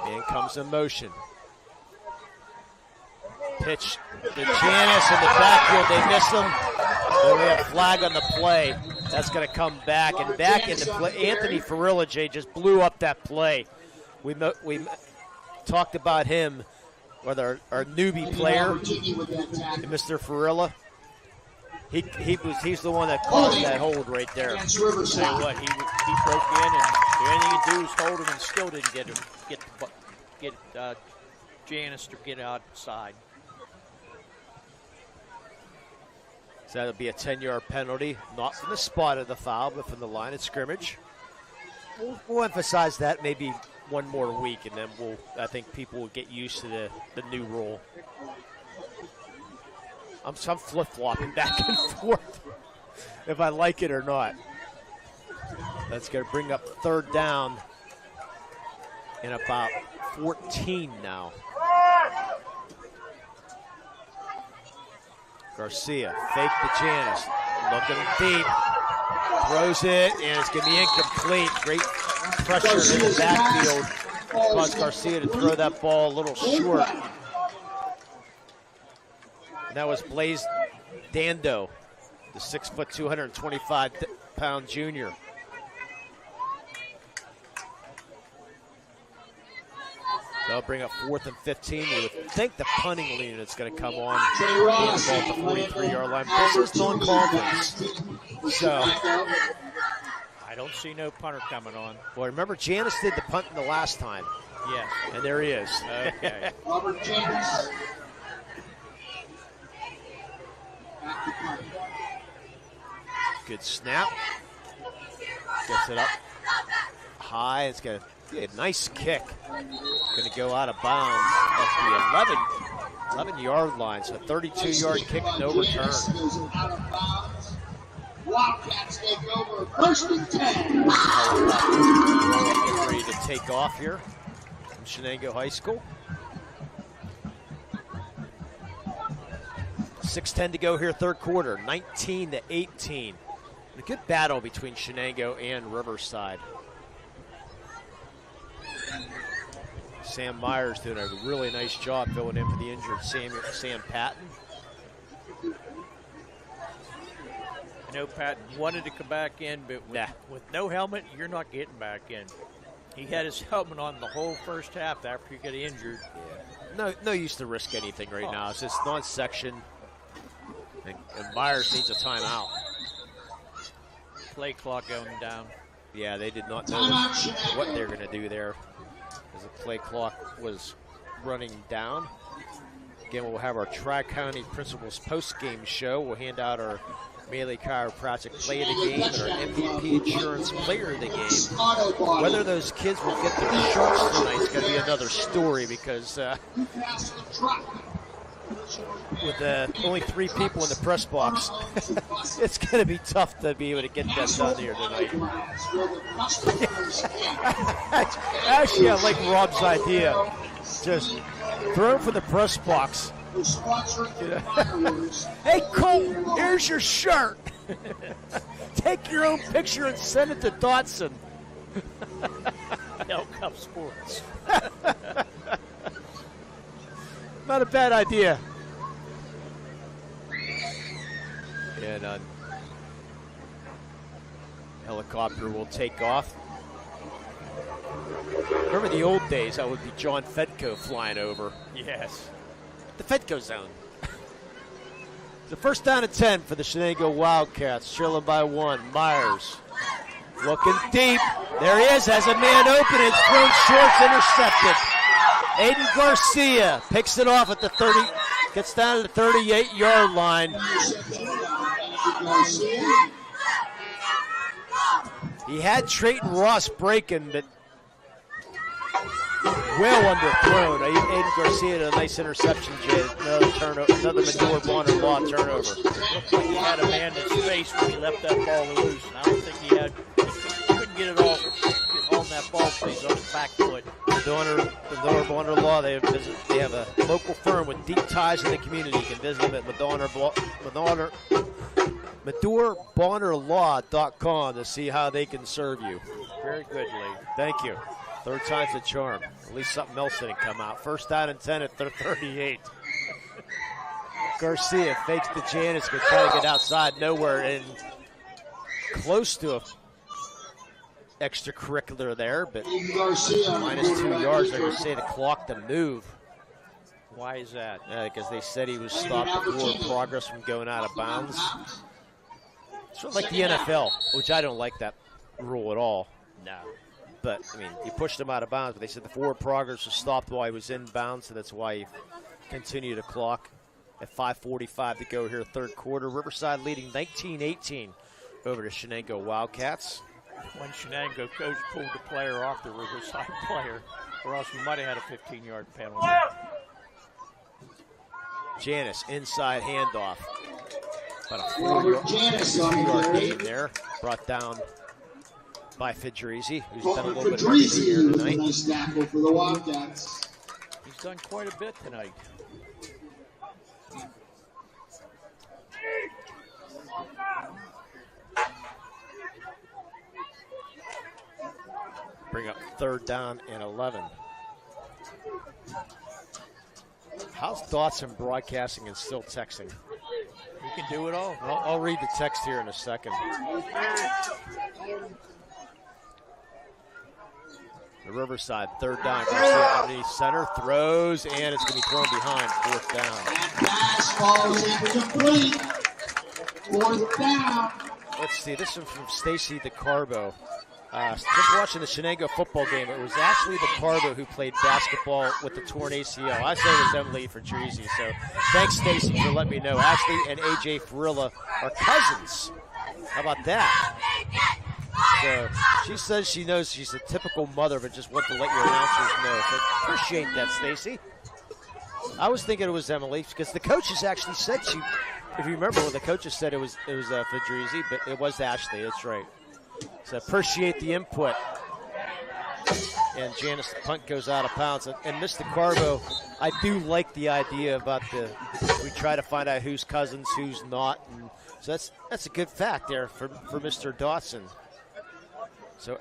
D: And comes in motion. Pitch to Janice in the backfield. They miss him. Then we have a flag on the play. That's going to come back. And back in the play. Anthony Ferrilla, Jay, just blew up that play. We talked about him with our newbie player, Mr. Ferrilla. He's the one that caused that hold right there.
E: Tell you what, he broke in, and the only thing he do is hold him, and still didn't get Janice to get outside.
D: So that'll be a 10-yard penalty, not from the spot of the foul, but from the line of scrimmage. We'll emphasize that maybe one more week, and then I think people will get used to the new rule. I'm flip-flopping back and forth if I like it or not. That's going to bring up third down in about 14 now. Garcia, fake to Janis, looking deep, throws it, and it's going to be incomplete. Great pressure in the backfield caused Garcia to throw that ball a little short. And that was Blaze Dando, the 6', 225-pound junior. They'll bring up 4th and 15. You would think the punting unit's going to come on being the ball at the 43-yard line. This is non-conference. So
E: I don't see no punter coming on.
D: Well, remember, Janis did the punting the last time.
E: Yes.
D: And there he is.
E: Okay.
A: Robert Janis.
D: Good snap. Gets it up high. It's got a nice kick. It's going to go out of bounds at the 11-yard line. So a 32-yard kick, no return.
A: Wildcats take over 1st and 10.
D: Getting ready to take off here from Shenango High School. 6:10 to go here, third quarter, 19-18. A good battle between Shenango and Riverside. Sam Myers doing a really nice job filling in for the injured Sam Patton.
E: I know Patton wanted to come back in, but with no helmet, you're not getting back in. He had his helmet on the whole first half after he got injured.
D: Yeah. No use to risk anything right now. It's just non-section, and Myers needs a timeout.
E: Play clock going down.
D: Yeah, they did not know what they're going to do there as the play clock was running down. Again, we'll have our Tri-County Principals post-game show. We'll hand out our Melee Chiropractic Play of the Game and our MVP Insurance Player of the Game. Whether those kids will get their shirts tonight is going to be another story because with only 3 people in the press box, it's going to be tough to be able to get that done here tonight. Actually, I like Rob's idea. Just throw for the press box. Hey, Cole, here's your shirt. Take your own picture and send it to Dotson.
E: Elk Cup Sports.
D: Not a bad idea. And helicopter will take off. Remember the old days, that would be John Fedko flying over.
E: Yes.
D: The Fedko zone. The first down and 10 for the Shenango Wildcats, trailing by 1. Myers looking deep. There he is, has a man open. It's thrown short, intercepted. Aiden Garcia picks it off at the 30, gets down to the 38-yard line. He had Trayton Ross breaking, but well underthrown. Aiden Garcia had a nice interception, another turnover, another Medora Bonner Law turnover.
E: Looked like he had a man in his face when he left that ball loose, and I don't think he couldn't get it all on that ball, please, on his back foot. Medora Bonner Law, they have a local firm with deep ties in the community. You can visit them at MedoraBonnerLaw.com to see how they can serve you. Very good, Lee.
D: Thank you. Third time's a charm. At least something else didn't come out. First down and 10 at 38. Garcia fakes to Janis, but trying to get outside, nowhere, and close to a extracurricular there, but minus 2 yards. They're going to say to clock the move.
E: Why is that?
D: Because they said he was stopped before progress from going out of bounds. Sort of like the NFL, which I don't like that rule at all.
E: No.
D: But, I mean, you pushed him out of bounds, but they said the forward progress was stopped while he was in bounds, so that's why he continued to clock at 5:45 to go here, third quarter. Riverside leading 19-18 over to Shenango Wildcats.
E: When Shenango coach pulled the player off the Riverside player, or else we might have had a 15-yard penalty.
D: Janice, inside handoff. About a
A: Robert Janice on the
D: four-yard
A: carry.
D: gain there. Brought down by Fedrizzi, who's
A: Colton
D: done a little bit of everything here
A: Fedrizzi with a
D: tonight.
A: nice tackle for the Wildcats.
E: He's done quite a bit tonight.
D: Bring up 3rd down and 11. How's Dawson broadcasting and still texting?
E: You can do it all.
D: I'll read the text here in a second. The Riverside, 3rd down. Garcia underneath center, throws, and it's going to be thrown behind. 4th down.
A: Pass falls incomplete. 4th down.
D: Let's see, this is from Stacy DeCarbo. Just watching the Shenango football game, it was actually DeCarbo who played basketball with the torn ACL. I say it was Emily Fedrizzi, so thanks, Stacy, for letting me know. Ashley and AJ Farilla are cousins. How about that? So she says she knows she's a typical mother, but just wanted to let your announcers know. So appreciate that, Stacy. I was thinking it was Emily because the coaches actually said she. If you remember, when the coaches said it was Fedrizzi, but it was Ashley. That's right. So appreciate the input. And Janice, the punt goes out of bounds. And Mr. Carbo, I do like the idea about we try to find out who's cousins, who's not. And so that's a good fact there for Mr. Dawson. So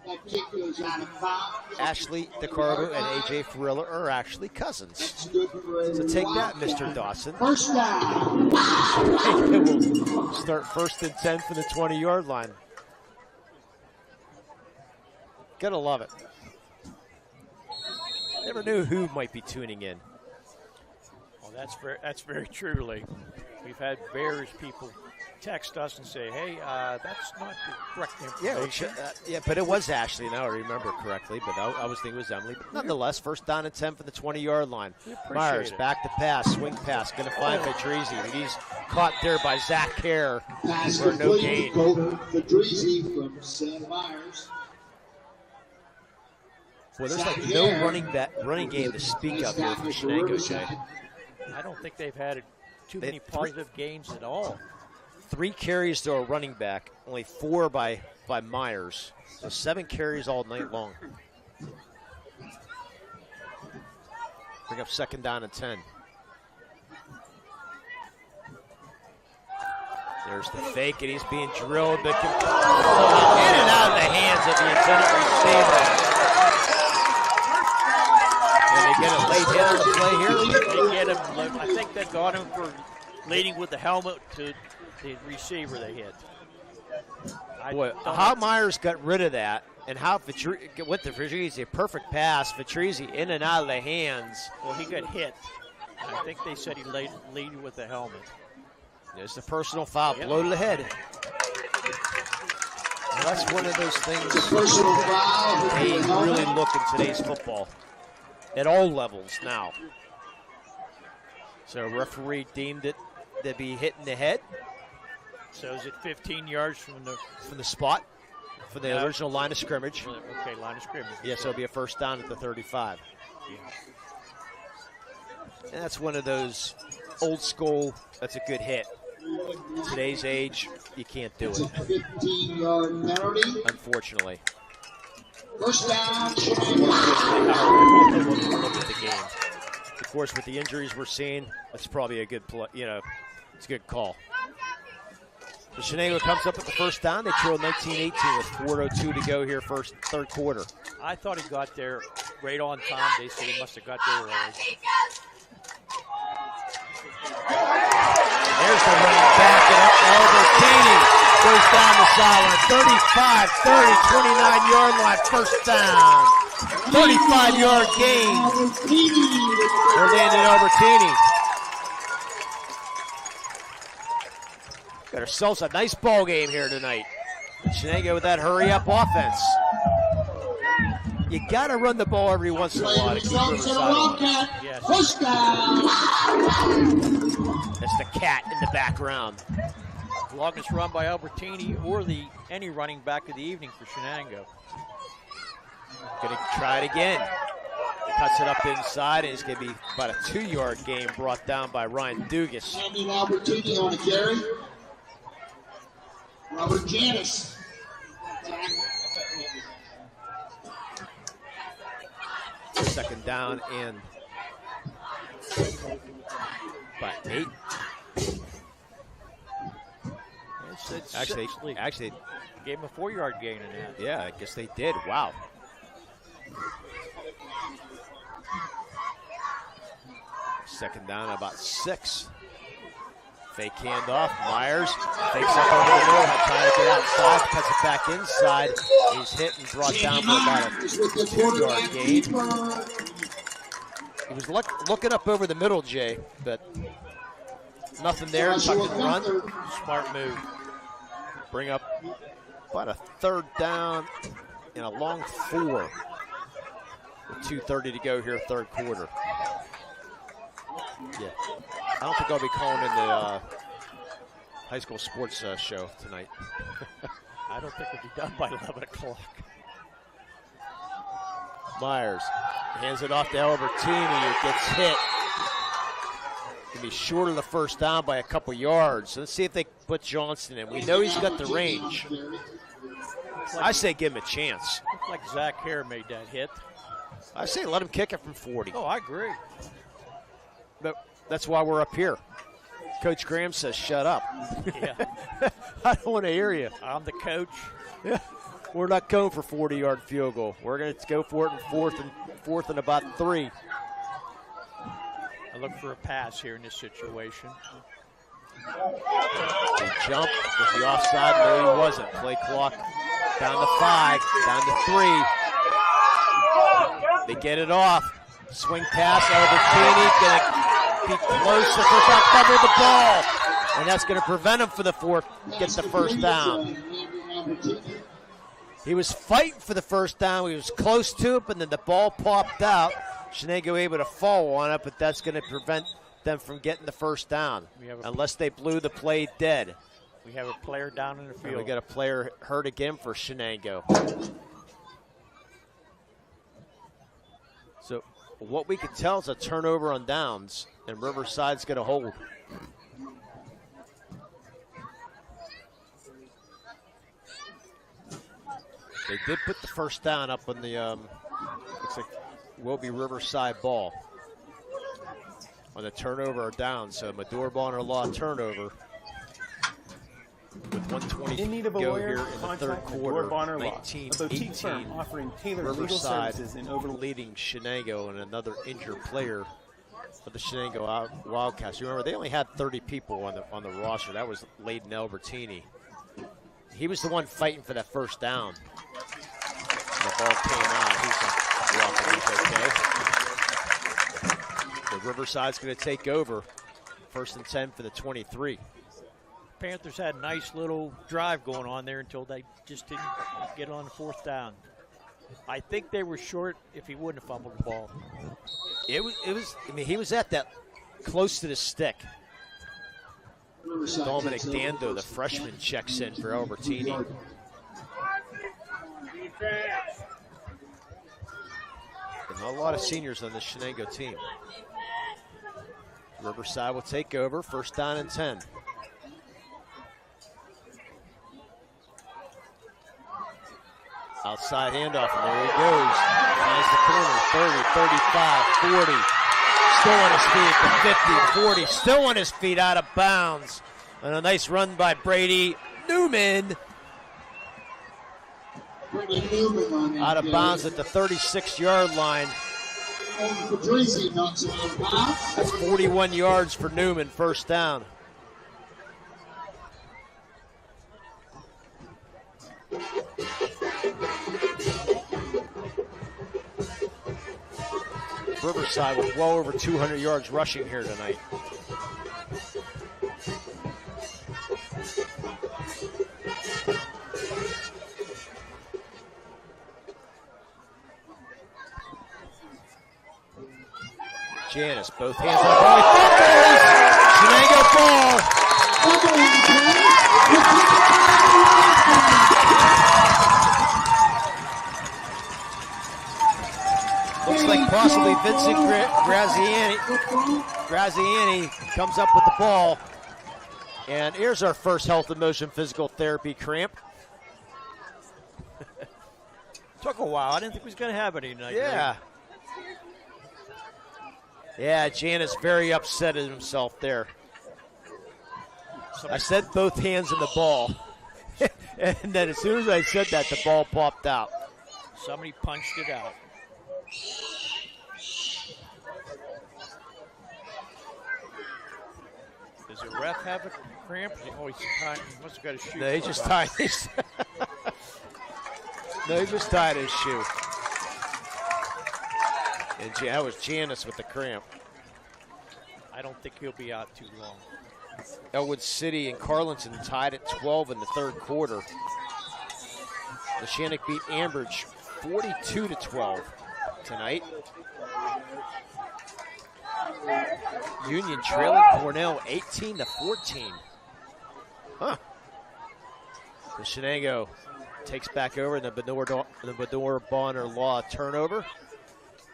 A: That kick goes out of bounds.
D: Ashley DeCarbo and AJ Farilla are actually cousins.
A: It's good for
D: So take that, Mr. Dawson.
A: 1st down.
D: We'll start 1st and 10 from the 20-yard line. Gotta love it. Never knew who might be tuning in.
E: Well, that's very true, Lee. We've had various people text us and say, hey, that's not the correct information.
D: Yeah, but it was Ashley, now I remember correctly, but I was thinking it was Emily. But nonetheless, 1st down and 10 for the 20-yard line. Myers, back to pass, swing pass, going to find Fedrizzi. He's caught there by Zach Kerr
A: Pass
D: for no gain.
A: Colton Fedrizzi from Sam Myers.
D: Well, there's like no running game to speak of here for Shenango, Jay.
E: I don't think they've had too many positive gains at all.
D: 3 carries to a running back, only 4 by Myers. So 7 carries all night long. Bring up 2nd down and 10. There's the fake, and he's being drilled. But in and out of the hands of the intended receiver. And they get a late hit on the play here.
E: They get him. I think they got him for leading with the helmet to the receiver they hit.
D: Boy, how Myers got rid of that, and how with the Fedrizzi, a perfect pass. Fedrizzi in and out of the hands.
E: Well, he got hit. I think they said he leading with the helmet.
D: There's the personal foul, blow to the head. Well, that's one of those things.
A: Personal foul.
D: They really look in today's football at all levels now. So referee deemed it to be hit in the head.
E: So is it 15 yards from the
D: spot, for the original line of scrimmage?
E: Okay, line of scrimmage.
D: Yeah, so it'll be a 1st down at the 35.
E: Yeah.
D: And that's one of those old school, that's a good hit. Today's age, you can't do it.
A: It's a 15-yard penalty.
D: Unfortunately.
A: 1st down.
D: Look at the game. Of course, with the injuries we're seeing, that's probably a good play. It's a good call. So Shenango comes up with the 1st down. They trail 19-18 with 4:02 to go here, 3rd quarter.
E: I thought he got there right on time. They say he must have got there early.
D: There's the running back, and Albertini goes down the sideline. 35, 30, 29-yard line, 1st down. 35-yard gain for Landon Albertini. Got ourselves a nice ball game here tonight. Shenango with that hurry-up offense. You got to run the ball every once in a while to keep Riverside.
A: Yes. 1st down.
D: That's the cat in the background.
E: Longest run by Albertini or any running back of the evening for Shenango.
D: Going to try it again. Cuts it up inside, and it's going to be about a 2-yard gain brought down by Ryan Dugas.
A: Sending Albertini on a carry. Robert Janis.
D: Second down and by 8. Actually,
E: gave him a 4-yard gain in that.
D: Yeah, I guess they did. Wow. Second down, about 6. Fake handoff. Myers fakes up over the middle, trying to get outside, cuts it back inside. He's hit and brought down for about a 2-yard gain. He was looking up over the middle, Jay, but nothing there. Tuck and run. Smart move. Bring up about a 3rd down and a long 4 with 2:30 to go here, 3rd quarter. Yeah, I don't think I'll be calling in the high school sports show tonight.
E: I don't think it'll be done by 11 o'clock.
D: Myers hands it off to Albertini, who gets hit. Going to be short of the 1st down by a couple yards. Let's see if they put Johnston in. We know he's got the range. I say give him a chance.
E: Looks like Zach Hare made that hit.
D: I say let him kick it from 40.
E: Oh, I agree.
D: But that's why we're up here. Coach Graham says, shut up.
E: Yeah.
D: I don't want to hear you.
E: I'm the coach.
D: Yeah. We're not going for 40-yard field goal. We're going to go for it in fourth and about 3.
E: I look for a pass here in this situation.
D: He jumped. Was he offside? No, he wasn't. Play clock down to 5, down to 3. They get it off. Swing pass, Albertini going to be close to cover the ball. And that's going to prevent him for the 4th, get the 1st down. He was fighting for the 1st down. He was close to it, but then the ball popped out. Shenango able to fall on it, but that's going to prevent them from getting the 1st down, unless they blew the play dead.
E: We have a player down in the field.
D: And we got a player hurt again for Shenango. So what we can tell is a turnover on downs, and Riverside's going to hold. They did put the 1st down up on the, looks like will be Riverside ball on the turnover or down. So Maduro Bonner Law turnover with 1:20
Q: in need of
D: to
Q: a
D: go
Q: lawyer,
D: here in the 3rd quarter.
Q: Bonner Law, a boutique firm
D: 19-18.
Q: offering tailored legal
D: Riverside
Q: services in
D: leading Shenango and another injured player for the Shenango Wildcats. You remember they only had 30 people on the roster. That was Layden Albertini. He was the one fighting for that 1st down. The ball came out. He's okay. The Riverside's going to take over. 1st and 10 for the 23.
E: Panthers had a nice little drive going on there until they just didn't get on the 4th down. I think they were short if he wouldn't have fumbled the ball.
D: It was. I mean, he was at that close to the stick. Dominic Dando, the freshman, checks in for Albertini. And not a lot of seniors on this Shenango team. Riverside will take over. 1st down and 10. Outside handoff, and there he goes. Finds the corner, 30, 35, 40. Still on his feet, the 50, 40. Still on his feet, out of bounds. And a nice run by Brady Newman. Out of bounds at the 36-yard line. That's 41 yards for Newman, 1st down. Riverside with well over 200 yards rushing here tonight. Janis, both hands on the ball. Shenango ball. possibly Vincent Graziani comes up with the ball. And here's our first health and motion physical therapy cramp.
E: Took a while. I didn't think he was going to have any tonight.
D: Yeah. Yeah, Janus very upset at himself there. I said both hands in the ball. And then as soon as I said that, the ball popped out.
E: Somebody punched it out. Does the ref have a cramp? Oh, he must have got a shoe.
D: No, he just tied his. No, he just tied his shoe. And that was Janus with the cramp.
E: I don't think he'll be out too long.
D: Elwood City and Carlinton tied at 12 in the third quarter. The Shenango beat Ambridge 42-12 tonight. Union trailing Cornell 18-14. Huh. The Shenango takes back over the Benor Bonner Law turnover.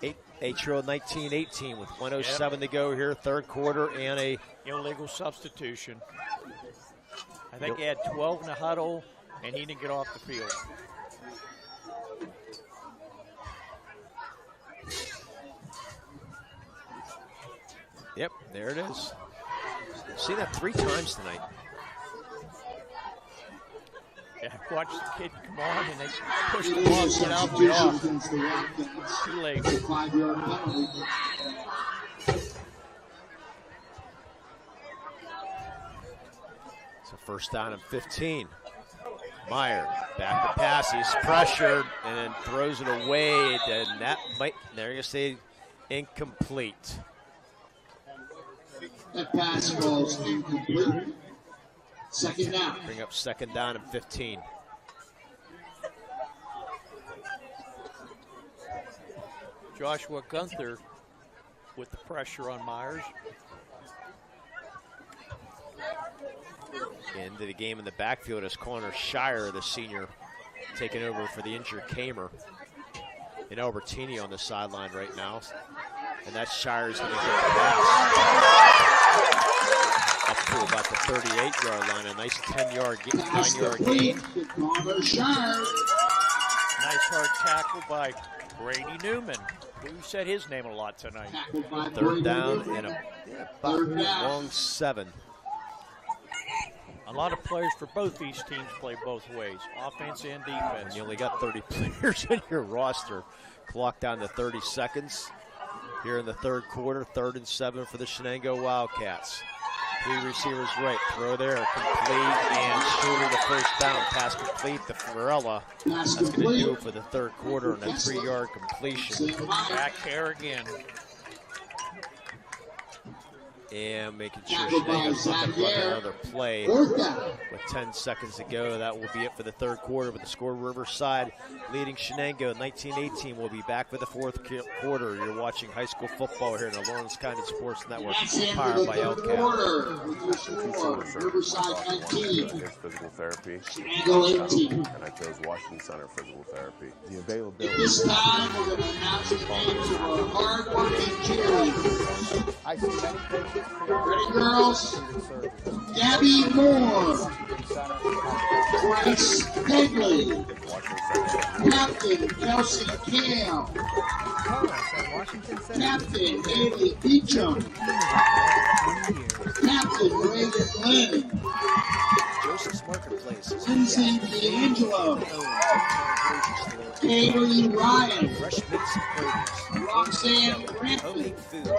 D: They trail 19-18 with 1:07 to go here, third quarter, and a
E: illegal substitution. I think he had 12 in the huddle, and he didn't get off the field.
D: Yep, there it is. Seen that 3 times tonight.
E: Yeah, watch the kid come on, and they push the ball and get out the off. Too late.
D: So first down and 15. Meyer back to pass. He's pressured and then throws it away. And that might, they're going to say incomplete.
A: That pass falls incomplete. Second down.
D: Bring up second down and 15.
E: Joshua Gunther with the pressure on Myers.
D: Into the game in the backfield is Connor Shire, the senior, taking over for the injured Kamer. And Albertini on the sideline right now. And that Shire's going to get the pass. Up to about the 38-yard line. A nice 10-yard, 9-yard gain.
E: Nice hard tackle by Brady Newman, who said his name a lot tonight.
D: Third down and a long 7.
E: A lot of players for both these teams play both ways, offense and defense.
D: And you only got 30 players in your roster. Clock down to 30 seconds. Here in the third quarter, 3rd and 7 for the Shenango Wildcats. 3 receivers right, throw there, complete, and shooter the first down. Pass complete to Farella. That's going to do it for the third quarter on a 3-yard completion.
E: Back there again.
D: And making sure Shenango's looking for another play. With 10 seconds to go, that will be it for the third quarter. With the score, Riverside leading Shenango 19-18. We'll be back for the fourth quarter. You're watching high school football here in the Lawrence County Sports Network, powered by LCAP.
A: Riverside 19.
R: Physical therapy.
A: Shenango 18.
R: And I chose Washington Center Physical Therapy. The availability.
A: At this time, we're going to announce the names of our hard-working cheerleaders.
R: I see many patients.
A: Ready, girls? Gabby Moore. Grace Pegley. Captain Kelsey Kale. Captain Haley Beecham. Captain Reagan Lynn.
N: Joseph's Marketplace.
A: Lindsay D'Angelo. Kaylee Ryan.
N: Fresh meats and produce.
A: Roxanne Griffin.
N: Homemade foods.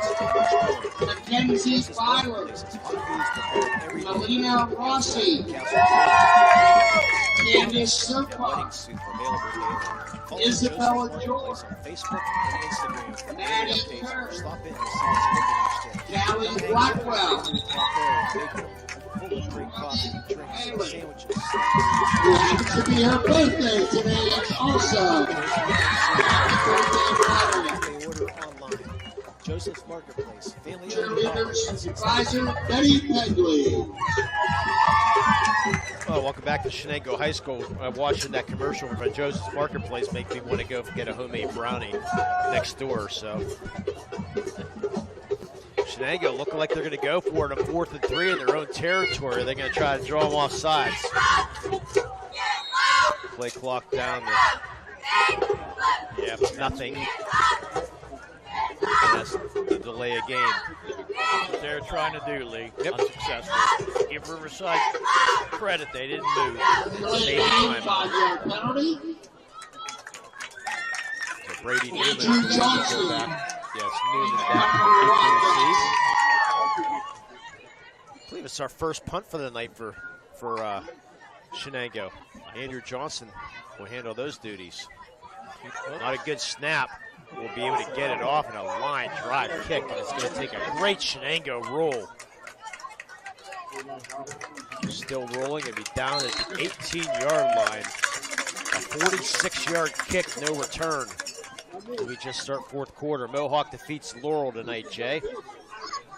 A: Mackenzie Byler. Melina Rossi. Candice Serpa. Isabella George.
N: Facebook and Instagram.
A: Maddie Kerr.
N: Stop in and see
A: Callie Blackwell.
N: full of great coffee, drinks, sandwiches.
A: It happens to be her birthday today also. Happy birthday,
N: Order online. Joseph's Marketplace. Family
A: Cheerleaders Advisor Betty Pegley.
D: Well, welcome back to Shenango High School. Watching that commercial for Joseph's Marketplace make me want to go get a homemade brownie next door. So Shenango looking like they're going to go for it on 4th and 3 in their own territory. They're going to try to draw them off sides. Play clock down to nothing. And that's the delay of game.
E: What they're trying to do, Lee. Unsuccessful. Give Riverside credit, they didn't move. Save the timeout.
D: So Brady Newman is back. Yes, Newman back to receive. I believe it's our first punt for the night for Shenango. Andrew Johnson will handle those duties. Not a good snap. We'll be able to get it off in a line drive kick, and it's going to take a great Shenango roll. Still rolling and be down at the 18-yard line. A 46-yard kick, no return. We just start 4th quarter. Mohawk defeats Laurel tonight, Jay.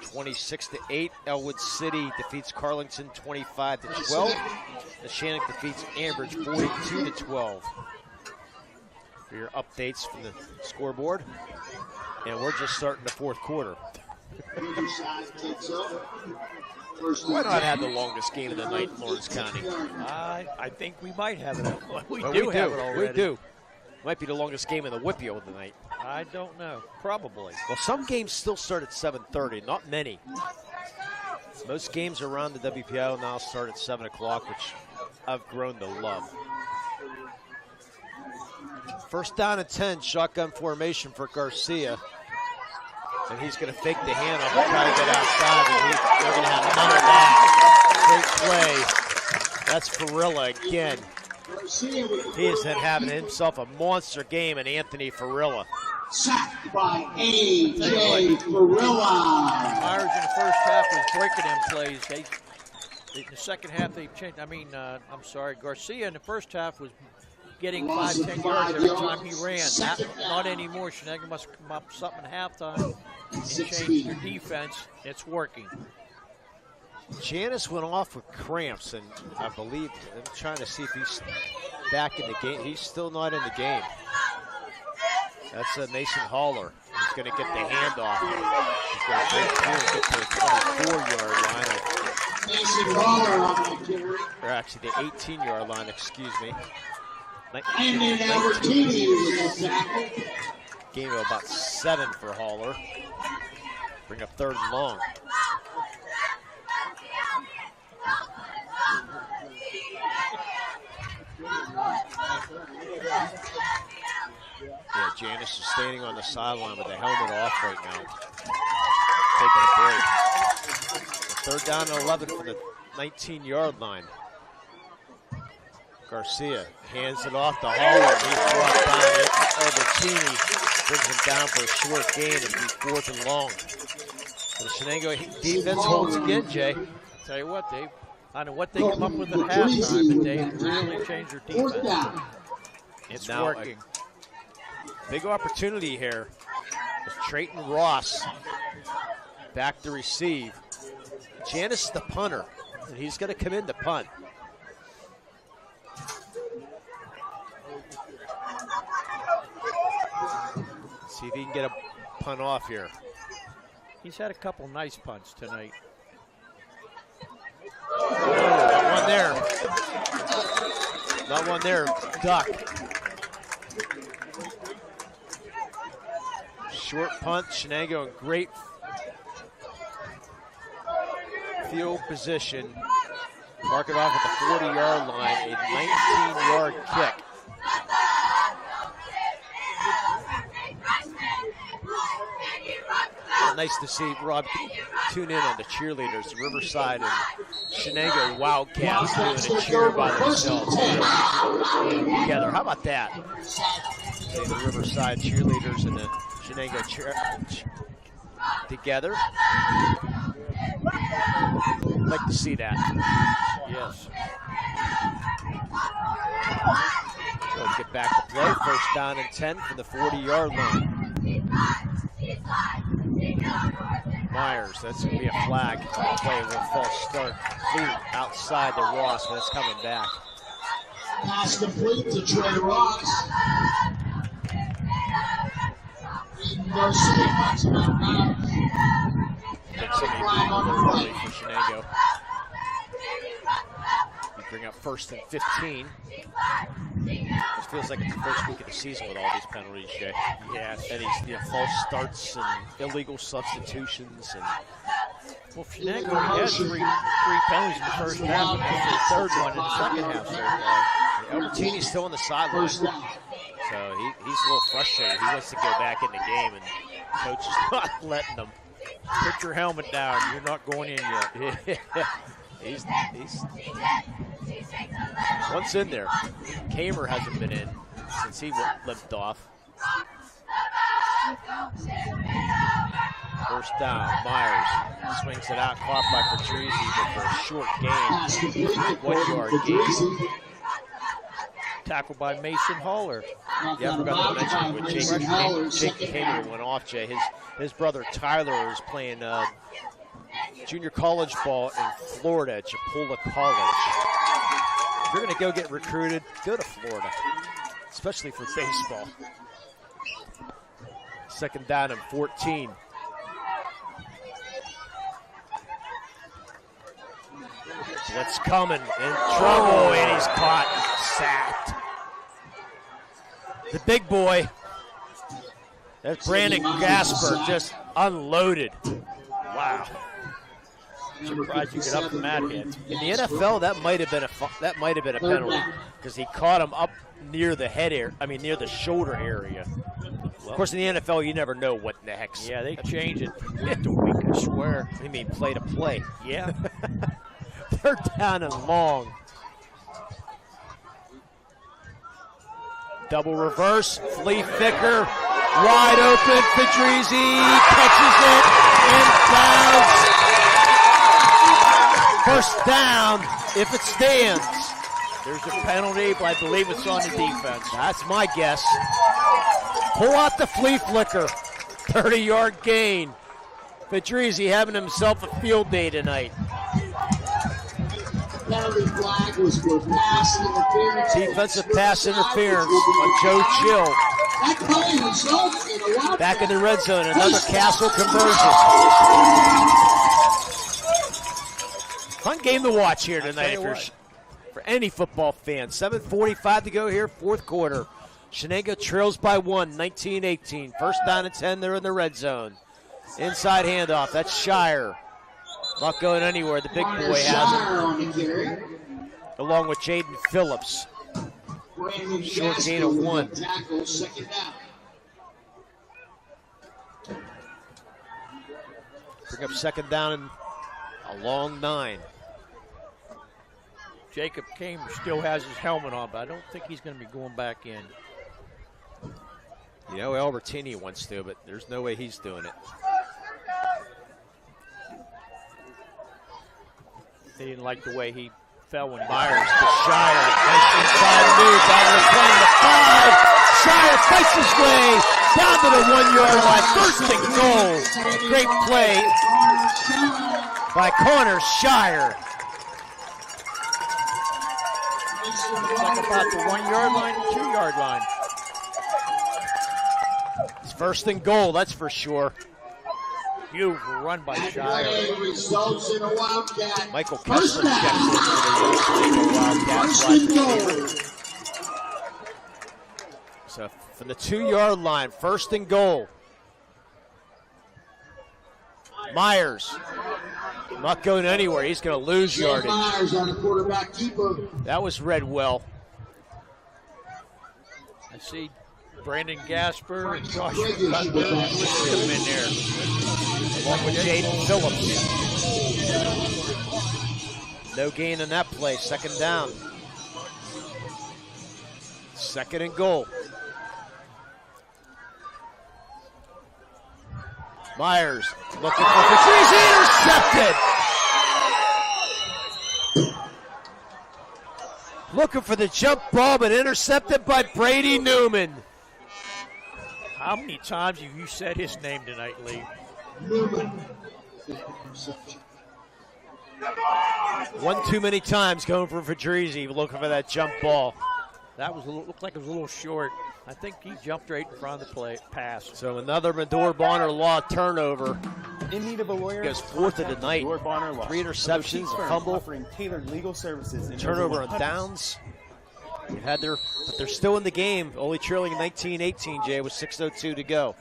D: 26-8. Elwood City defeats Carlington 25-12. The Shannon defeats Ambridge 42-12. For your updates from the scoreboard. And we're just starting the 4th quarter. Why not have the longest game of the night in Lawrence County?
E: I think we might have it. We
D: have it already. We do. Might be the longest game in the Whippy of the night.
E: I don't know. Probably.
D: Well, some games still start at 7:30. Not many. Most games around the WPO now start at 7 o'clock, which I've grown to love. First down and 10, shotgun formation for Garcia. And he's going to fake the handoff and try to get outside. And they're going to have none of that. Great play. That's Farilla again. He has been having himself a monster game, and Anthony Farilla.
A: Sacked by A.J. Farilla.
E: Myers in the first half was breaking them plays. In the second half, they've changed. Garcia in the first half was getting 5-10 yards every time he ran. Not anymore. Shenango must come up something at halftime and change their defense. It's working.
D: Janice went off with cramps, and I believe, I'm trying to see if he's back in the game. He's still not in the game. That's Mason Haller. He's going to get the handoff. He's going to break through and get to the 24-yard line.
A: Mason Haller on the carry.
D: Or actually the 18-yard line, excuse me.
A: And then Albertini was a tackle.
D: Gain of about 7 for Haller. Bring up 3rd and long. Yeah, Janice is standing on the sideline with the helmet off right now. Taking a break. 3rd down and 11 from the 19-yard line. Garcia hands it off to Haller. He's brought down. Albertini brings him down for a short gain. It'll be 4th and long. The Shenango defense holds again, Jay.
E: Tell you what, Dave. I don't know what they come up with at halftime, but they really changed their defense.
D: It's
E: now working.
D: Big opportunity here. With Trayton Ross back to receive. Janice is the punter, and he's going to come in to punt. See if he can get a punt off here.
E: He's had a couple nice punts tonight.
D: Not one there. Not one there. Duck. Short punt. Shenango in great field position. Mark it off at the 40-yard line. A 19-yard kick. Nice to see Rob tune in on the cheerleaders, Riverside and Shenango Wildcats doing a cheer by themselves together. How about that? The Riverside cheerleaders and the Shenango together. I'd like to see that.
E: Yes.
D: So let's get back to play. 1st down and 10 from the 40-yard line. Myers Myers. That's going to be a flag. Play with a false start. Flew outside the Ross, but it's coming back.
A: Pass complete to Trey Ross. Varsity marks him out bounds.
D: Get somebody moving early for Shenango. You bring up 1st and 15. It feels like it's the first week of the season with all these penalties, Jay.
E: Yeah.
D: And these false starts and illegal substitutions. And
E: well, Shenango had three penalties in the first half, and after the third one in the second half. So
D: Albertini's still on the sideline. So he's a little frustrated. He wants to go back in the game, and coach is not letting him.
E: Put your helmet down. You're not going in yet.
D: He's once in there. Kamer hasn't been in since he limped off. First down, Myers swings it out, caught by Patrizi, but for a short gain, 1 yard gain.
E: Tackled by Mason Haller.
D: Yeah, I forgot to mention when Jake Kamer went off, Jay. His brother Tyler is playing junior college ball in Florida at Chipola College. If you're going to go get recruited, go to Florida, especially for baseball. Second down and 14. Blitz coming, in trouble, and he's caught, sacked. The big boy, that's Brandon Gasper, just unloaded. Wow.
E: Surprised you get up from that hit.
D: In the NFL, that might have been a penalty because he caught him up near the head area. I mean, near the shoulder area. Of course, in the NFL, you never know what the heck's.
E: Yeah, they change it from week to week, I swear.
D: You mean play to play?
E: Yeah.
D: They're down and long. Double reverse, Flea Ficker, wide open, Patrizi catches it and bounds. First down, if it stands.
E: There's a penalty, but I believe it's on the defense.
D: That's my guess. Pull out the flea flicker. 30-yard gain. Patrizi having himself a field day tonight.
A: Penalty flag was for pass interference.
D: Defensive pass interference on Joe Chill.
A: That play results in a lot.
D: Back in the red zone, another Castle conversion. Fun game to watch here tonight for any football fan. 7:45 to go here, fourth quarter. Shenango trails by 1, 19-18. First down and 10, they're in the red zone. Inside handoff, that's Shire. Not going anywhere, the big boy has it. Along with Jaden Phillips. Short gain of 1. Bring up second down and a long 9.
E: Jacob Kamer still has his helmet on, but I don't think he's going to be going back in.
D: You know, Albertini wants to, but there's no way he's doing it.
E: They didn't like the way he fell when
D: Myers to Shire. Nice inside move down to the 20 to 5. Shire fights his way down to the 1 yard line. First and goal. Great play by Connor Shire.
E: Talk about the 1 yard line and 2 yard line.
D: It's first and goal, that's for sure.
E: Beautiful run by Shire.
A: Results in a Wildcat.
D: Michael Kessler checks in for the Wildcats. So from the 2 yard line, first and goal. Myers. Not going anywhere. He's going to lose yardage.
A: Myers on the quarterback keeper.
D: That was read well.
E: I see Brandon Gasper and Josh Cutler in there.
D: Along with Jaden Phillips. No gain in that play. Second down. Second and goal. Myers looking for Patrizi, intercepted. Looking for the jump ball, but intercepted by Brady Newman.
E: How many times have you said his name tonight, Lee?
A: Newman.
D: One too many times going for Fedrizzi, looking for that jump ball.
E: That was looked like it was a little short. I think he jumped right in front of the pass.
D: So another Medor Bonner Law turnover.
Q: In need of a lawyer?
D: Goes fourth of the night.
Q: Medor Bonner Law.
D: 3 interceptions, a fumble,
Q: offering tailored legal services.
D: turnover on downs. But they're still in the game, only trailing 19-18, Jay, with 6:02 to go.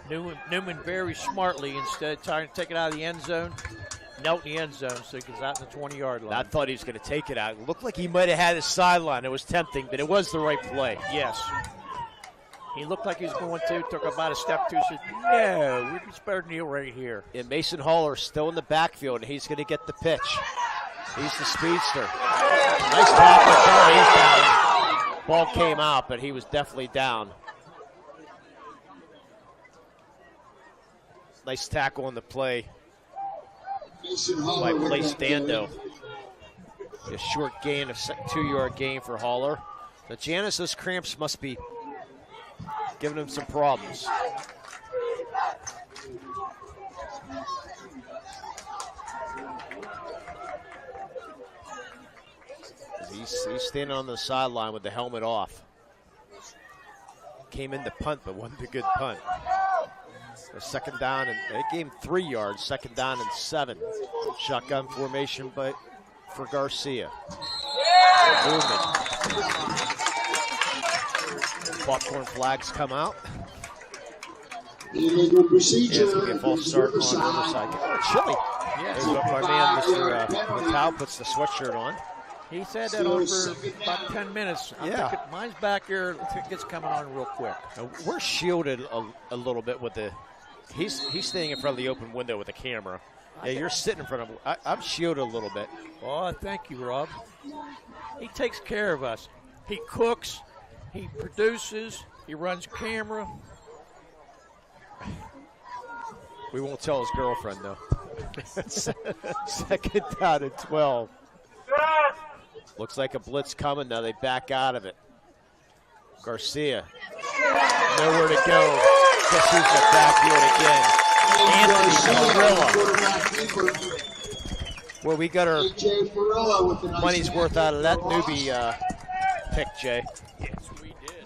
E: Newman very smartly, instead of trying to take it out of the end zone, knelt in the end zone so he gets out in the 20-yard line.
D: I thought he was going to take it out. It looked like he might have had his sideline. It was tempting, but it was the right play.
E: Yes. He looked like he was going to, took about a step two, said, no, we'd be better to kneel right here.
D: And Mason Haller still in the backfield, and he's going to get the pitch. He's the speedster. Nice tackle. He's down. Ball came out, but he was definitely down. Nice tackle on the play by Blaise Dando. A short gain, a 2-yard gain for Haller. But Janice, those cramps must be giving him some problems. He's standing on the sideline with the helmet off. Came in to punt, but wasn't a good punt. A second down, and they gave him 3 yards, second down and 7. Shotgun formation for Garcia. Movement. Popcorn flags come out.
A: Illegal procedure.
D: It's going to be a false start on Riverside. Chilly. Yeah. There's what my man, Mr. Matau, puts the sweatshirt on.
E: He said that on for about 10 minutes.
D: Yeah.
E: Mine's back here. I think it's coming on real quick.
D: Now, we're shielded a little bit with the. He's staying in front of the open window with the camera. Yeah, you're sitting in front of. I'm shielded a little bit.
E: Oh, thank you, Rob. He takes care of us. He cooks. He produces. He runs camera.
D: We won't tell his girlfriend though. Second down and 12. Looks like a blitz coming now. They back out of it. Garcia. Nowhere to go. Guess who's in the backfield again? Anthony Ferrilla. Well, we got our money's worth out of that newbie pick, Jay.
E: Yes, we did.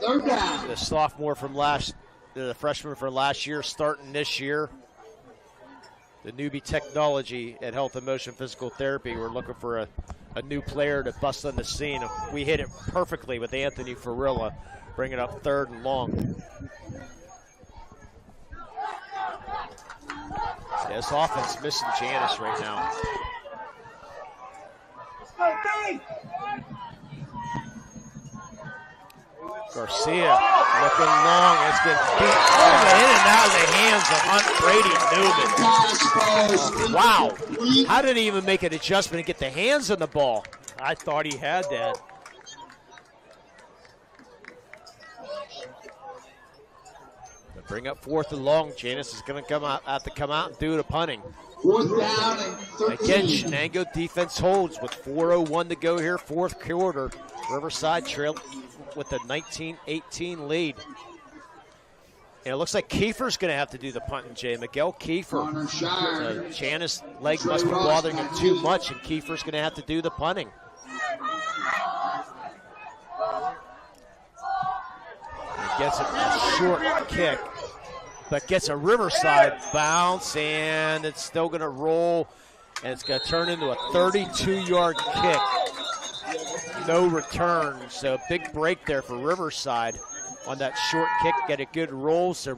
D: The sophomore from the freshman from last year starting this year. The newbie technology at Health and Motion Physical Therapy. We're looking for a new player to bust on the scene. We hit it perfectly with Anthony Ferrilla, bringing up 3rd and long. Yeah, this offense missing Janice right now. Garcia looking long. It's been beat in and out of the hands of Hunt Brady Newman. Wow. How did he even make an adjustment and get the hands on the ball?
E: I thought he had that.
D: They bring up 4th and long. Janice is going to have to come out and do the punting.
A: 4th down and 13.
D: Again, Shenango defense holds with 4:01 to go here, 4th quarter. Riverside trail with a 19-18 lead. And it looks like Kiefer's going to have to do the punting, Jay. Miguel Kiefer. Janice leg must be bothering him too much, and Kiefer's going to have to do the punting. He gets a short kick, but gets a Riverside bounce, and it's still going to roll, and it's going to turn into a 32-yard kick. No return, so big break there for Riverside on that short kick. Get a good roll. So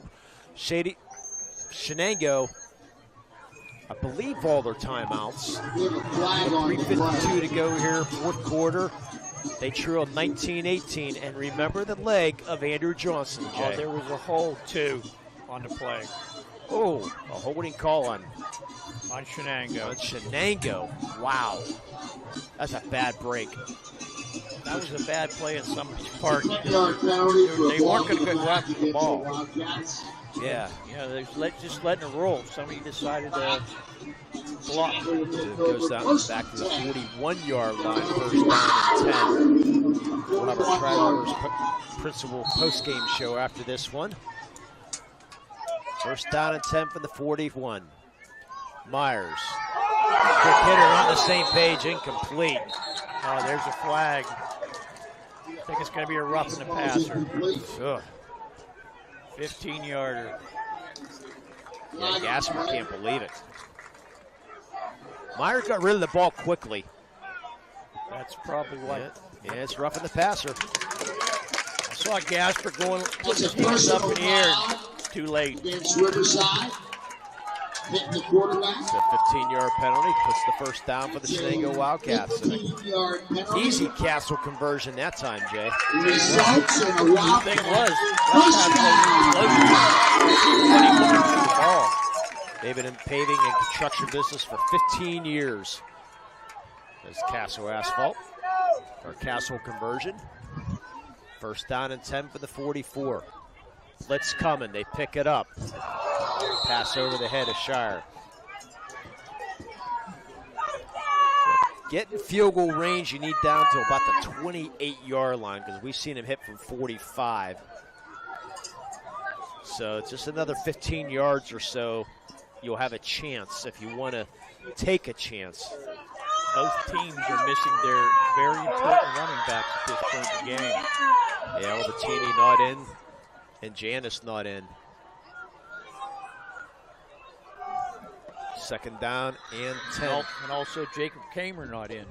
D: Shenango, I believe all their timeouts. 3:52 to go here, 4th quarter. They trail 19-18, and remember the leg of Andrew Johnson, Jay.
E: Oh, there was a hold, too, on the play.
D: Oh, a holding call on
E: Shenango.
D: On Shenango. Wow. That's a bad break.
E: That was a bad play in somebody's part. They weren't going to go after the ball.
D: Yeah.
E: They're just letting it roll. Somebody decided to block.
D: It goes down back to the 41-yard line, 1st down and 10. We'll have our Travelers principal post-game show after this one. 1st down and 10 from the 41. Myers. Quick hitter on the same page, incomplete.
E: Oh, there's a flag. I think it's going to be a rough in the passer.
D: Ugh.
E: 15-yarder.
D: Yeah, Gasper can't believe it. Myers got rid of the ball quickly.
E: That's probably what.
D: Yeah, it's rough in the passer.
E: I saw Gasper going, putting his hands up in the air. Too late.
A: Against Riverside. Hitting the quarterback.
D: It's a 15-yard penalty. Puts the first down for the Shenango Wildcats.
A: 15-yard penalty.
D: Easy Castle conversion that time, Jay.
A: Results in a
E: The
A: Wildcat
E: thing was,
D: They've been in paving and construction business for 15 years. There's Castle asphalt, or Castle conversion. First down and 10 for the 44. Blitz coming, they pick it up. Pass over the head of Shire. Getting field goal range, you need down to about the 28-yard line because we've seen him hit from 45. So it's just another 15 yards or so. You'll have a chance if you want to take a chance.
E: both teams are missing their very important running backs at this point in the game.
D: Yeah, Albertini not in, and Janis not in. Second down and 10.
E: And also Jacob Kamer not in.